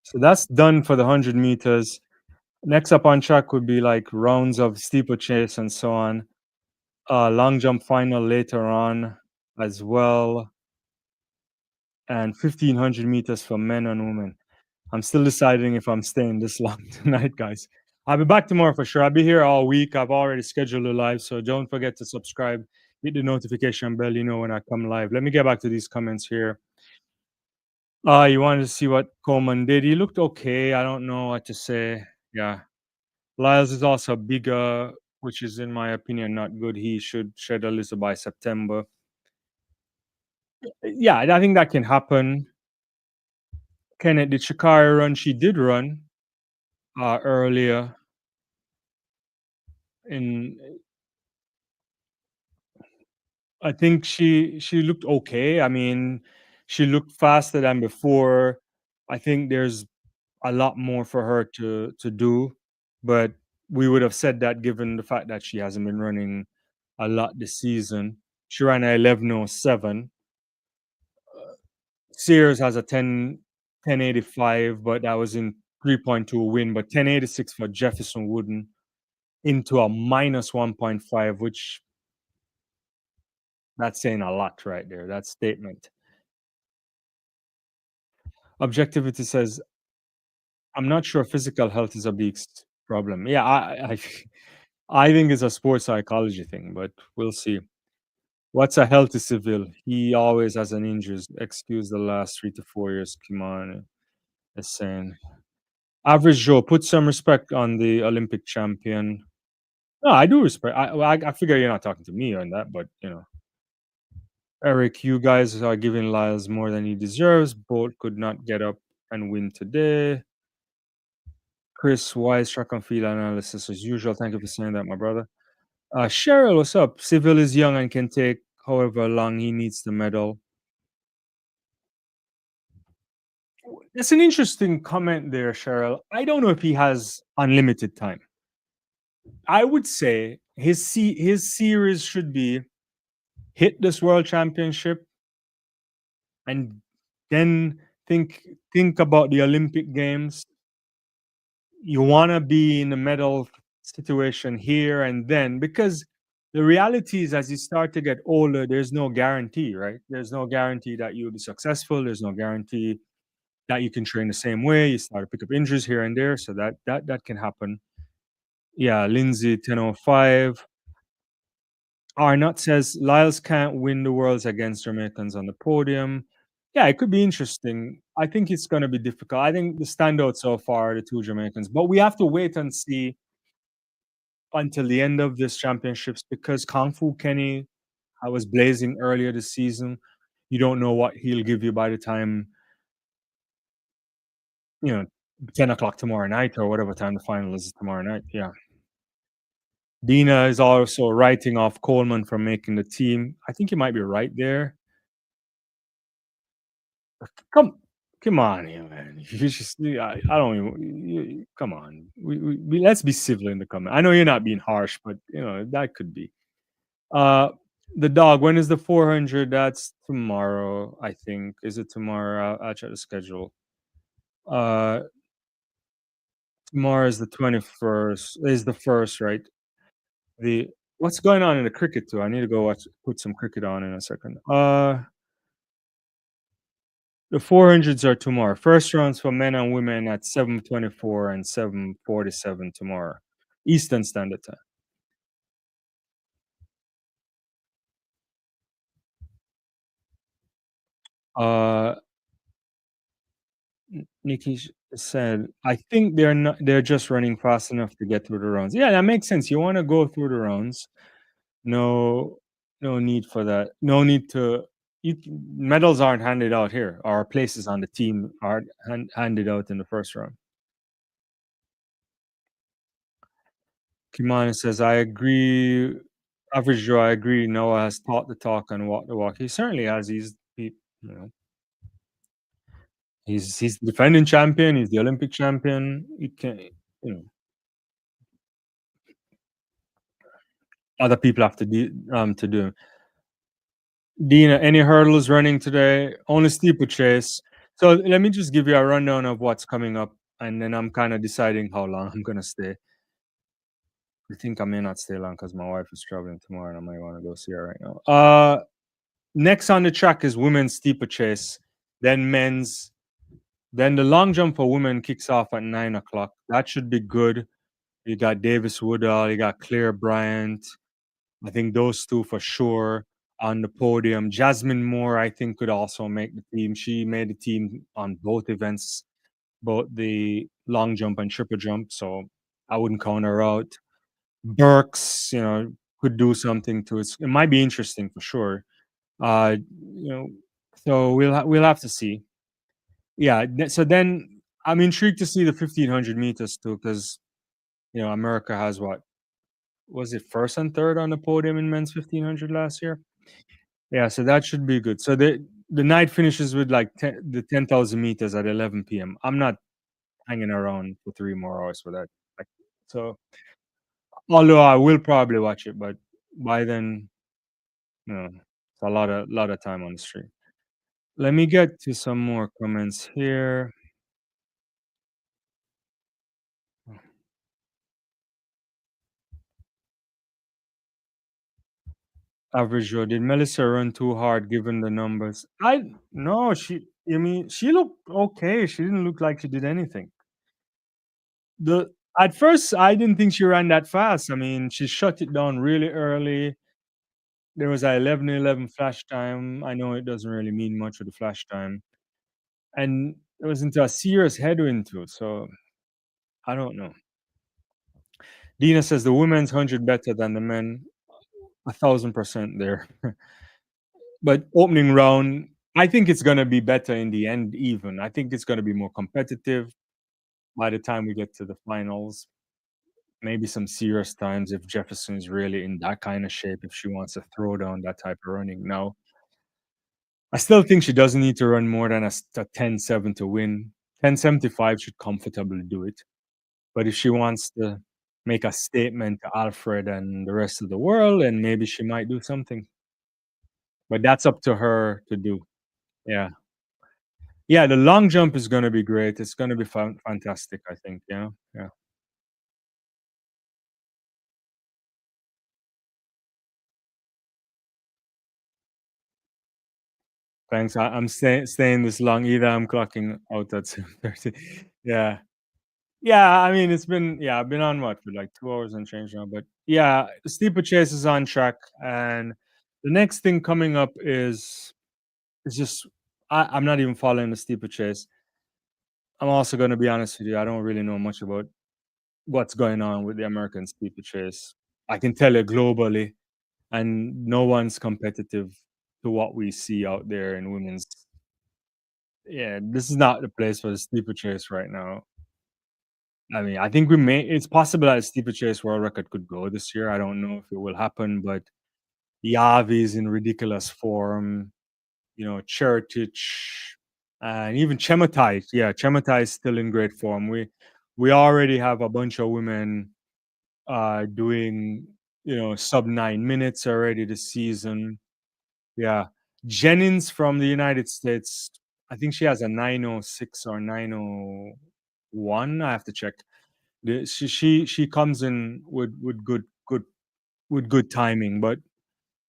So that's done for the 100 meters. Next up on track would be like rounds of steeplechase and so on. Long jump final later on as well, and 1500 meters for men and women. I'm still deciding if I'm staying this long tonight, guys. I'll be back tomorrow for sure. I'll be here all week. I've already scheduled a live, so don't forget to subscribe, hit the notification bell, you know when I come live. Let me get back to these comments here. You wanted to see what Coleman did. He looked okay. I don't know what to say. Yeah. Lyles is also bigger, which is, in my opinion, not good. He should shed a little by September. Yeah, I think that can happen. Kenneth, did sha'carri run? She did run earlier in. I think she looked okay. I mean, she looked faster than before. I think there's a lot more for her to do, but we would have said that given the fact that she hasn't been running a lot this season. She ran a 11:07. Sears has a 10:85, but that was in 3.2 win, but 10:86 for Jefferson Wooden into a minus 1.5, which that's saying a lot right there. That statement. Objectivity says, I'm not sure physical health is a big problem. Yeah, I think it's a sports psychology thing, but we'll see. What's a healthy civil? He always has an injury. Excuse the last 3 to 4 years. Come on, is saying. Average Joe, put some respect on the Olympic champion. No, I do respect. I figure you're not talking to me on that, but you know, Eric, you guys are giving Lyles more than he deserves. Bolt could not get up and win today. Chris, wise track and field analysis as usual. Thank you for saying that, my brother. Cheryl, what's up? Civil is young and can take however long he needs the medal. That's an interesting comment there, Cheryl. I don't know if he has unlimited time. I would say his series should be hit this world championship and then think about the Olympic Games. You want to be in the medal situation here and then, because the reality is as you start to get older, there's no guarantee, right? There's no guarantee that you'll be successful. There's no guarantee that you can train the same way. You start to pick up injuries here and there, so that can happen. Yeah, Lindsay 10:05. Arnott says Lyles can't win the worlds against Jamaicans on the podium. Yeah, it could be interesting. I think it's going to be difficult. I think the standouts so far are the two Jamaicans, but we have to wait and see until the end of this championships because Kung Fu Kenny, I was blazing earlier this season. You don't know what he'll give you by the time, you know, 10 o'clock tomorrow night or whatever time the final is tomorrow night. Yeah. Dina is also writing off Coleman from making the team. I think he might be right there. Come, come on, here, man. You just, I don't even. Come on, let's be civil in the comment. I know you're not being harsh, but you know that could be. Uh, the dog. When is the 400? That's tomorrow, I think. Is it tomorrow? I'll check the schedule. Uh, Tomorrow is the 21st. Is the first, right? The What's going on in the cricket too? I need to go put some cricket on in a second. The 400s are tomorrow. First rounds for men and women at 7:24 and 7:47 tomorrow, Eastern Standard Time. Uh, Nikki said, "I think they're not. They're just running fast enough to get through the rounds." Yeah, that makes sense. You want to go through the rounds. No, no need for that. No need to. Medals aren't handed out here. Our places on the team are handed out in the first round. Kimani says, I agree. Average Joe, I agree. Noah has taught the talk and walked the walk. He certainly has. You know, He's the defending champion. He's the Olympic champion. You can't, you know, other people have to do. Dina, any hurdles running today? Only steeplechase. So let me just give you a rundown of what's coming up, and then I'm kind of deciding how long I'm gonna stay. I think I may not stay long because my wife is traveling tomorrow, and I might want to go see her right now. Next on the track is women's steeplechase, then men's, then the long jump for women kicks off at 9 o'clock. That should be good. You got Davis Woodall, you got Claire Bryant. I think those two for sure on the podium. Jasmine Moore, I think, could also make the team. She made the team on both events, both the long jump and triple jump. So I wouldn't count her out. Burks, could do something to it. It might be interesting for sure. Uh, you know, so we'll have to see. Yeah. So then I'm intrigued to see the 1500 meters too, because America has what was it, first and third on the podium in men's 1500 last year. Yeah, so that should be good. So the night finishes with like the 10,000 meters at 11 p.m. I'm not hanging around for 3 more hours for that. Like, so although I will probably watch it, but by then, it's a lot of time on the street. Let me get to some more comments here. Average Joe, did Melissa run too hard given the numbers? I no, she looked okay. She didn't look like she did anything. The At first I didn't think she ran that fast. I mean, she shut it down really early. There was a 11:11 flash time. I know it doesn't really mean much with the flash time. And it was into a serious headwind too. So I don't know. Dina says the women's 100 better than the men. 1,000% there. But opening round, I think it's gonna be better in the end. Even I think it's gonna be more competitive by the time we get to the finals. Maybe some serious times if Jefferson is really in that kind of shape, if she wants to throw down that type of running. Now, I still think she doesn't need to run more than a 10:7 to win. 10:75 should comfortably do it. But if she wants to make a statement to Alfred and the rest of the world, and maybe she might do something. But that's up to her to do. Yeah. Yeah, the long jump is gonna be great. It's gonna be fantastic, I think, yeah, yeah. Thanks, I'm staying this long, either I'm clocking out at 7:30. Yeah. Yeah, I mean, I've been on what, for like 2 hours and change now, but yeah, the steeplechase is on track, and the next thing coming up is just I'm not even following the steeplechase. I'm also gonna be honest with you, I don't really know much about what's going on with the American steeplechase. I can tell you globally, and no one's competitive to what we see out there in women's. Yeah, this is not the place for the steeplechase right now. I mean, I think it's possible that a steeplechase world record could go this year. I don't know if it will happen, but Yavi's in ridiculous form. Cheritich and even Chematai. Yeah, Chematai is still in great form. We already have a bunch of women doing sub 9 minutes already this season. Yeah. Jennings from the United States, I think she has a 906 or 901. I have to check. She comes in with good timing, but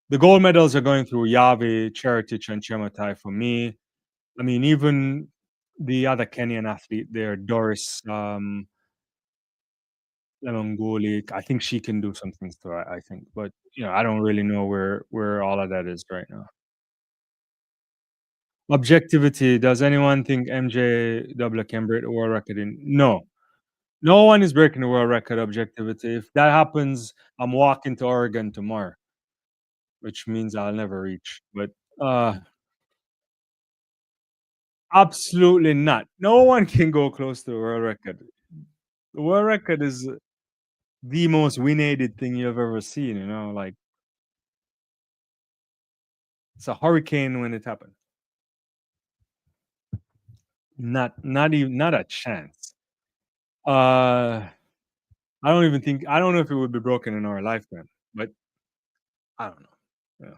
the gold medals are going through Yavi, Cheritich, and Chematai for me. I mean, even the other Kenyan athlete there, Doris Lemongoli, I think she can do some things too. I think, but I don't really know where all of that is right now. Objectivity. Does anyone think MJ double can break the world record in? No. No one is breaking the world record objectivity. If that happens, I'm walking to Oregon tomorrow, which means I'll never reach. But uh absolutely not. No one can go close to the world record. The world record is the most win-aided thing you've ever seen, like it's a hurricane when it happened. not a chance. Uh, I don't know if it would be broken in our lifetime, but I don't know. Yeah.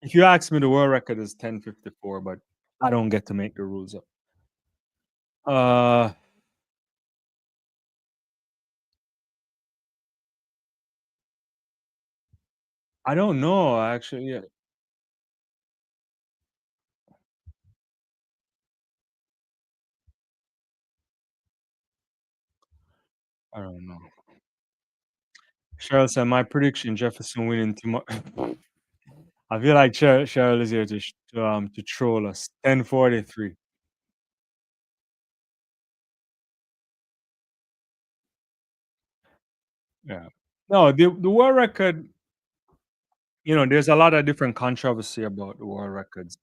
If you ask me, the world record is 10:54, but I don't get to make the rules up. Uh, I don't know actually. Yeah, I don't know. Cheryl said my prediction: Jefferson winning tomorrow. I feel like Cheryl is here to troll us. 10:43. Yeah. No, the world record. There's a lot of different controversy about the world records.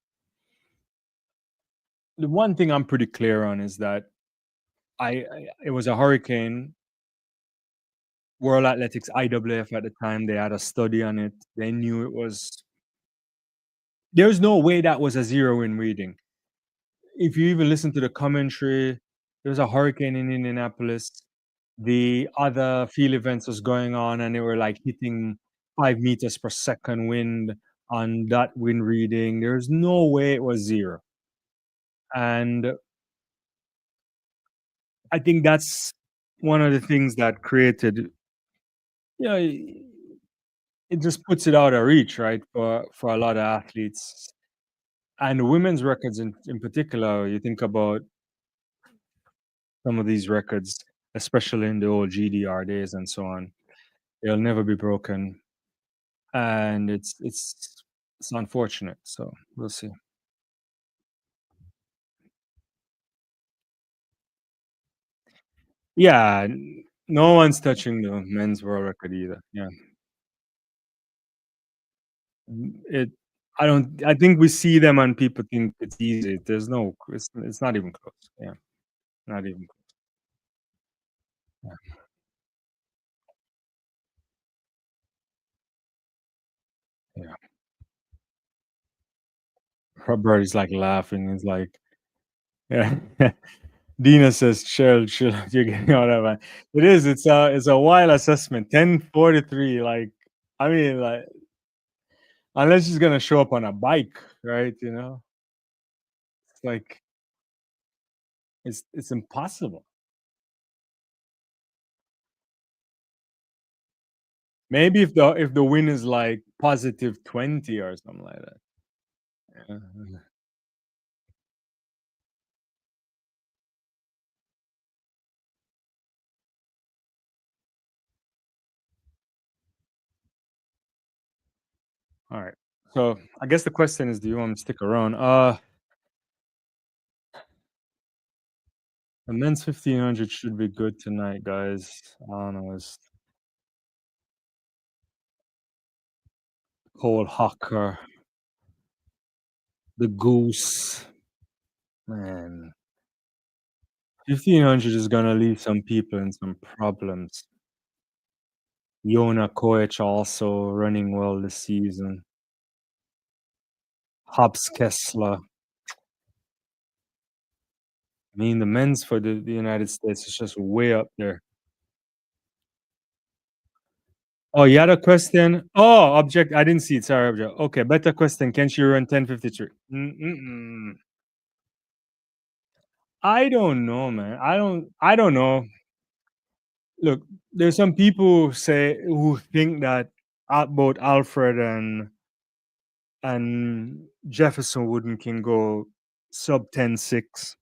The one thing I'm pretty clear on is that it was a hurricane. World Athletics IWF at the time they had a study on it. They knew it was. There's no way that was a zero in reading. If you even listen to the commentary, there was a hurricane in Indianapolis. The other field events was going on, and they were like hitting 5 meters per second wind on that wind reading. There's no way it was zero. And I think that's one of the things that created, you know, it just puts it out of reach, right, for a lot of athletes. And the women's records in particular, you think about some of these records, especially in the old GDR days and so on, they'll never be broken. And it's unfortunate. So we'll see. Yeah, no one's touching the men's world record either. Yeah. It I think we see them and people think it's easy. It's not even close. Yeah. Not even close. Yeah. Yeah. Robert is like laughing. He's like, yeah. Dina says, chill, you're getting all that, man. It is, it's a wild assessment. 10:43. Like, I mean, like, unless she's gonna show up on a bike, right? It's like it's impossible. Maybe if the win is like positive 20 or something like that. Yeah. All right. So I guess the question is, do you want me to stick around? The men's 1500 should be good tonight, guys. I don't know. It's Cole Hocker, the Goose, man. 1500 is gonna leave some people in some problems. Yona Koech also running well this season. Hobbs Kessler. I mean, the men's for the United States is just way up there. Oh, you had a question? Oh, object. I didn't see it. Sorry, object. Okay, better question. Can she run 10:53? Mm-mm. I don't know, man. I don't know. Look, there's some people who think that both Alfred and Jefferson Wooden can go sub 10:6.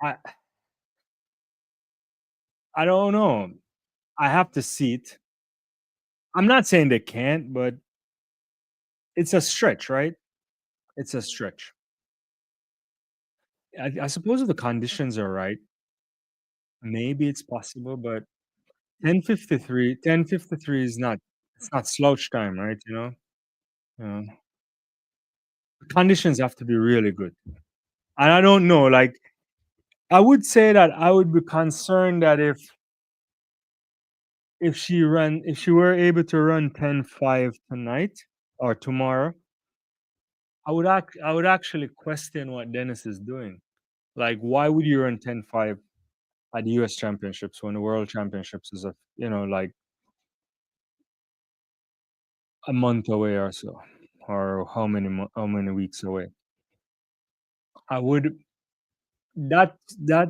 I I don't know. I have to see it. I'm not saying they can't, but it's a stretch, right? It's a stretch. I suppose if the conditions are right, maybe it's possible, but 10:53 is not, it's not slouch time, right? Uh, the conditions have to be really good. And I don't know, like I would say that I would be concerned that if she were able to run 10:5 tonight or tomorrow, I would actually question what Dennis is doing. Like, why would you run 10-5 at the US Championships when the World Championships is like a month away or so, or how many weeks away? I would that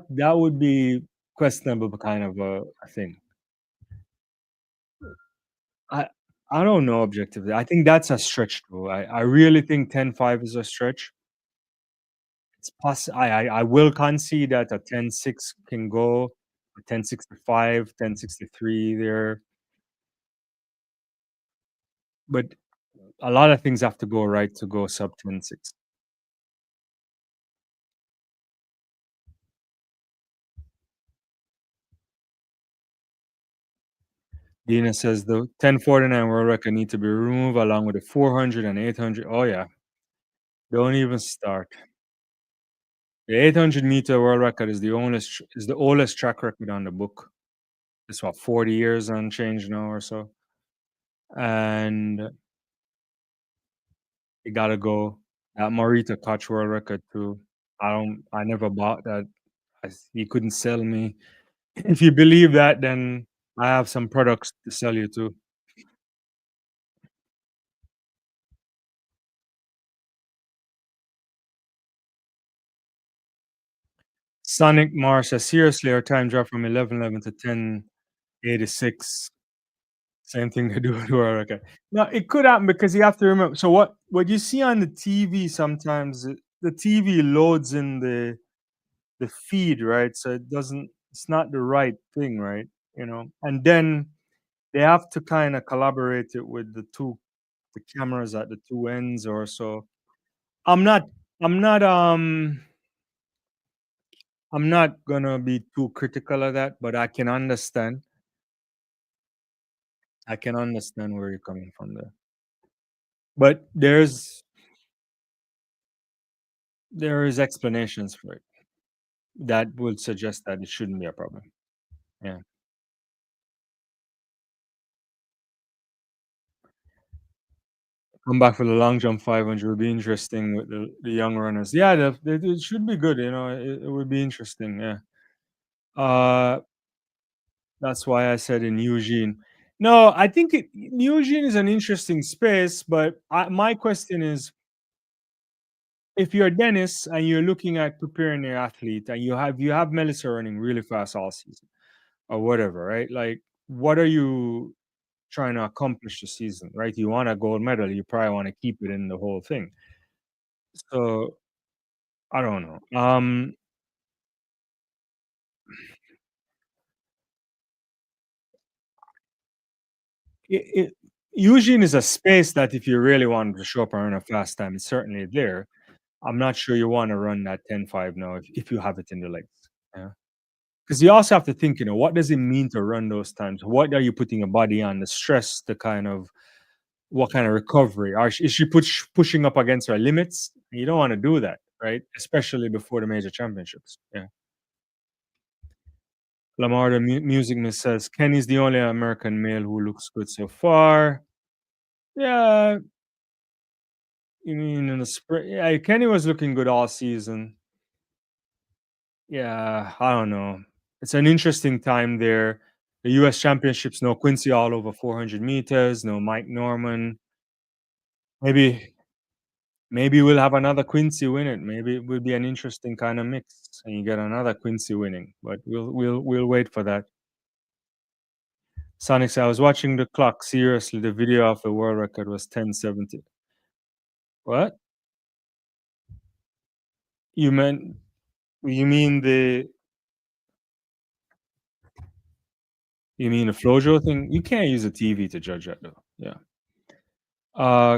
would be questionable kind of a thing. I I don't know objectively. I think that's a stretch though. I really think 10-5 is a stretch. It's I will concede that a 10-6 can go, a 10-65, 10-63 there, but a lot of things have to go right to go sub 10-6. Dina says the 1049 world record need to be removed along with the 400 and 800. Oh yeah, don't even start. The 800-meter world record is the oldest track record on the book. It's what 40 years on change now or so, and it gotta go. That Morita Koch world record too. I never bought that. You couldn't sell me. If you believe that, then I have some products to sell you too. Sonic Mars says, seriously, our time dropped from 1111 to 1086. Same thing they do with world record. No, it could happen because you have to remember. So what you see on the TV sometimes, the TV loads in the feed, right? So it's not the right thing, right? And then they have to kind of collaborate it with the cameras at the two ends or so. I'm not, I'm not, I'm not gonna be too critical of that, but I can understand where you're coming from there. But there is explanations for it that would suggest that it shouldn't be a problem. Yeah. Come back for the long jump 500 would be interesting with the young runners. Yeah, it should be good. It would be interesting. Yeah. Uh, that's why I said in Eugene. No, I think Eugene is an interesting space, but my question is, if you're Dennis and you're looking at preparing your athlete, and you have Melissa running really fast all season or whatever, right? Like, what are you trying to accomplish this season, right? You want a gold medal, you probably want to keep it in the whole thing. So I don't know. It Eugene is a space that if you really wanted to show up and run a fast time, it's certainly there. I'm not sure you want to run that 10-5 now if you have it in the legs. Yeah. Because you also have to think, what does it mean to run those times? What are you putting your body on? The stress, the kind of what kind of recovery? Is she pushing up against her limits? You don't want to do that, right? Especially before the major championships. Yeah. Lamar, the music miss says, Kenny's the only American male who looks good so far. Yeah, you mean in the spring? Yeah, Kenny was looking good all season. Yeah, I don't know. It's an interesting time there. The US Championships, no Quincy all over 400 meters, no Mike Norman. Maybe maybe we'll have another Quincy win it. Maybe it will be an interesting kind of mix, and you get another Quincy winning. But we'll wait for that. Sonic said, I was watching the clock. Seriously, the video of the world record was 10:70. What? You meant you mean the you mean the Flojo thing? You can't use a TV to judge that though. Yeah.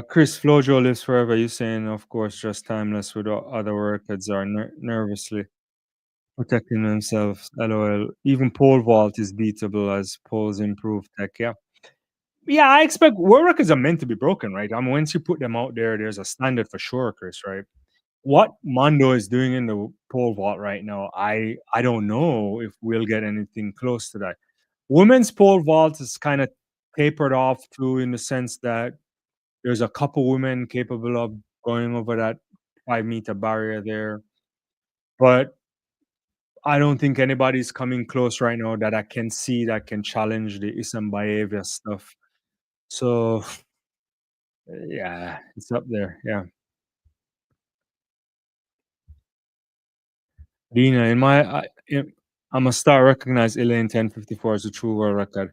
Chris Flojo lives forever. You saying, of course, just timeless with other records are nervously protecting themselves. LOL. Even pole vault is beatable as poles improve tech. Yeah. Yeah, I expect world records are meant to be broken, right? I mean, once you put them out there, there's a standard for sure, Chris, right? What Mondo is doing in the pole vault right now, I don't know if we'll get anything close to that. Women's pole vault is kind of tapered off too, in the sense that there's a couple women capable of going over that 5 meter barrier there. But I don't think anybody's coming close right now that I can see that can challenge the Issam Baevia stuff. So yeah, it's up there. Yeah. Dina, I'm a star recognize Elaine 1054 as a true world record.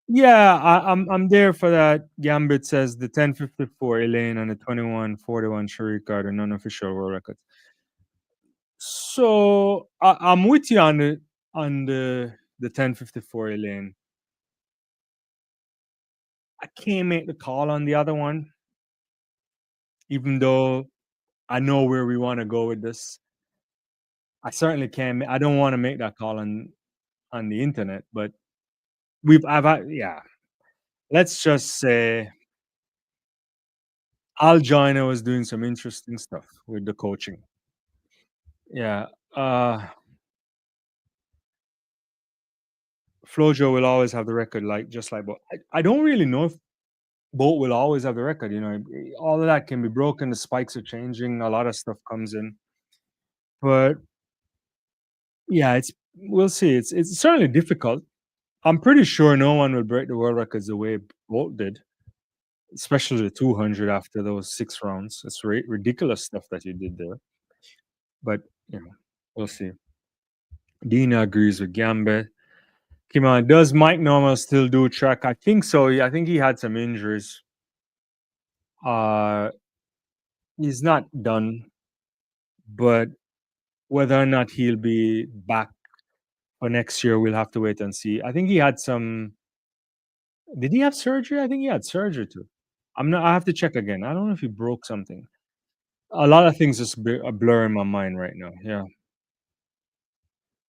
Yeah, I'm there for that. Gambit says the 1054 Elaine and the 2141 Sharika are the non-official world records. So I'm with you on the 1054 Elaine. I can't make the call on the other one, even though I know where we want to go with this. I certainly can't. I don't want to make that call on the internet, but yeah. Let's just say Al Joyner was doing some interesting stuff with the coaching. Yeah. Flojo will always have the record, like just like Bolt. I don't really know if Bolt will always have the record. All of that can be broken. The spikes are changing. A lot of stuff comes in, but yeah, we'll see. It's certainly difficult. I'm pretty sure no one will break the world records the way Bolt did, especially the 200 after those 6 rounds. It's ridiculous stuff that you did there. But you know, we'll see. Dina agrees with Gambit. Come on, does Mike Normal still do track? I think so. Yeah, I think he had some injuries. Uh, he's not done, but whether or not he'll be back for next year, we'll have to wait and see. I think he had some. Did he have surgery? I think he had surgery too. I'm not. I have to check again. I don't know if he broke something. A lot of things just a blur in my mind right now. Yeah.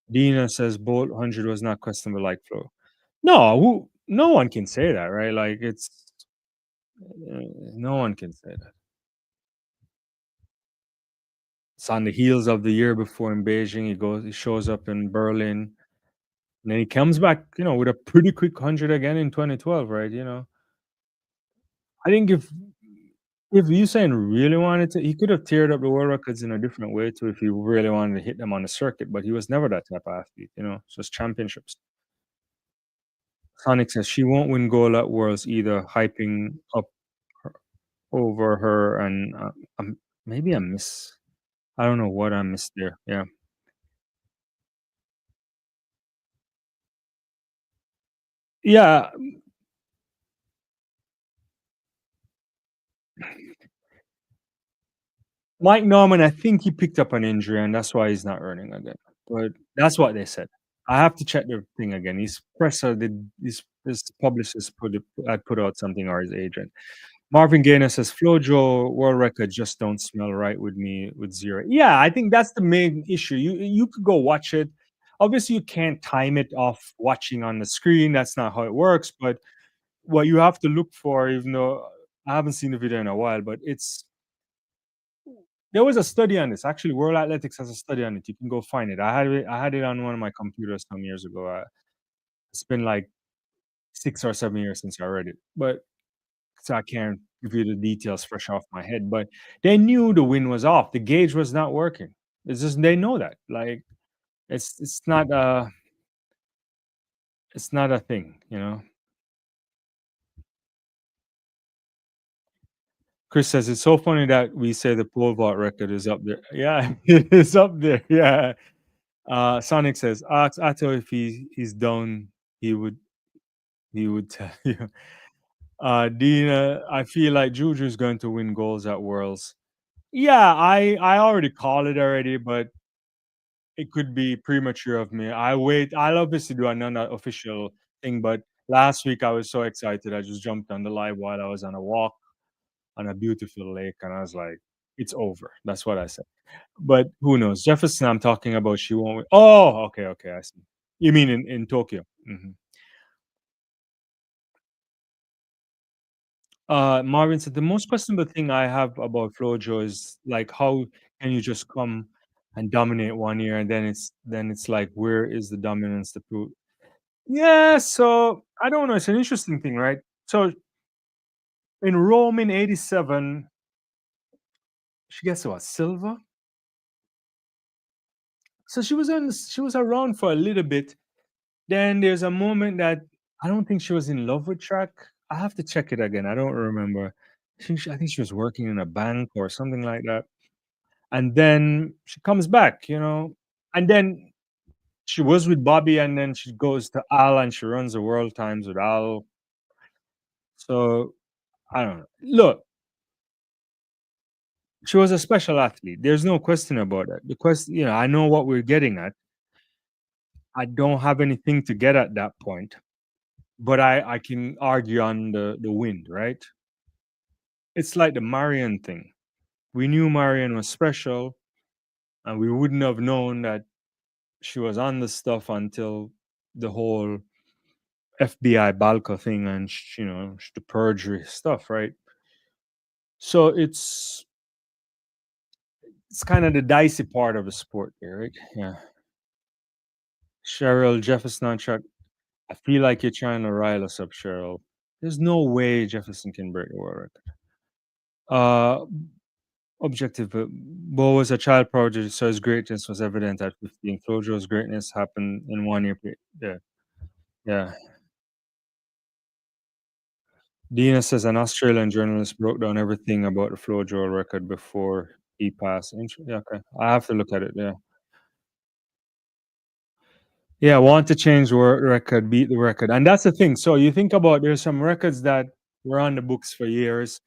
Dina says Bolt 100 was not questionable like flow. No one can say that, right? Like no one can say that. It's on the heels of the year before in Beijing. He shows up in Berlin, and then he comes back, with a pretty quick 100 again in 2012, right? I think if Usain really wanted to, he could have tiered up the world records in a different way too. If he really wanted to hit them on the circuit, but he was never that type of athlete. It's just championships. Sonic says she won't win gold at Worlds either, hyping up her, over her, and maybe I miss. I don't know what I missed there. Yeah. Yeah, Mike Norman, I think he picked up an injury, and that's why he's not running again. But that's what they said. I have to check the thing again. His presser did his publicist had put out something, or his agent. Marvin Gaynor says Flojo world record just don't smell right with me with zero. Yeah, I think that's the main issue. You could go watch it. Obviously, you can't time it off watching on the screen. That's not how it works. But what you have to look for, even though I haven't seen the video in a while, but there was a study on this. Actually, World Athletics has a study on it. You can go find it. I had it on one of my computers some years ago. It's been like 6 or 7 years since I read it, but so I can't give you the details fresh off my head. But they knew the wind was off. The gauge was not working. It's just they know that. Like it's not a thing. Chris says it's so funny that we say the pole vault record is up there. Yeah, it is up there. Yeah. Sonic says, ask Atto if he's down, he would he would tell you. Dina, I feel like Juju's going to win goals at Worlds. Yeah, I already called it already, but it could be premature of me. I'll obviously do another official thing, but last week I was so excited. I just jumped on the live while I was on a walk on a beautiful lake, and I was like, it's over. That's what I said. But who knows? Jefferson, I'm talking about, she won't win. Oh, okay, I see. You mean in Tokyo? Marvin said the most questionable thing I have about Flojo is like how can you just come and dominate one year and then it's like where is the dominance to prove? Yeah, so I don't know. It's an interesting thing, right? So in Rome in '87, She gets what, silver? So she was around for a little bit. Then there's a moment that I don't think she was in love with track. I have to check it again. I don't remember. I think she was working in a bank or something like that. And then she comes back, and then she was with Bobby, and then she goes to Al and she runs the world times with Al. So I don't know. Look, she was a special athlete. There's no question about that. The question, I know what we're getting at. I don't have anything to get at that point, but I can argue on the wind, right? It's like the Marion thing. We knew Marion was special, and we wouldn't have known that she was on the stuff until the whole FBI Balco thing and the perjury stuff, right? So it's kind of the dicey part of the sport there, right? Yeah. Cheryl Jefferson Chuck, I feel like you're trying to rile us up, Cheryl. There's no way Jefferson can break the world record. Objective, but Bo was a child prodigy, so his greatness was evident at 15. Flojo's greatness happened in 1 year. Yeah, yeah. Dina says an Australian journalist broke down everything about the Flojo record before he passed. Yeah, okay. I have to look at it. Yeah. Yeah, want to change the record, beat the record. And that's the thing. So you think about there's some records that were on the books for years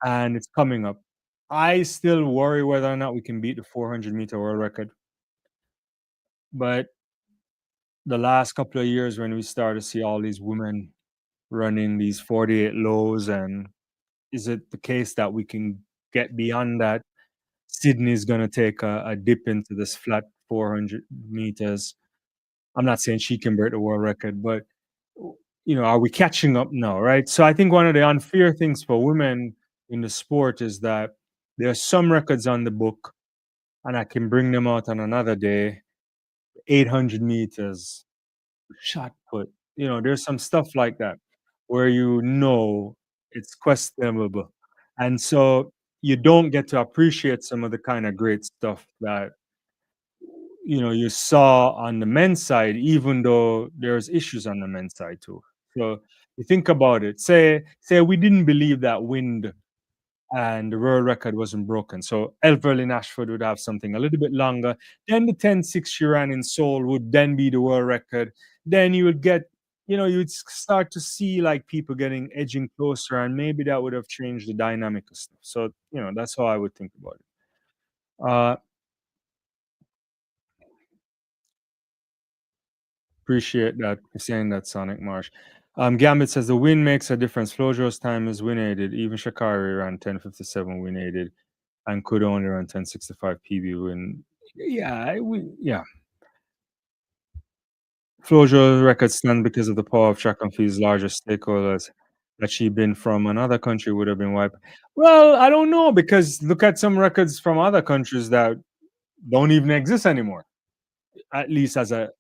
and it's coming up. I still worry whether or not we can beat the 400-meter world record. But the last couple of years when we start to see all these women running these 48 lows, and is it the case that we can get beyond that? Sydney's going to take a dip into this flat 400 meters. I'm not saying she can break the world record, but are we catching up now, right? So I think one of the unfair things for women in the sport is that there are some records on the book, and I can bring them out on another day. 800 meters, shot put. There's some stuff like that where it's questionable. And so you don't get to appreciate some of the kind of great stuff that you saw on the men's side, even though there's issues on the men's side too. So you think about it. Say we didn't believe that wind and the world record wasn't broken. So Elverly Ashford would have something a little bit longer. Then the 10-6 she ran in Seoul would then be the world record. Then you would get, you'd start to see like people getting edging closer, and maybe that would have changed the dynamic of stuff. So, that's how I would think about it. Uh, Appreciate that for saying that, Sonic Marsh. Gambit says the win makes a difference. Flojo's time is win aided. Even Sha'carri ran 10:57 win aided and could only run 10:65 PB win. Yeah. Flojo's record stand because of the power of track and field's largest stakeholders. That she been from another country would have been wiped. Well, I don't know, because look at some records from other countries that don't even exist anymore. At least as a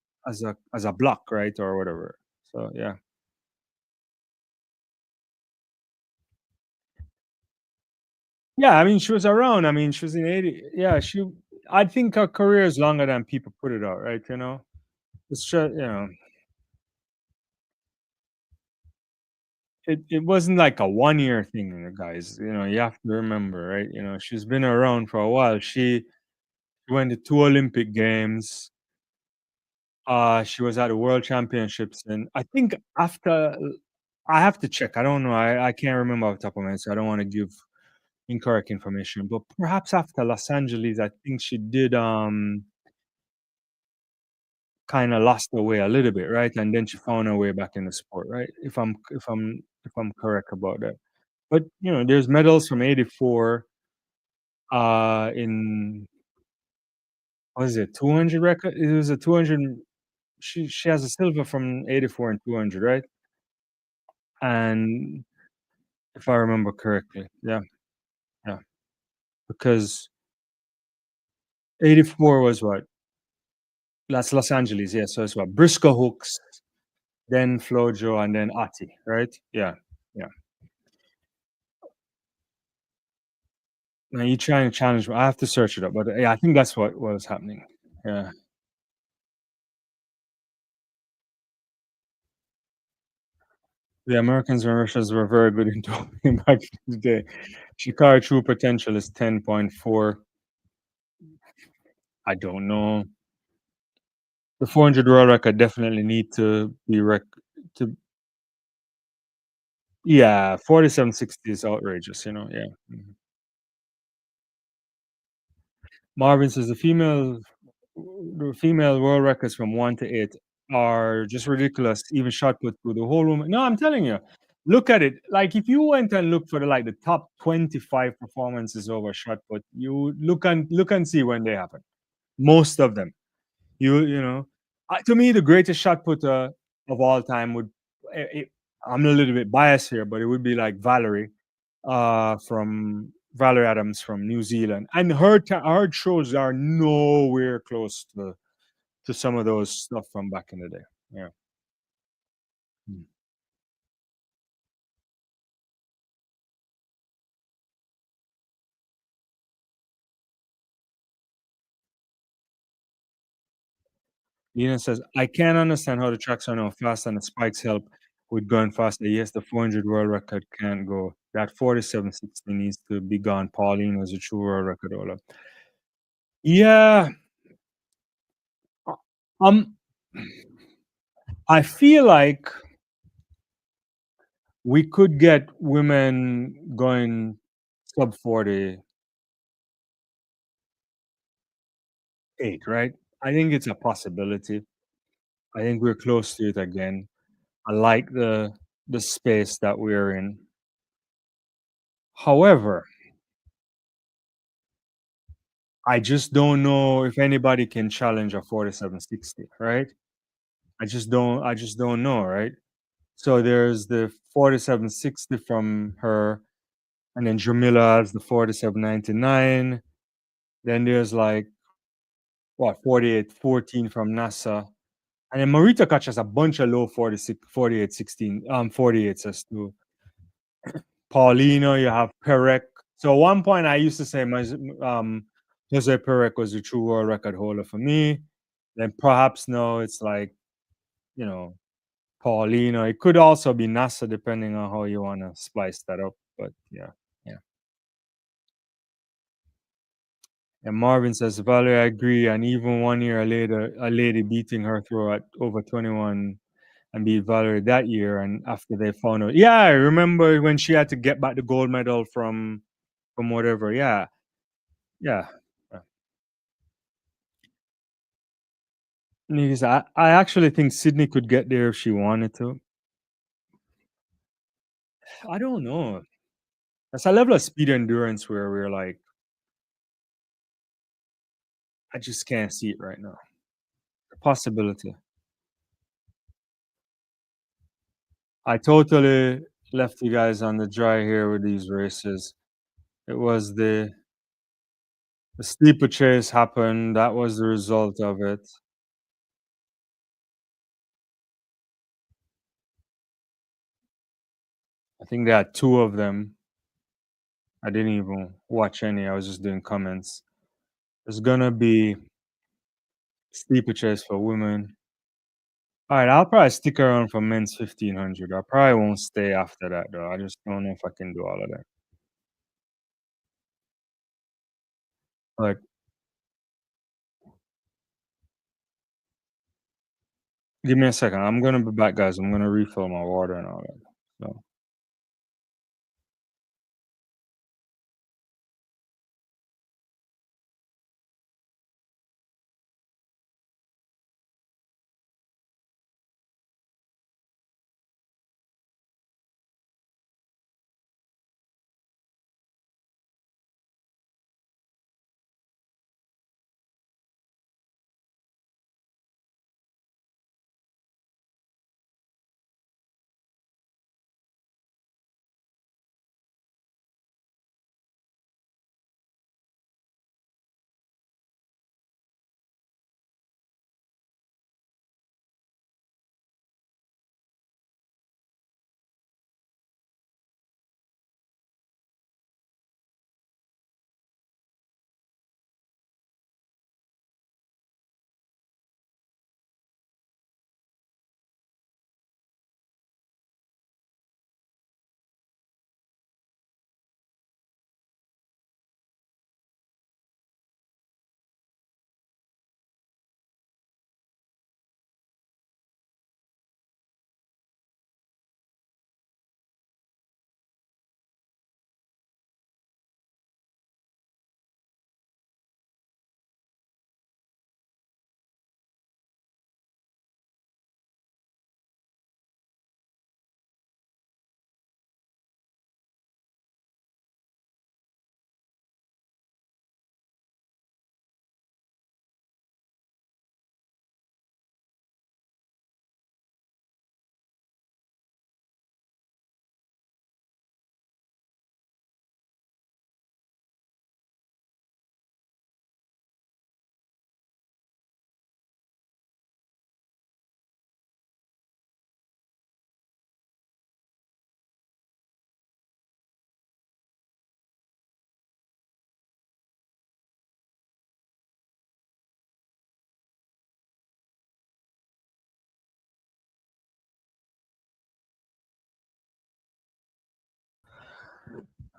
block, right, or whatever. So yeah. Yeah, I mean, she was around. I mean, she was in 80. Yeah, I think her career is longer than people put it out, right? It's just, it wasn't like a 1 year thing, guys. You have to remember, right? She's been around for a while. She went to 2 Olympic Games. She was at the World Championships, and I think after, I have to check. I don't know. I can't remember off the top of my head, so I don't want to give incorrect information. But perhaps after Los Angeles, I think she did kind of lost her way a little bit, right? And then she found her way back in the sport, right? If I'm correct about that. But there's medals from '84 in, what is it, 200 record? It was a 200. She has a silver from '84 and 200, right? And if I remember correctly, yeah, yeah, because '84 was what? That's Los Angeles, yeah. So it's what, Briscoe Hooks, then Flojo, and then Ati, right? Yeah, yeah. Now you trying to challenge me. I have to search it up, but yeah, I think that's what was happening. Yeah. The Americans and Russians were very good in doping back in the day. Sha'carri true potential is 10.4. I don't know. The 400 world record definitely need to be to yeah, 47.60 is outrageous, yeah. Mhm. Marvin says the female world records from 1 to 8 are just ridiculous, even shot put through the whole room. No, I'm telling you. Look at it. Like if you went and looked for the top 25 performances over shot put, you look and see when they happen. Most of them. To me, the greatest shot putter of all time would. I'm a little bit biased here, but it would be like from Valerie Adams from New Zealand, and her shows are nowhere close to some of those stuff from back in the day. Yeah. Mm. Lena says, I can't understand how the tracks are now fast and the spikes help with going faster. Yes, the 400 world record can't go. That 47.60 needs to be gone. Pauline was a true world record holder. Yeah. uh, Um, I feel like we could get women going sub 48, right? I think it's a possibility. I think we're close to it again. I like the space that we're in. However, I just don't know if anybody can challenge a 47.60, right? I just don't know, right? So there's the 47.60 from her, and then Jamila has the 47.99. Then there's like what 48.14 from NASA. And then Marita Koch has a bunch of low 46, 48.16, 48 says too. Paulino, you have Perec. So at one point I used to say Jose Perec was the true world record holder for me. Then perhaps no, it's like, you know, Paulino. It could also be NASA depending on how you want to splice that up. But yeah, yeah. And Marvin says, Valerie, I agree. And even 1 year later, a lady beating her through at over 21 and beat Valerie that year. And after they found out, yeah, I remember when she had to get back the gold medal from whatever. Yeah, yeah. Yeah. Niggas, I actually think Sydney could get there if she wanted to. I don't know. That's a level of speed endurance where we're like, I just can't see it right now. A possibility. I totally left you guys on the dry here with these races. It was the steeplechase happened. That was the result of it. I think they had two of them. I didn't even watch any. I was just doing comments. There's gonna be steeplechase for women. All right, I'll probably stick around for men's 1500. I probably won't stay after that though. I just don't know if I can do all of that. But give me a second. I'm gonna be back, guys. I'm gonna refill my water and all that. So.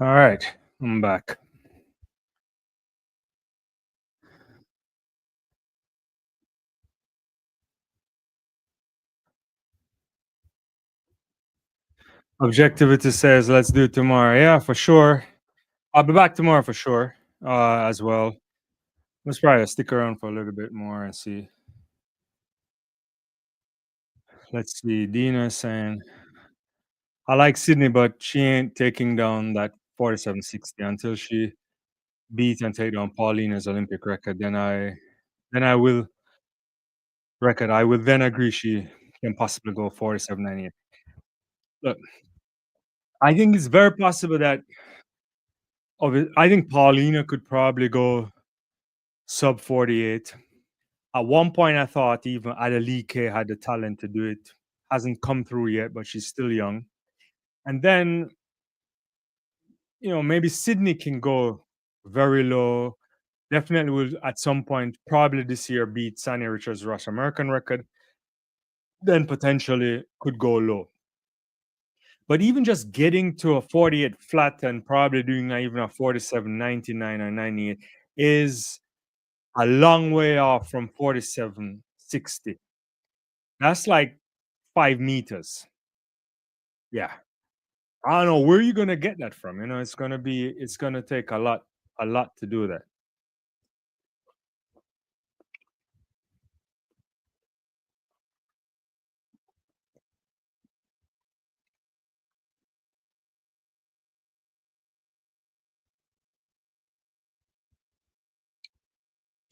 All right, I'm back. Objectivity says let's do it tomorrow. Yeah, for sure. I'll be back tomorrow for sure. As well. Let's probably stick around for a little bit more and see. Let's see. Dina saying I like Sydney, but she ain't taking down that 47.60 until she beat and take down Paulina's Olympic record. Then I will record. I will then agree she can possibly go 47.98. Look, I think it's very possible that I think Paulina could probably go sub 48. At one point, I thought even Adelike had the talent to do it. Hasn't come through yet, but she's still young. And then, maybe Sydney can go very low. Definitely will at some point, probably this year, beat Sanya Richards' Rush American record. Then potentially could go low. But even just getting to a 48 flat and probably doing even a 47.99 or 98 is a long way off from 47.60. That's like 5 meters. Yeah. I don't know where you're gonna get that from. It's gonna take a lot to do that.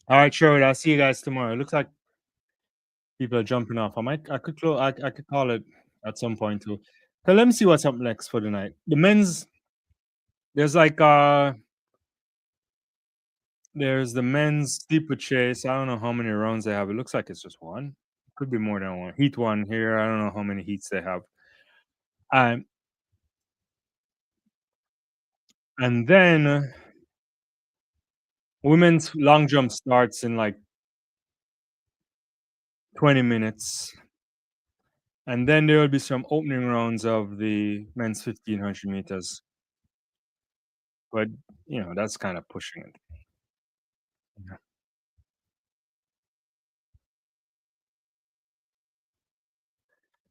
All right, sure. I'll see you guys tomorrow. It looks like people are jumping off. I could call it at some point too. So let me see what's up next for the night. The men's there's like there's the men's steeplechase. I don't know how many rounds they have. It looks like it's just one. Could be more than one. Heat one here. I don't know how many heats they have. Um, and then women's long jump starts in like 20 minutes. And then there will be some opening rounds of the men's 1500 meters. But, that's kind of pushing it. Yeah.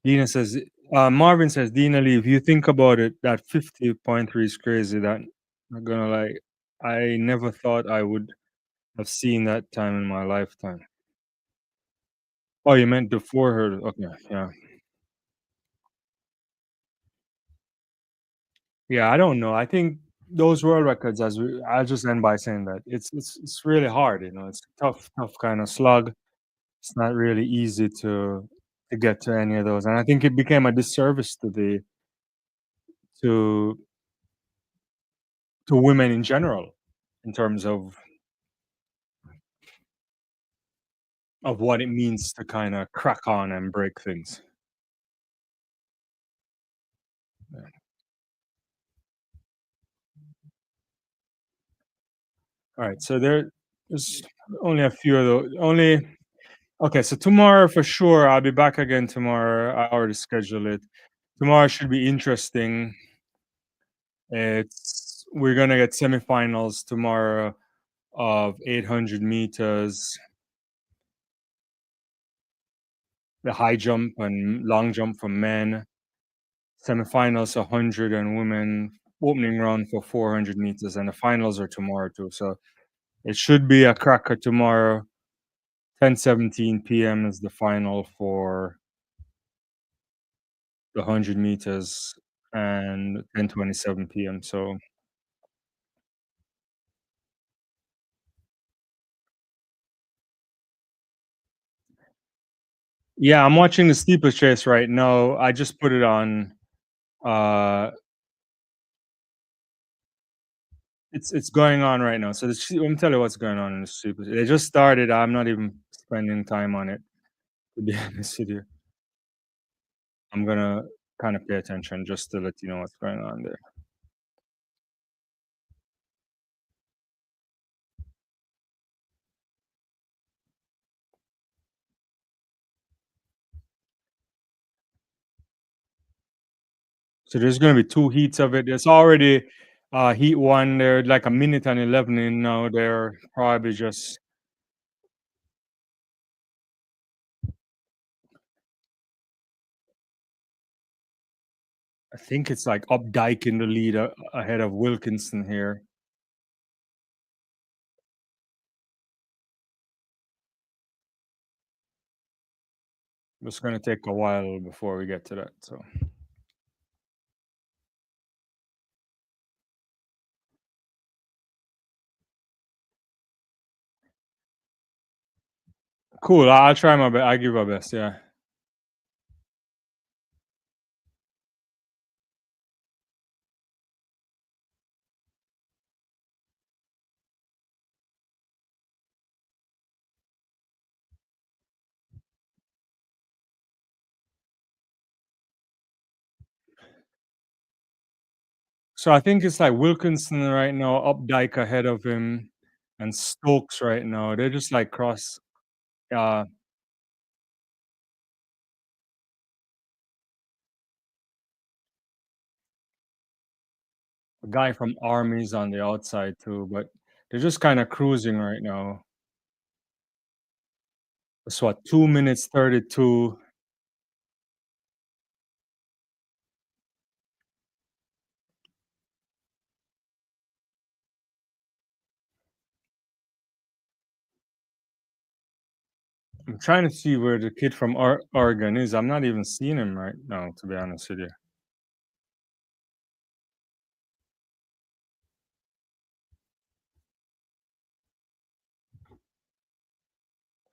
Dina says, Marvin says, Dina Lee, if you think about it, that 50.3 is crazy. That, I'm gonna lie, I never thought I would have seen that time in my lifetime. Oh, you meant before her? Okay, yeah. Yeah, I don't know. I think those world records, I'll just end by saying that it's really hard. It's a tough kind of slug. It's not really easy to get to any of those, and I think it became a disservice to to women in general in terms of what it means to kind of crack on and break things. Yeah. All right, so there's only a few of those. Only okay. So tomorrow for sure, I'll be back again tomorrow. I already scheduled it. Tomorrow should be interesting. It's we're gonna get semifinals tomorrow of 800 meters, the high jump and long jump for men, semifinals 100 and women, opening round for 400 meters, and the finals are tomorrow too. So it should be a cracker tomorrow. 10:17 p.m. is the final for the 100 meters, and 10:27 p.m. So yeah, I'm watching the steeplechase right now. I just put it on. Uh, it's going on right now. So let me tell you what's going on in the steeplechase. They just started. I'm not even spending time on it. To be honest with you, I'm gonna kind of pay attention just to let you know what's going on there. So there's gonna be 2 heats of it. It's already, heat 1, they're like a minute and 11 in now. They're probably just I think it's like Updike in the lead, ahead of Wilkinson here. It's gonna take a while before we get to that, so. Cool, I'll try my best. I'll give my best, yeah. So I think it's like Wilkinson right now, Updike ahead of him, and Stokes right now. They're just like cross uh, a guy from Army's on the outside too, but they're just kinda cruising right now. It's what, 2 minutes 32. I'm trying to see where the kid from Oregon is. I'm not even seeing him right now, to be honest with you.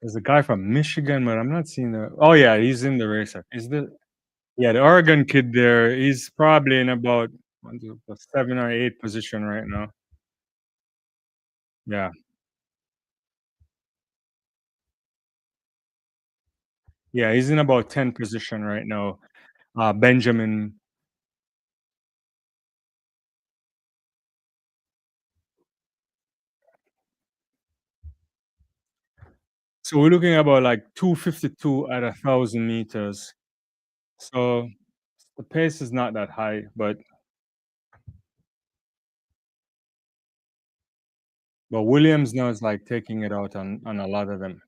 There's a guy from Michigan, but I'm not seeing the oh, yeah, he's in the race. Is the Yeah, the Oregon kid there, he's probably in about 7 or 8 position right now. Yeah. Yeah, he's in about 10 position right now. Benjamin. So we're looking about like 2:52 at 1,000 meters. So the pace is not that high, but Williams now is like taking it out on a lot of them.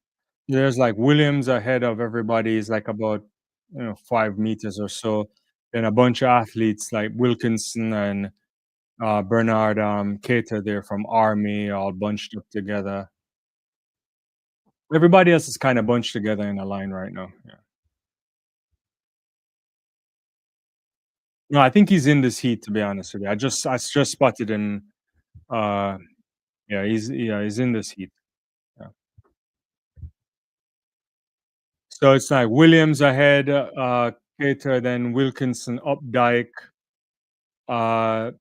There's like Williams ahead of everybody is like about 5 meters or so. Then a bunch of athletes like Wilkinson and Bernard Keita there from Army all bunched up together. Everybody else is kind of bunched together in a line right now. Yeah. No, I think he's in this heat. To be honest with you, I just spotted him. Uh, he's in this heat. Yeah. So it's like Williams ahead, Keita, then Wilkinson, Updike, uh,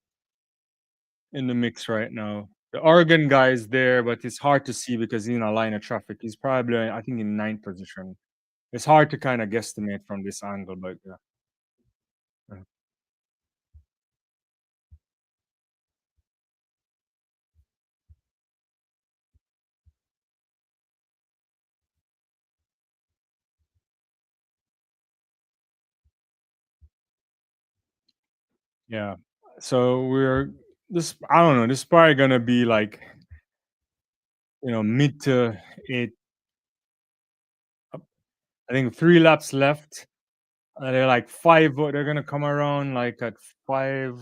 in the mix right now. The Oregon guy is there, but it's hard to see because he's in a line of traffic. He's probably, I think, in ninth position. It's hard to kind of guesstimate from this angle, but yeah. Yeah. Yeah. So we're this. I don't know. This is probably gonna be like mid to eight. I think 3 laps left. They're like five. They're gonna come around like at five.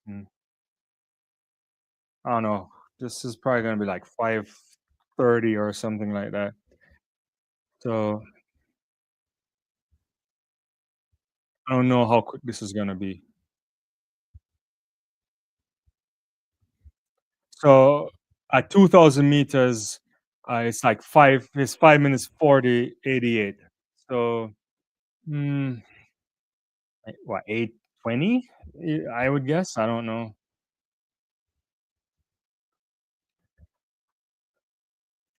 hmm, I don't know. This is probably gonna be like 5:30 or something like that. So I don't know how quick this is gonna be. So at 2,000 meters, it's like five. It's 5 minutes 40:88. So mm, what 8:20? I would guess. I don't know.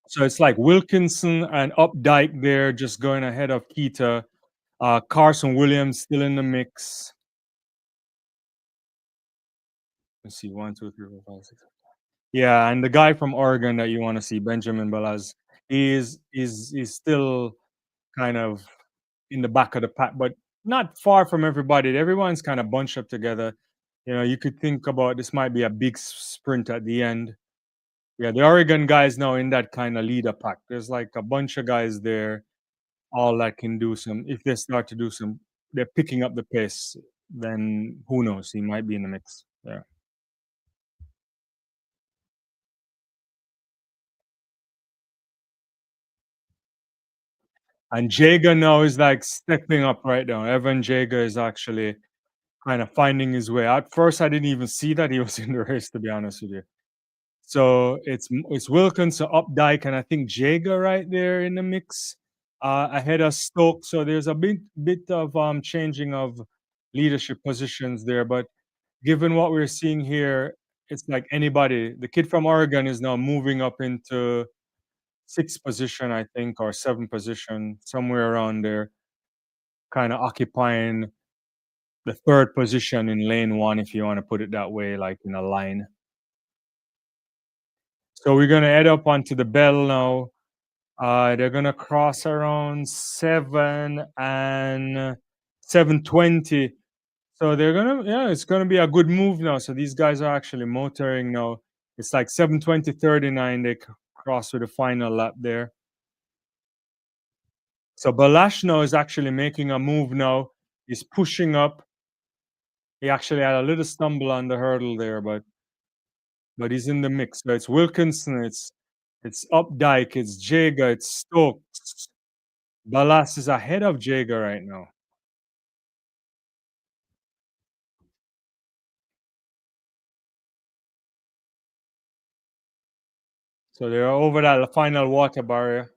So it's like Wilkinson and Updike there, just going ahead of Keita. Carson Williams still in the mix. Let's see, one, two, three, four, five, six. Yeah, and the guy from Oregon that you want to see, Benjamin Balaz, is still kind of in the back of the pack, but not far from everybody. Everyone's kind of bunched up together. You know, you could think about this might be a big sprint at the end. Yeah, the Oregon guys now in that kind of leader pack. There's like a bunch of guys there, all that can do some. If they start to do some, they're picking up the pace. Then who knows? He might be in the mix. Yeah. And Jager now is like stepping up right now. Evan Jager is actually kind of finding his way. At first, I didn't even see that he was in the race, to be honest with you. So it's Wilkins, Updike, and I think Jager right there in the mix, ahead of Stoke. So there's a bit of changing of leadership positions there. But given what we're seeing here, it's like anybody. The kid from Oregon is now moving up into sixth position, I think, or seventh position, somewhere around there, kind of occupying the third position in lane one, if you want to put it that way, like in a line. So we're gonna head up onto the bell now. They're gonna cross around 7 and 7:20. So they're gonna, yeah, it's gonna be a good move now. So these guys are actually motoring now. It's like 7:20:39. They cross with the final lap there. So Balash now is actually making a move now. He's pushing up. He actually had a little stumble on the hurdle there, but he's in the mix. So it's Wilkinson, it's Updike, it's Jager, it's Stokes. Ballas is ahead of Jager right now. So they're over that final water barrier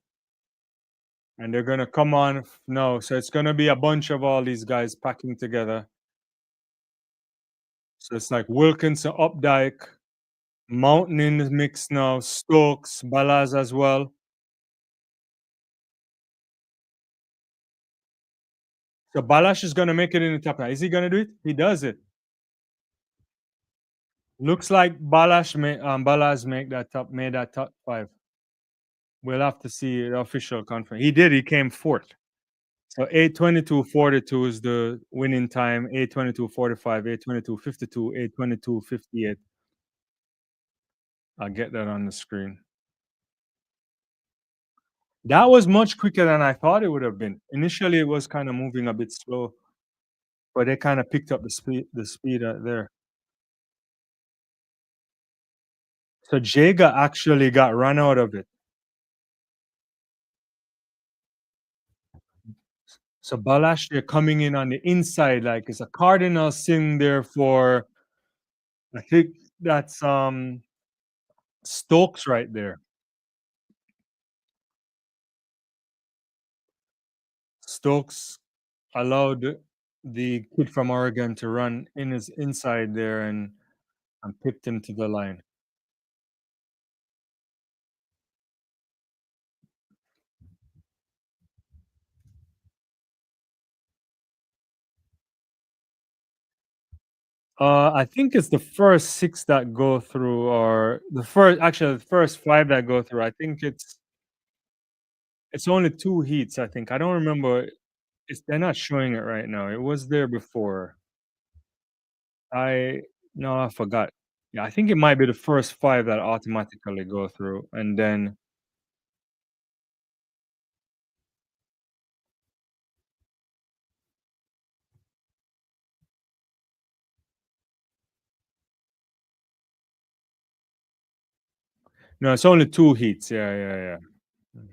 and they're gonna come on no. So it's gonna be a bunch of all these guys packing together. So it's like Wilkinson, Updike, Mountain in the mix now, Stokes, Ballas as well. So Balash is gonna make it in the top 9. Is he gonna do it? He does it. Looks like Ballas made that top 5. We'll have to see the official conference. He did. He came fourth. So 8:22:42 is the winning time. 8:22:45, 8:22:52, 8:22:58. I'll get that on the screen. That was much quicker than I thought it would have been. Initially, it was kind of moving a bit slow, but they kind of picked up the speed out there. So Jaga actually got run out of it. So Balash, they're coming in on the inside, like it's a cardinal sin there for I think that's Stokes right there. Stokes allowed the kid from Oregon to run in his inside there and pipped him to the line. I think it's the first 6 that go through, or the first 5 that go through. I think it's only 2 heats, I think. I don't remember. They're not showing it right now. It was there before. I no, I forgot. Yeah, I think it might be the first 5 that automatically go through, and then no, it's only 2 heats. Yeah, yeah, yeah. Mhm.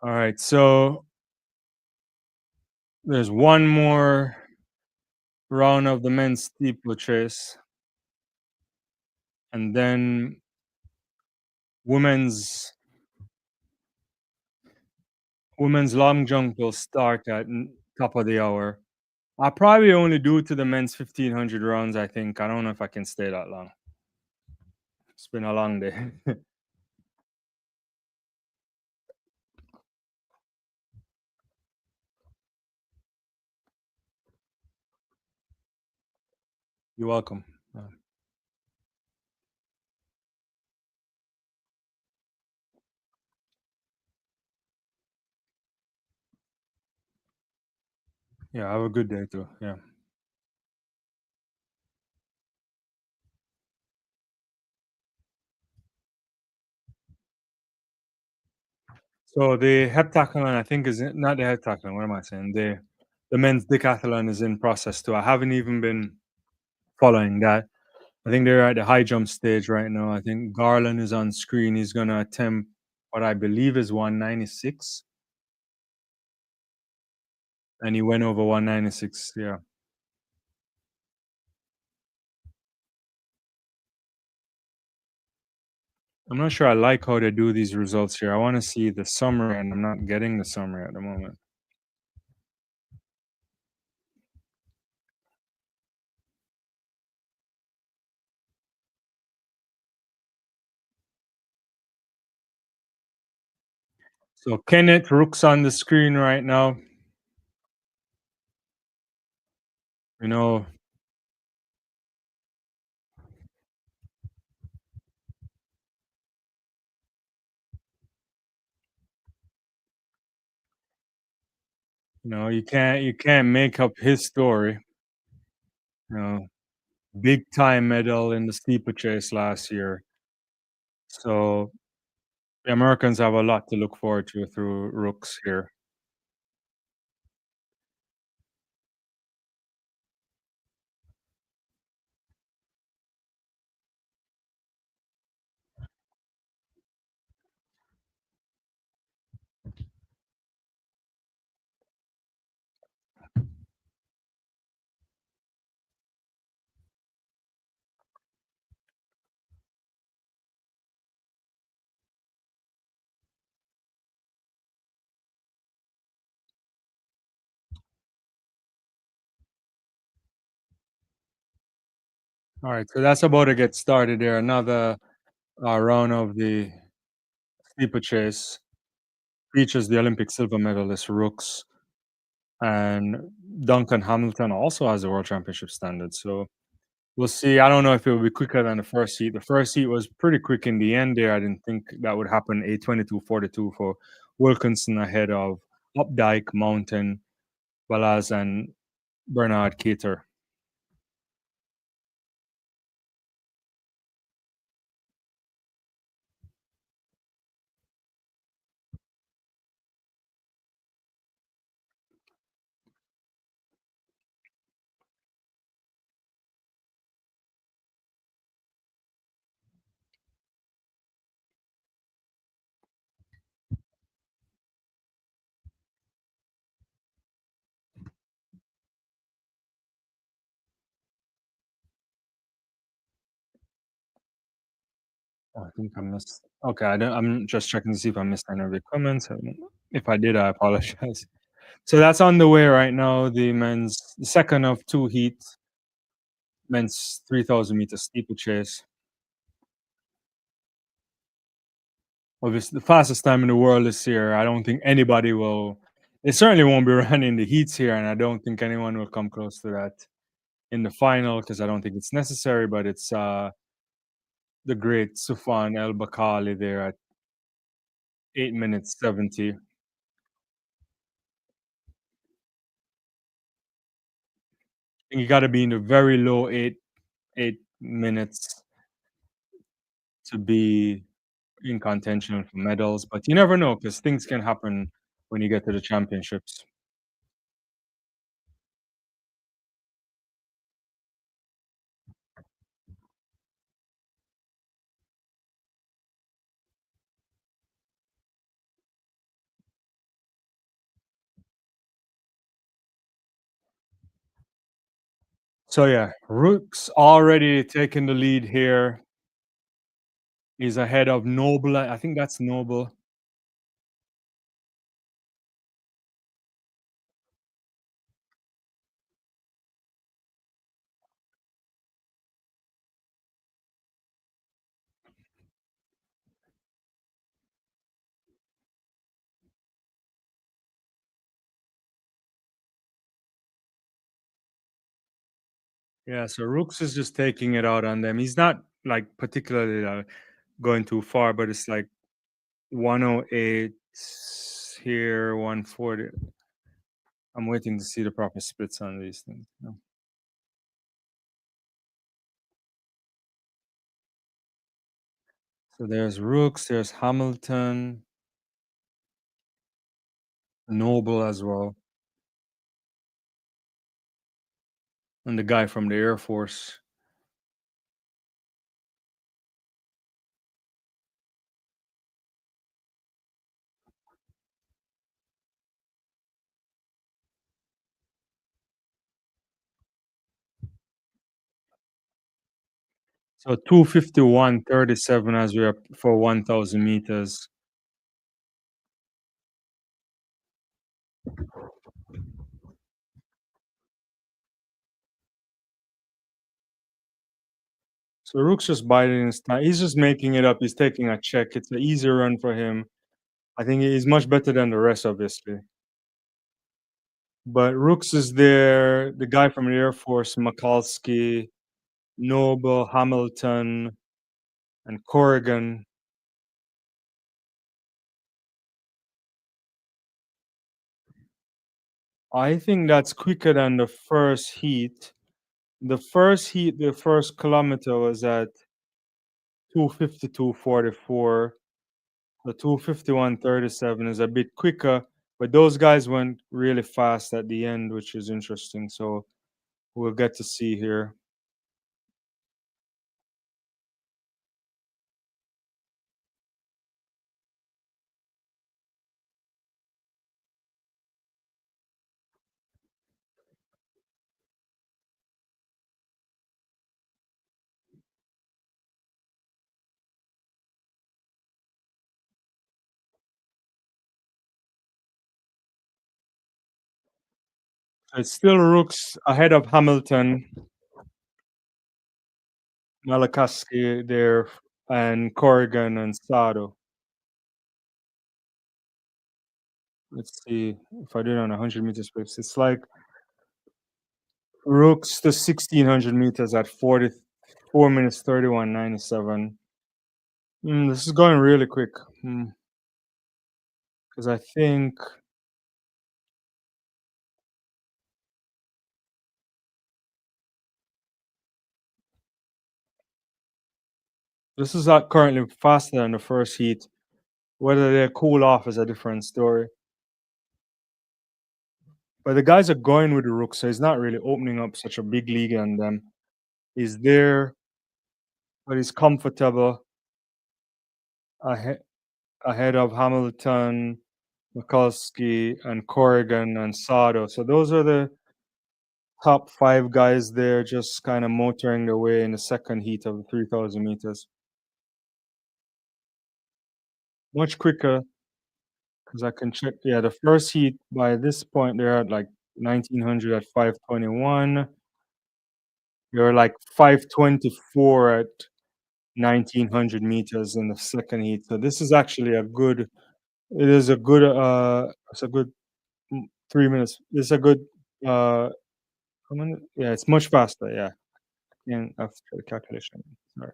All right, so there's one more round of the men's steeplechase, and then women's women's long jump will start at top of the hour. I'll probably only do to the men's 1500 rounds. I think I don't know if I can stay that long. It's been a long day. You're welcome. Yeah, have a good day too. Yeah. So the heptathlon, I think, not the heptathlon. What am I saying? The men's decathlon is in process too. I haven't even been following that. I think they're at the high jump stage right now. I think Garland is on screen. He's gonna attempt what I believe is 196, and he went over 196. Yeah, I'm not sure I like how they do these results here. I want to see the summary, and I'm not getting the summary at the moment. So Kenneth Rook's on the screen right now. You know, you can't make up his story. You know, big time medal in the steeplechase last year. So the Americans have a lot to look forward to through Rooks here. All right, so that's about to get started there. Another round of the steeplechase features the Olympic silver medalist Rooks, and Duncan Hamilton also has a world championship standard. So we'll see. I don't know if it will be quicker than the first heat. The first heat was pretty quick in the end there. I didn't think that would happen. 8:22:42 for Wilkinson ahead of Updike, Mountain, Balaz, and Bernard Keeter. Oh, I think I missed. Okay, I'm just checking to see if I missed any of the comments. If I did, I apologize. So that's on the way right now. The second of two heats, men's 3,000 meter steeplechase. Obviously, the fastest time in the world this year. I don't think anybody will. It certainly won't be running the heats here, and I don't think anyone will come close to that in the final because I don't think it's necessary. But it's the great Sufan El Bakali there at 8 minutes 70. And you got to be in the very low 8 minutes to be in contention for medals. But you never know because things can happen when you get to the championships. So yeah, Rook's already taking the lead here. He's ahead of Noble. I think that's Noble. Yeah, so Rooks is just taking it out on them. He's not like particularly going too far, but it's like 108 here, 140. I'm waiting to see the proper splits on these things. So there's Rooks, there's Hamilton, Noble as well, and the guy from the Air Force. So 251.37 as we're up for 1,000 meters. So Rook's just biding his time. He's just making it up. He's taking a check. It's an easy run for him. I think he's much better than the rest, obviously. But Rooks is there. The guy from the Air Force, Mikulski, Noble, Hamilton, and Corrigan. I think that's quicker than the first heat. The first heat, the first kilometer was at 2:52.44. The 2:51.37 is a bit quicker, but those guys went really fast at the end, which is interesting. So we'll get to see here. It's still Rooks ahead of Hamilton, Malakaski there, and Corrigan and Sado. Let's see if I do it on 100 meters pace. It's like Rooks to 1600 meters at 44 minutes 31.97. This is going really quick because I think this is currently faster than the first heat. Whether they cool off is a different story. But the guys are going with the Rook, so he's not really opening up such a big lead on them. He's there, but he's comfortable ahead, ahead of Hamilton, Mikulski, and Corrigan and Sado. So those are the top five guys there, just kind of motoring their way in the second heat of the 3,000 meters. Much quicker because I can check. Yeah, the first heat by this point they're at like 1900 at 5:21. You're like 5:24 at 1900 meters in the second heat. So this is actually a good. It is a good. It's a good 3 minutes. It's a good. How many? Yeah, it's much faster. Yeah, and after the calculation. Sorry.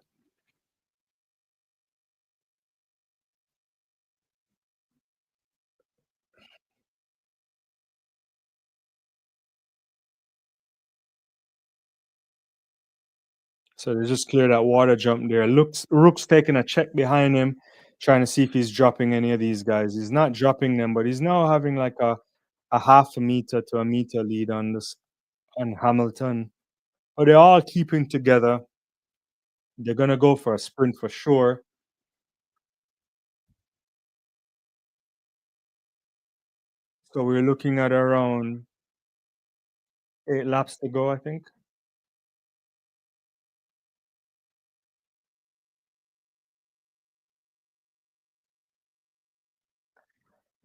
So they just clear that water jump there. Looks Rook's taking a check behind him, trying to see if he's dropping any of these guys. He's not dropping them, but he's now having like a half a meter to a meter lead on this on Hamilton. But they're all keeping together. They're gonna go for a sprint for sure. So we're looking at around 8 laps to go, I think.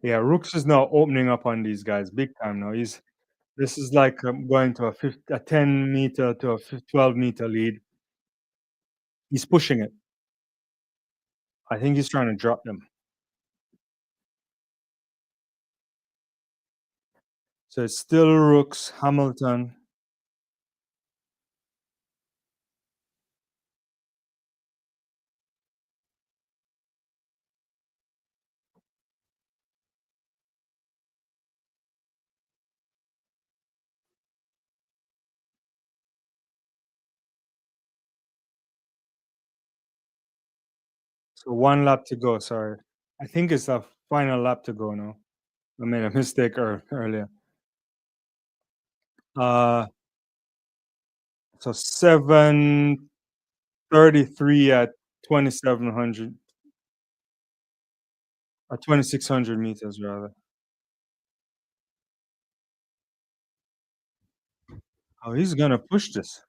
Yeah, Rooks is now opening up on these guys big time now. He's This is like going to a 10 meter to a 12-meter lead. He's pushing it. I think he's trying to drop them. So it's still Rooks, Hamilton, So one lap to go. Sorry, I think it's the final lap to go now. I made a mistake earlier. Uh, so 7:33 at 2,700 or 2,600 meters rather. Oh, he's gonna push this.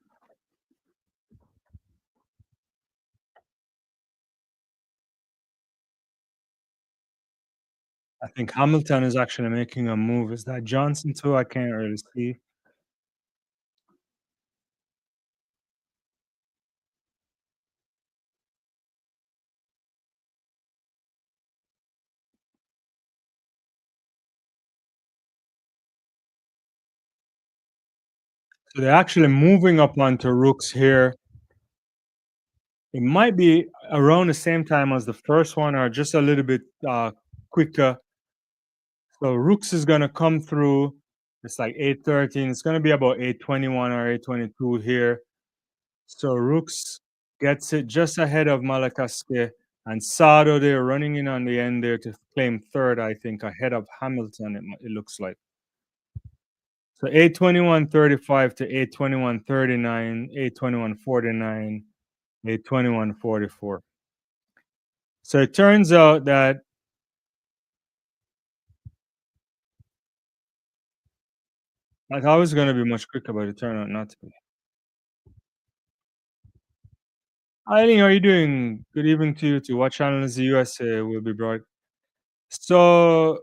I think Hamilton is actually making a move. Is that Johnson too? I can't really see. So they're actually moving up onto Rooks here. It might be around the same time as the first one or just a little bit quicker. So Rooks is gonna come through. It's like 8:13. It's gonna be about 8:21 or 8:22 here. So Rooks gets it just ahead of Malakaske and Sado there running in on the end there to claim third, I think, ahead of Hamilton, it looks like. So 8:21:35 to 8:21:39, 8:21:49, 8:21:44. So it turns out that I thought it was going to be much quicker, but it turned out not to be. Eileen, how are you doing? Good evening to you too. What channel is the USA will be brought? So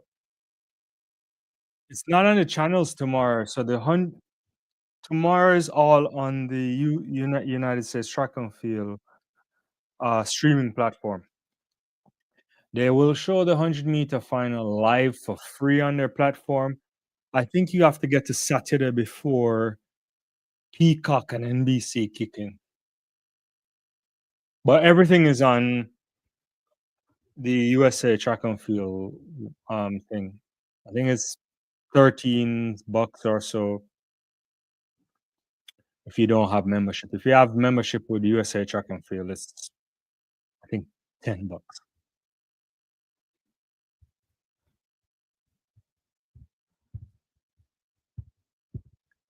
it's not on the channels tomorrow. So tomorrow is all on the United States track and field streaming platform. They will show the 100-meter final live for free on their platform. I think you have to get to Saturday before Peacock and NBC kick in. But everything is on the USA track and field thing. I think it's $13 or so if you don't have membership. If you have membership with USA track and field, it's I think $10.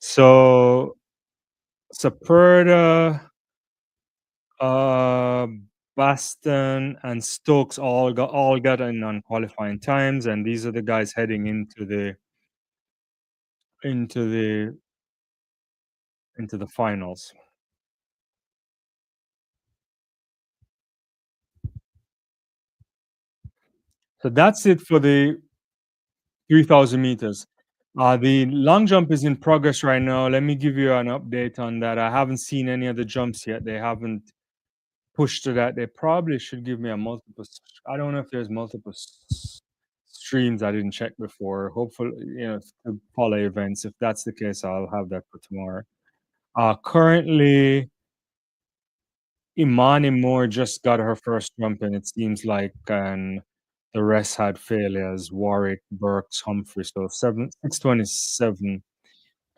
So Saperda, uh, Baston, and Stokes all got in on qualifying times, and these are the guys heading into the into the finals. So that's it for the 3,000 meters. The long jump is in progress right now. Let me give you an update on that. I haven't seen any of the jumps yet. They haven't pushed to that. They probably should give me a multiple. I don't know if there's multiple streams. I didn't check before. Hopefully, to follow events. If that's the case, I'll have that for tomorrow. Currently, Imani Moore just got her first jump, and it seems like, and the rest had failures. Warwick, Burks, Humphrey. So 6:27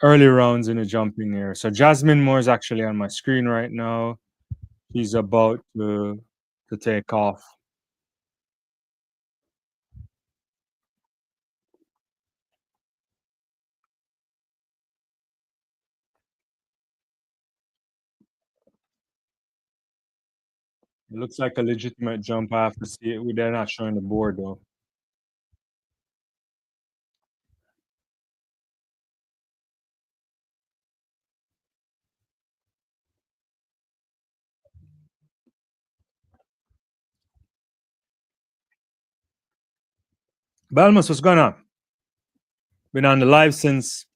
early rounds in the jumping air. So Jasmine Moore is actually on my screen right now. She's about to take off. It looks like a legitimate jump. I have to see it. They're not showing the board though. Belmas, what's going on? Been on the live since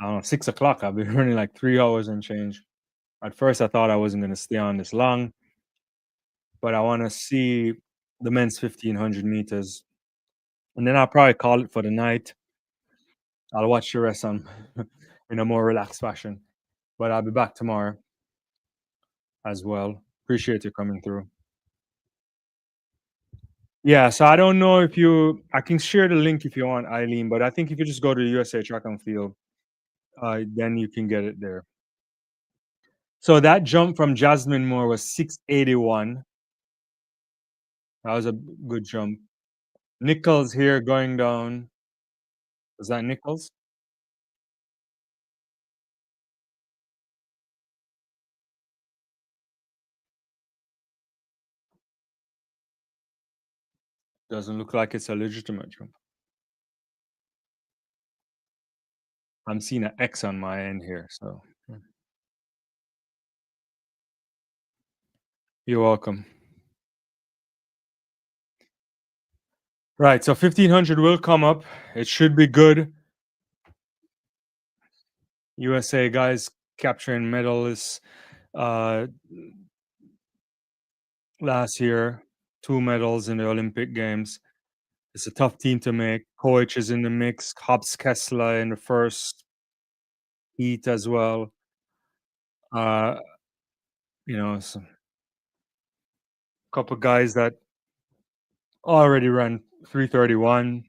I don't know 6 o'clock. I've been running like 3 hours and change. At first, I thought I wasn't going to stay on this long, but I want to see the men's 1,500 meters, and then I'll probably call it for the night. I'll watch the rest on in a more relaxed fashion, but I'll be back tomorrow as well. Appreciate you coming through. Yeah, so I don't know if I can share the link if you want, Eileen, but I think if you just go to USA Track and Field, then you can get it there. So that jump from Jasmine Moore was 681. That was a good jump. Nichols here going down. Was that Nichols? Doesn't look like it's a legitimate jump. I'm seeing an X on my end here, so you're welcome. Right, so 1500 will come up. It should be good. USA guys capturing medalists uh, last year, 2 medals in the Olympic Games. It's a tough team to make. Koich is in the mix. Hobbs Kessler in the first heat as well. Uh, some couple guys that already ran 331.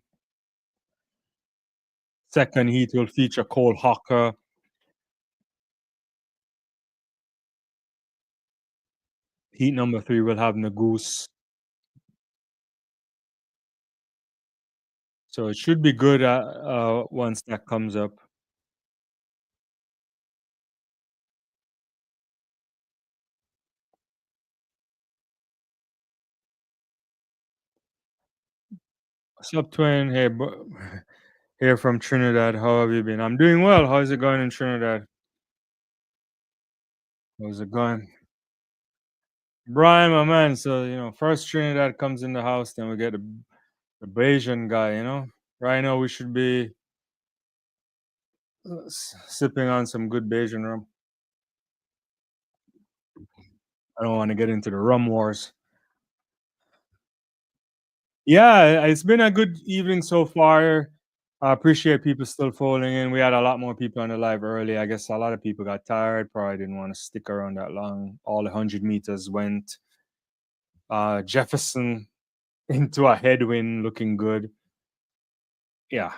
Second heat will feature Cole Hocker. Heat number 3 will have Nagoose. So it should be good once that comes up. What's up, twin? Hey, here from Trinidad. How have you been? I'm doing well. How's it going in Trinidad? How's it going? Brian, my man. So, first Trinidad comes in the house, then we get the Bayesian guy. Right now, we should be sipping on some good Bayesian rum. I don't want to get into the rum wars. Yeah, it's been a good evening so far. I appreciate people still folding in. We had a lot more people on the live early. I guess a lot of people got tired, probably didn't want to stick around that long. All the 100 meters went. Jefferson into a headwind, looking good. Yeah,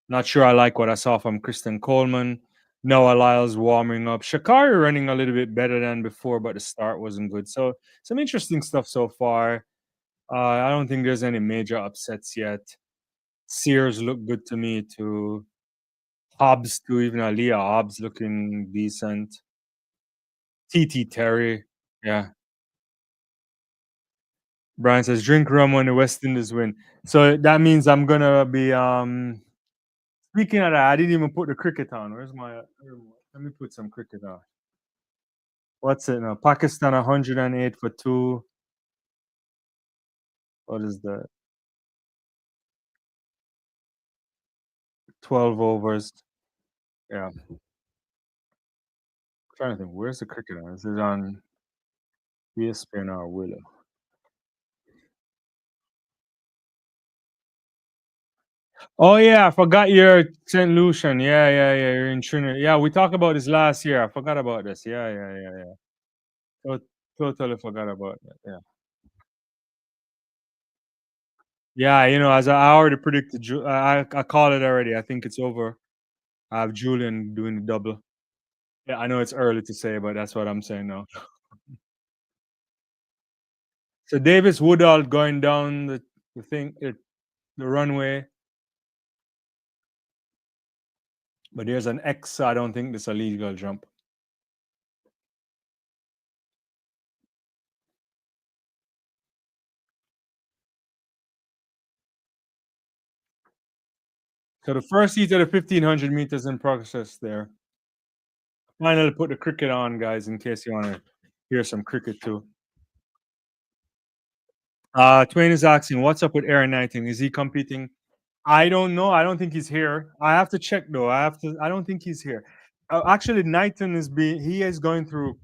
not sure I like what I saw from Kristen Coleman. Noah Lyles warming up. Sha'carri running a little bit better than before, but the start wasn't good. So some interesting stuff so far. I don't think there's any major upsets yet. Sears looked good to me too. Hobbs too, even Aaliyah Hobbs looking decent. TT Terry, yeah. Brian says drink rum when the West Indies win. So that means I'm gonna be speaking of that, I didn't even put the cricket on. Let me put some cricket on. What's it now? Pakistan 108 for two. What is that? 12 overs. Yeah. I'm trying to think. Where's the cricket on? Is it on ESPN or Willow? Oh yeah, I forgot you're St. Lucian. Yeah. You're in Trinidad. Yeah, we talked about this last year. I forgot about this. Yeah. Totally forgot about that. Yeah. Yeah, as I already predicted, I called it already. I think it's over. I have Julian doing the double. Yeah, I know it's early to say, but that's what I'm saying now. So Davis Woodall going down the thing, the runway, but there's an X. So I don't think this a legal jump. So the first heat of the 1500 meters in process there. Finally put the cricket on, guys, in case you want to hear some cricket too. Twain is asking, what's up with Aaron Knighton? Is he competing? I don't know. I don't think he's here. I have to check though. I don't think he's here. Actually, Knighton he is going through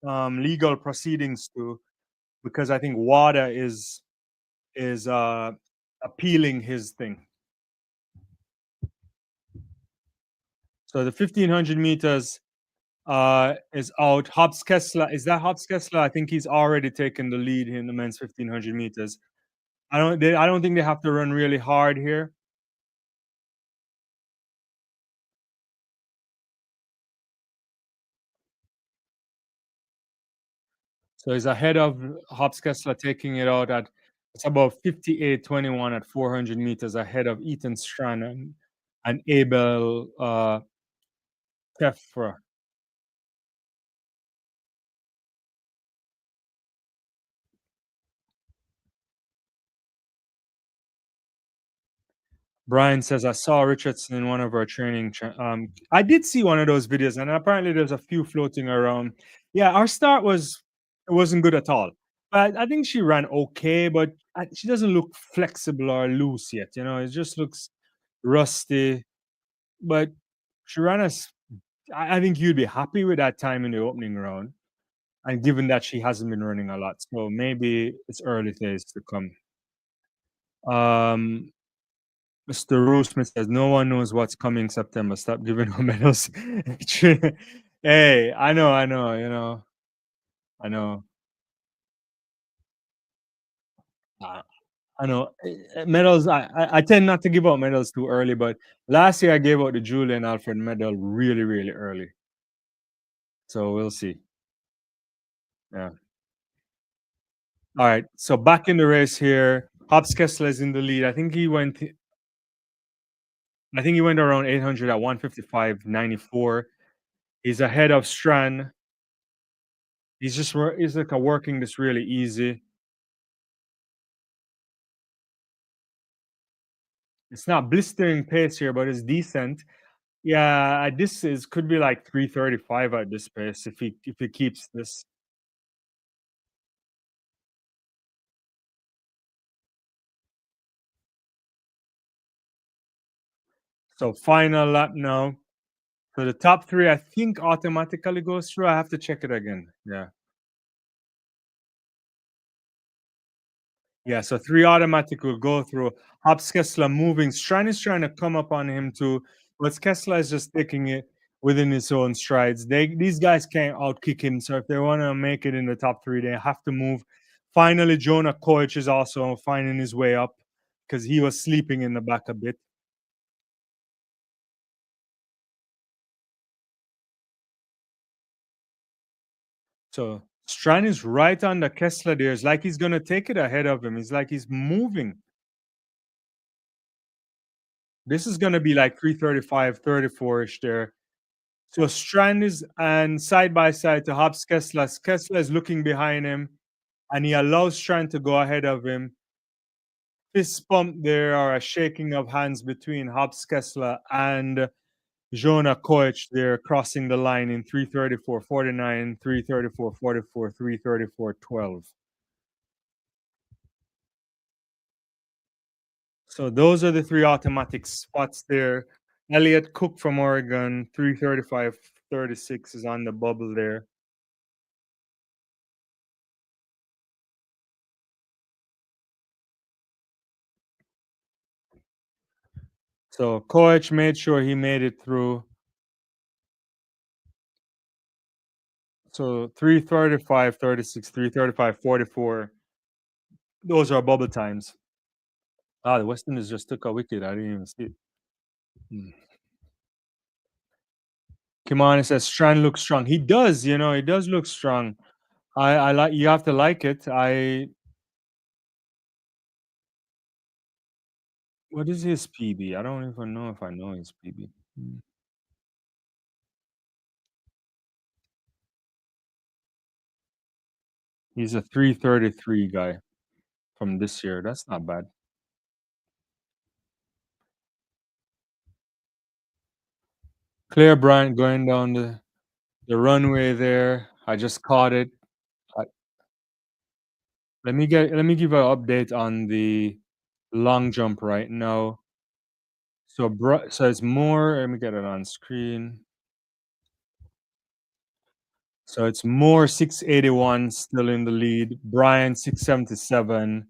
legal proceedings too, because I think WADA is appealing his thing. So the 1500 meters is out. Hobbs Kessler, is that Hobbs Kessler? I think he's already taken the lead in the men's 1500 meters. I don't think they have to run really hard here. So he's ahead of Hobbs Kessler, taking it out at It's about 58:21 at 400 meters ahead of Ethan Strand and Abel Tefra. Brian says, I saw Richardson in one of our training. I did see one of those videos, and apparently there's a few floating around. Yeah, our start it wasn't good at all. But I think she ran okay, but she doesn't look flexible or loose yet. You know, it just looks rusty. But she ran us. I think you'd be happy with that time in the opening round. And given that she hasn't been running a lot, so maybe it's early days to come. Um, Mr. Roosmith says, no one knows what's coming September. Stop giving her medals. Hey, I know. uh, I know. Medals, I tend not to give out medals too early, but last year I gave out the Julian Alfred medal really, really early. So we'll see. Yeah. All right. So back in the race here. Hobbs Kessler is in the lead. I think he went around 800 at 155.94. He's ahead of Strand. He's like working this really easy. It's not blistering pace here, but it's decent. Yeah, this is could be like 335 at this pace if he keeps this. So final lap now. So the top three, I think, automatically goes through. I have to check it again. Yeah. Yeah, so three automatic will go through. Hobbs Kessler moving. Strand is trying to come up on him too, but Kessler is just taking it within his own strides. These guys can't outkick him, so if they want to make it in the top three, they have to move. Finally, Jonah Koich is also finding his way up because he was sleeping in the back a bit. So Strand is right under Kessler there. It's like he's gonna take it ahead of him. It's like he's moving. This is gonna be like 335, 34-ish there. So Strand is and side by side to Hobbs Kessler. Kessler is looking behind him and he allows Strand to go ahead of him. Fist bump there or a shaking of hands between Hobbs Kessler and Jonah Koich there crossing the line in 334.49, 334.44, 334.12. So those are the three automatic spots there. Elliot Cook from Oregon, 335.36 is on the bubble there. So Koich made sure he made it through. So 335.36, 335.44. Those are bubble times. Ah, the West Indies just took a wicket. I didn't even see it. Hmm. Kimani says Strand looks strong. He does, he does look strong. I like you have to like it. What is his PB? I don't even know if I know his PB. Hmm. He's a 333 guy from this year. That's not bad. Claire Bryant going down the runway there. I just caught it. I, let me give an update on the long jump right now. So so it's more. Let me get it on screen. So it's more 681 still in the lead. Bryant 677.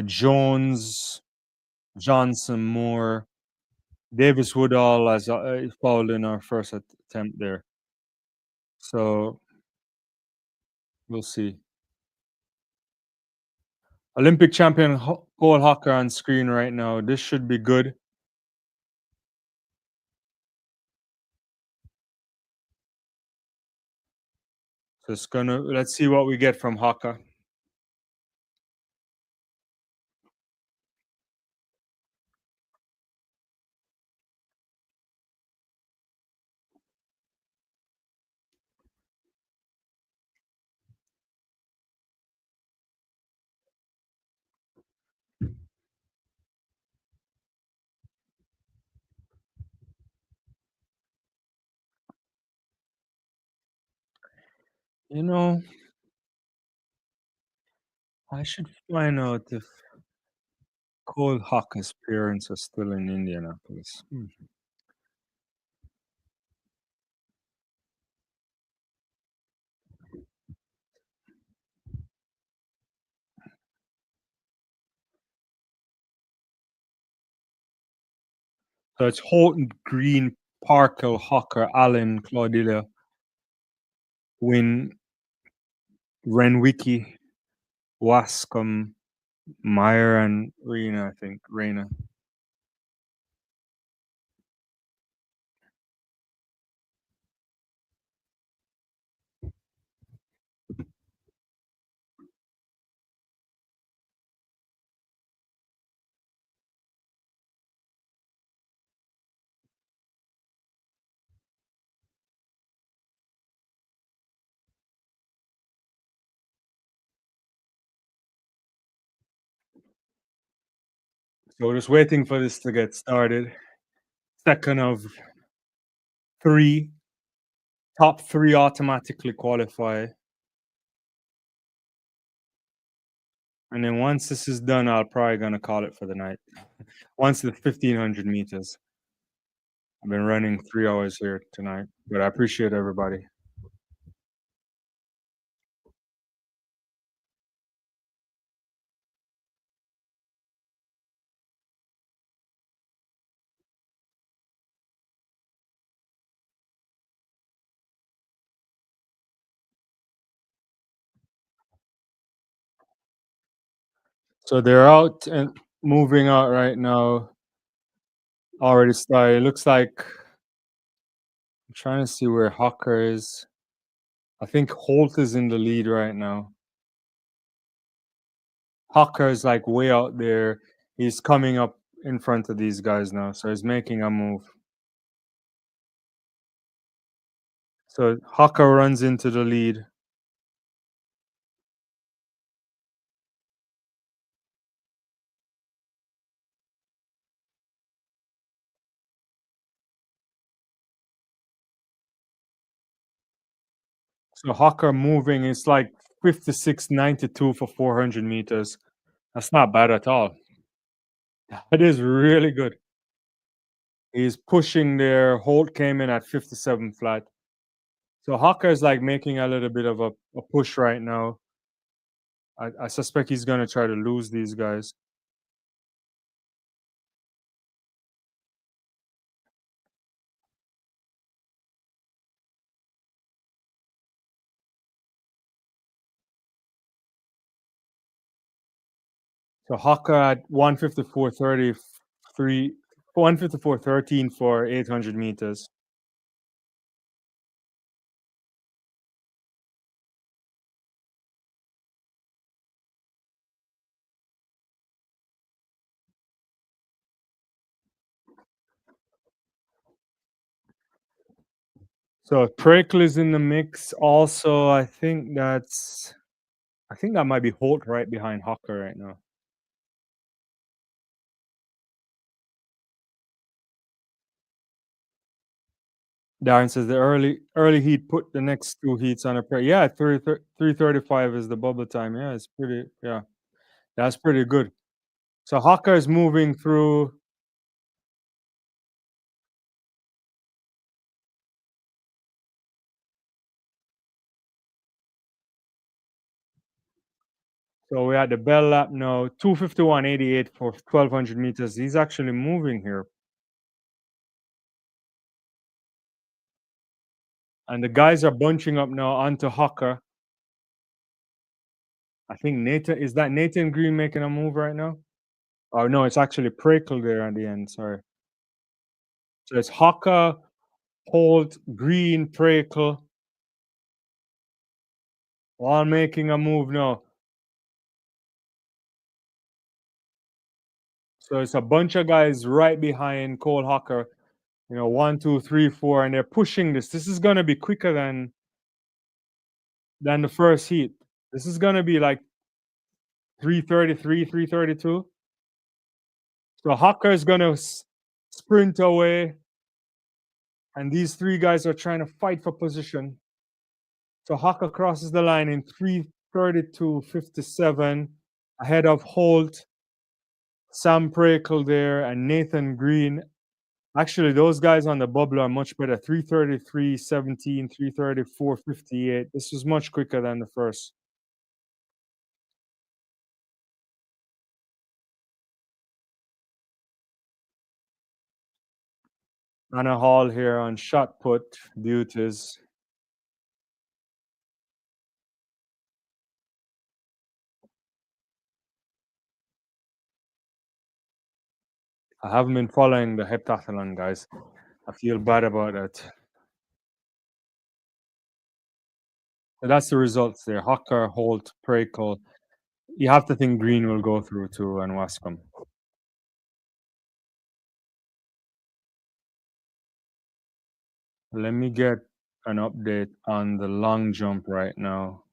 Jones, Johnson, Moore, Davis Woodall as fouled in our first attempt there. So we'll see. Olympic champion Cole Hawker on screen right now. This should be good. So it's gonna let's see what we get from Hawker. You know, I should find out if Cole Hawker's parents are still in Indianapolis. So it's Holton, Green, Parker, Hawker, Allen, Claudilla, Wynn, Renwicky, Wascom, Meyer, and Rena, I think. Rena. So we're just waiting for this to get started. Second of three. Top three automatically qualify. And then once this is done, I'll probably gonna call it for the night. Once the 1500 meters. I've been running 3 hours here tonight, but I appreciate everybody. So they're out and moving out right now. Already started. It looks like I'm trying to see where Hawker is. I think Holt is in the lead right now. Hawker is like way out there. He's coming up in front of these guys now, so he's making a move. So Hawker runs into the lead. So Hawker moving is like 56.92 for 400 meters. That's not bad at all. That is really good. He's pushing there. Holt came in at 57 flat. So Hawker is like making a little bit of a push right now. I suspect he's going to try to lose these guys. So Hawker at 154.33, 154.13 for 800 meters. So Prekel is in the mix. Also, I think that might be Holt right behind Hawker right now. Darren says the early heat put the next two heats on a pair. Yeah, 3:35 is the bubble time. Yeah, it's pretty. Yeah, that's pretty good. So Hawker is moving through. So we're at the bell lap now. 2:51.88 for 1200 meters. He's actually moving here, and the guys are bunching up now onto Hawker. I think Nathan is that Nathan Green making a move right now. Oh no, it's actually Prekel there at the end. Sorry. So it's Hawker, Holt, Green, Prekel, all making a move now. So it's a bunch of guys right behind Cole Hawker. You know, one, two, three, four, and they're pushing this. This is gonna be quicker than the first heat. This is gonna be like 3:33, 3:32. So Hawker is gonna sprint away, and these three guys are trying to fight for position. So Haka crosses the line in 3:32:57, ahead of Holt, Sam Prakel there, and Nathan Green. Actually, those guys on the bubble are much better. 3:33:17, 3:34:58. This was much quicker than the first. Anna Hall here on shot put duties. I haven't been following the heptathlon, guys. I feel bad about that. So that's the results there. Hocker, Holt, Prakel. You have to think Green will go through too, and Wascom. Let me get an update on the long jump right now.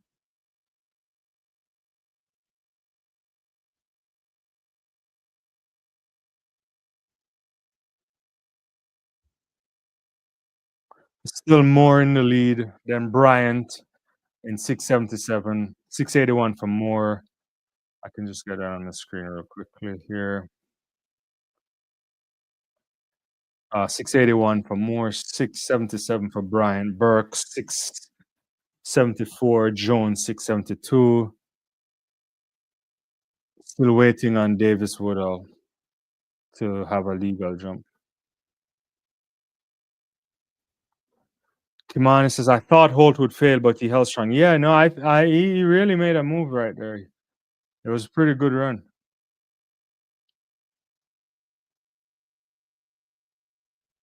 Still more in the lead than Bryant in 677, 681 for Moore. I can just get that on the screen real quickly here. 681 for Moore, 677 for Bryant, Burke, 674, Jones, 672. Still waiting on Davis Woodall to have a legal jump. Kimani says, I thought Holt would fail, but he held strong. Yeah, no, he really made a move right there. It was a pretty good run.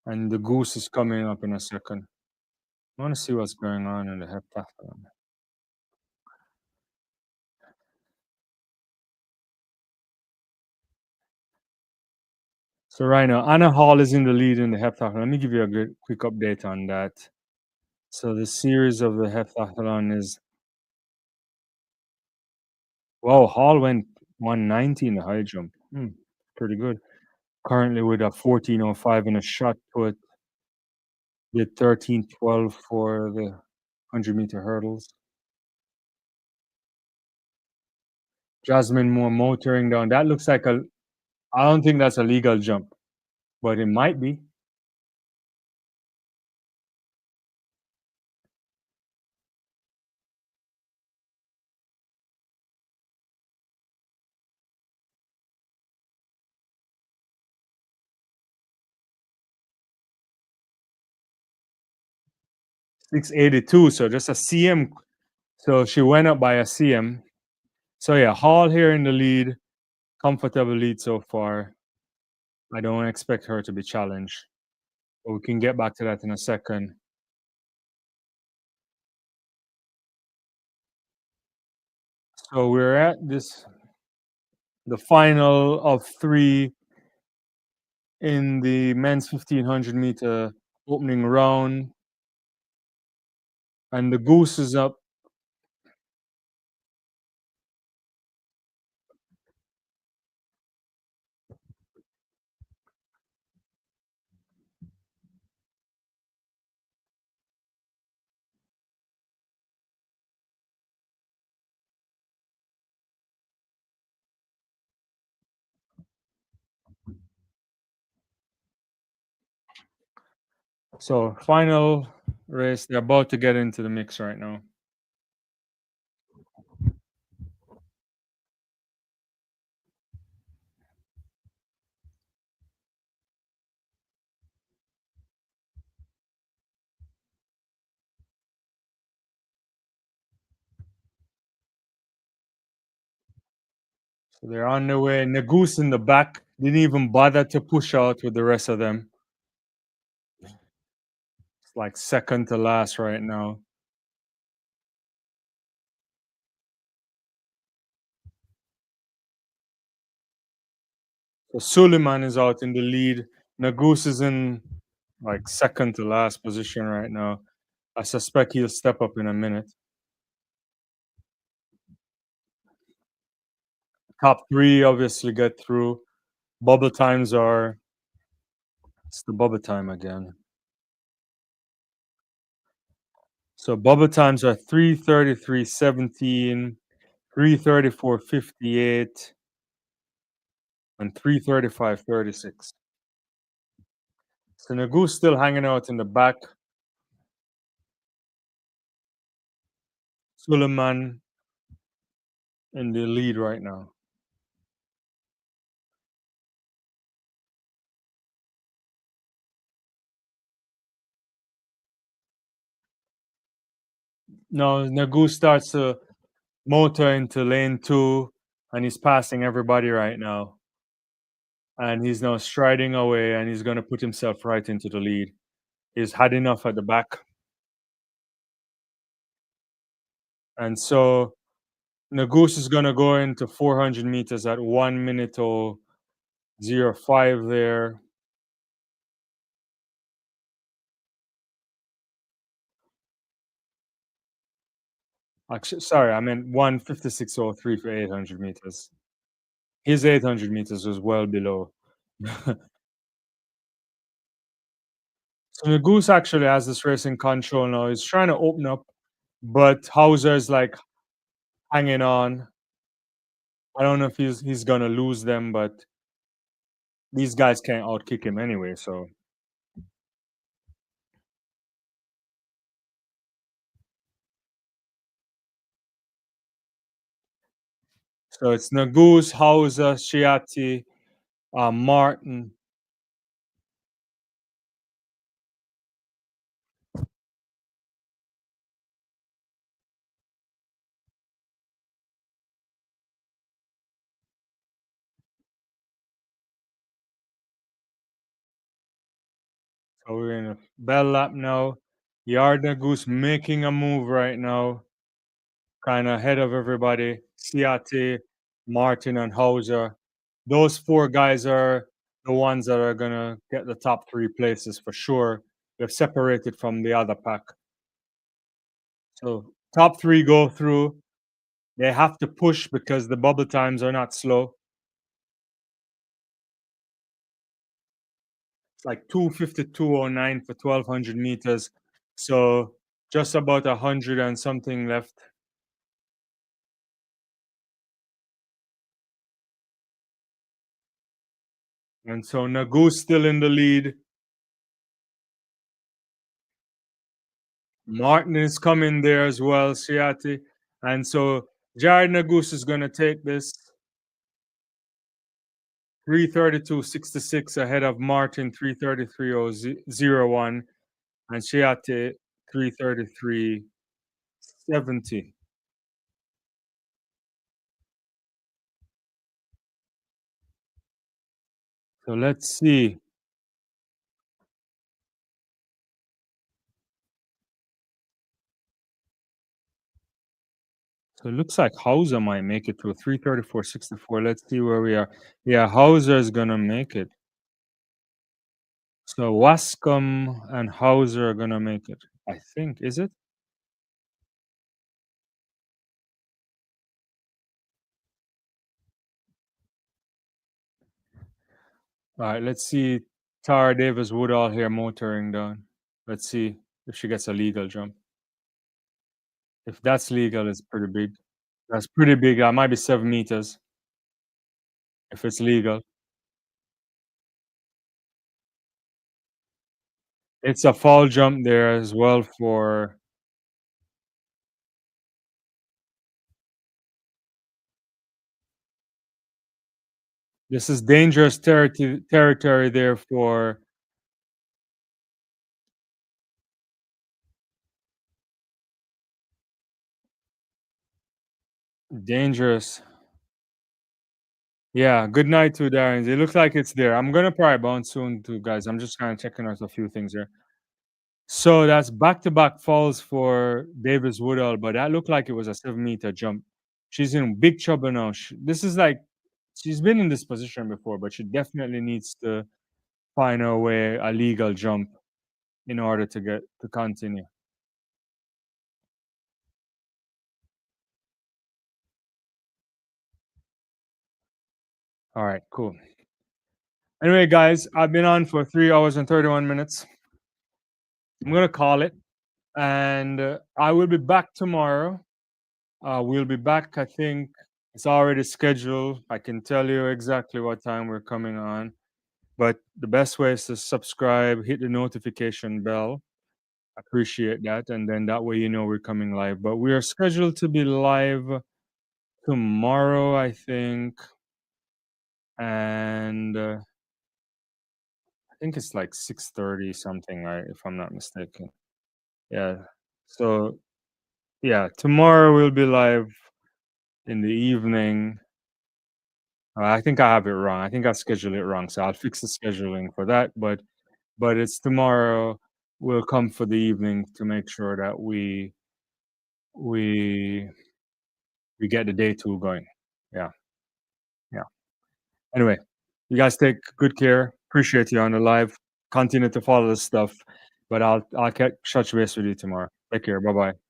And the goose is coming up in a second. I want to see what's going on in the heptathlon. So right now, Anna Hall is in the lead in the heptathlon. Let me give you a quick update on that. So the series of the heptathlon is, wow, Hall went 190 in the high jump. Pretty good. Currently with a 14:05 in a shot put. Did 13:12 for the 100-meter hurdles. Jasmine Moore motoring down. That looks like I don't think that's a legal jump, but it might be. .682, so just a cm. So she went up by a cm. So yeah, Hall here in the lead, comfortable lead so far. I don't expect her to be challenged, but we can get back to that in a second. So we're at the final of 3 in the men's 1500-meter opening round, and the goose is up. So final race, they're about to get into the mix right now. So they're on their way. Nagoose in the back didn't even bother to push out with the rest of them. It's like second to last right now. So Suleiman is out in the lead. Nagoose is in like second to last position right now. I suspect he'll step up in a minute. Top 3 obviously get through. Bubble times are, it's the bubble time again. So bubble times are 3:33:17, 3:34:58, and 3:35:36. So Nagoo's still hanging out in the back. Suleiman in the lead right now. No, Nagoo starts to motor into lane two, and he's passing everybody right now. And he's now striding away, and he's going to put himself right into the lead. He's had enough at the back. And so Nagoose is going to go into 400 meters at 1 minute or 05 there. Actually, sorry, I meant 1:56:03 for 800 meters. His 800 meters was well below. So the Goose actually has this race in control now. He's trying to open up, but Hauser is like hanging on. I don't know if he's gonna lose them, but these guys can't outkick him anyway. So it's Nagoose, Hauser, Shiati, Martin. So we're in a bell lap now. Yard Nagoose making a move right now, kind of ahead of everybody. Siati, Martin, and Hauser. Those four guys are the ones that are gonna get the top three places for sure. They've separated from the other pack. So top three go through. They have to push because the bubble times are not slow. It's like 2:52:09 for 1200 meters. So just about 100 and something left. And so Nagu's still in the lead. Martin is coming there as well, Siati. And so Jared Nagus is going to take this 3:32:66 ahead of Martin 3:33:01 and Siati 3:33:70. So let's see. So it looks like Hauser might make it to 3:34:64. Let's see where we are. Yeah, Hauser is going to make it. So Wascom and Hauser are going to make it. I think, is it? All right, let's see Tara Davis Woodall here motoring down. Let's see if she gets a legal jump. If that's legal, it's pretty big. That's pretty big. That might be 7 meters if it's legal. It's a fall jump there as well for. This is dangerous territory there for. Dangerous. Yeah, good night to Darren. It looks like it's there. I'm gonna probably bounce soon too, guys. I'm just kind of checking out a few things here. So that's back-to-back falls for Davis Woodall, but that looked like it was a 7 meter jump. She's in big trouble now. This is like she's been in this position before, but she definitely needs to find her way a legal jump in order to get to continue. All right, cool. Anyway, guys, I've been on for 3 hours and 31 minutes. I'm gonna call it. and I will be back tomorrow. We'll be back. I think it's already scheduled. I can tell you exactly what time we're coming on. But the best way is to subscribe, hit the notification bell. Appreciate that, and then that way you know we're coming live. But we are scheduled to be live tomorrow, I think, and I think it's like 6:30 something, right? If I'm not mistaken. Yeah. So yeah, tomorrow we'll be live in the evening. I think I have it wrong. I think I scheduled it wrong, so I'll fix the scheduling for that. But it's tomorrow. We'll come for the evening to make sure that we we get the day two going. Yeah, yeah. Anyway, you guys take good care. Appreciate you on the live. Continue to follow this stuff, but I'll touch base with you tomorrow. Take care. Bye bye.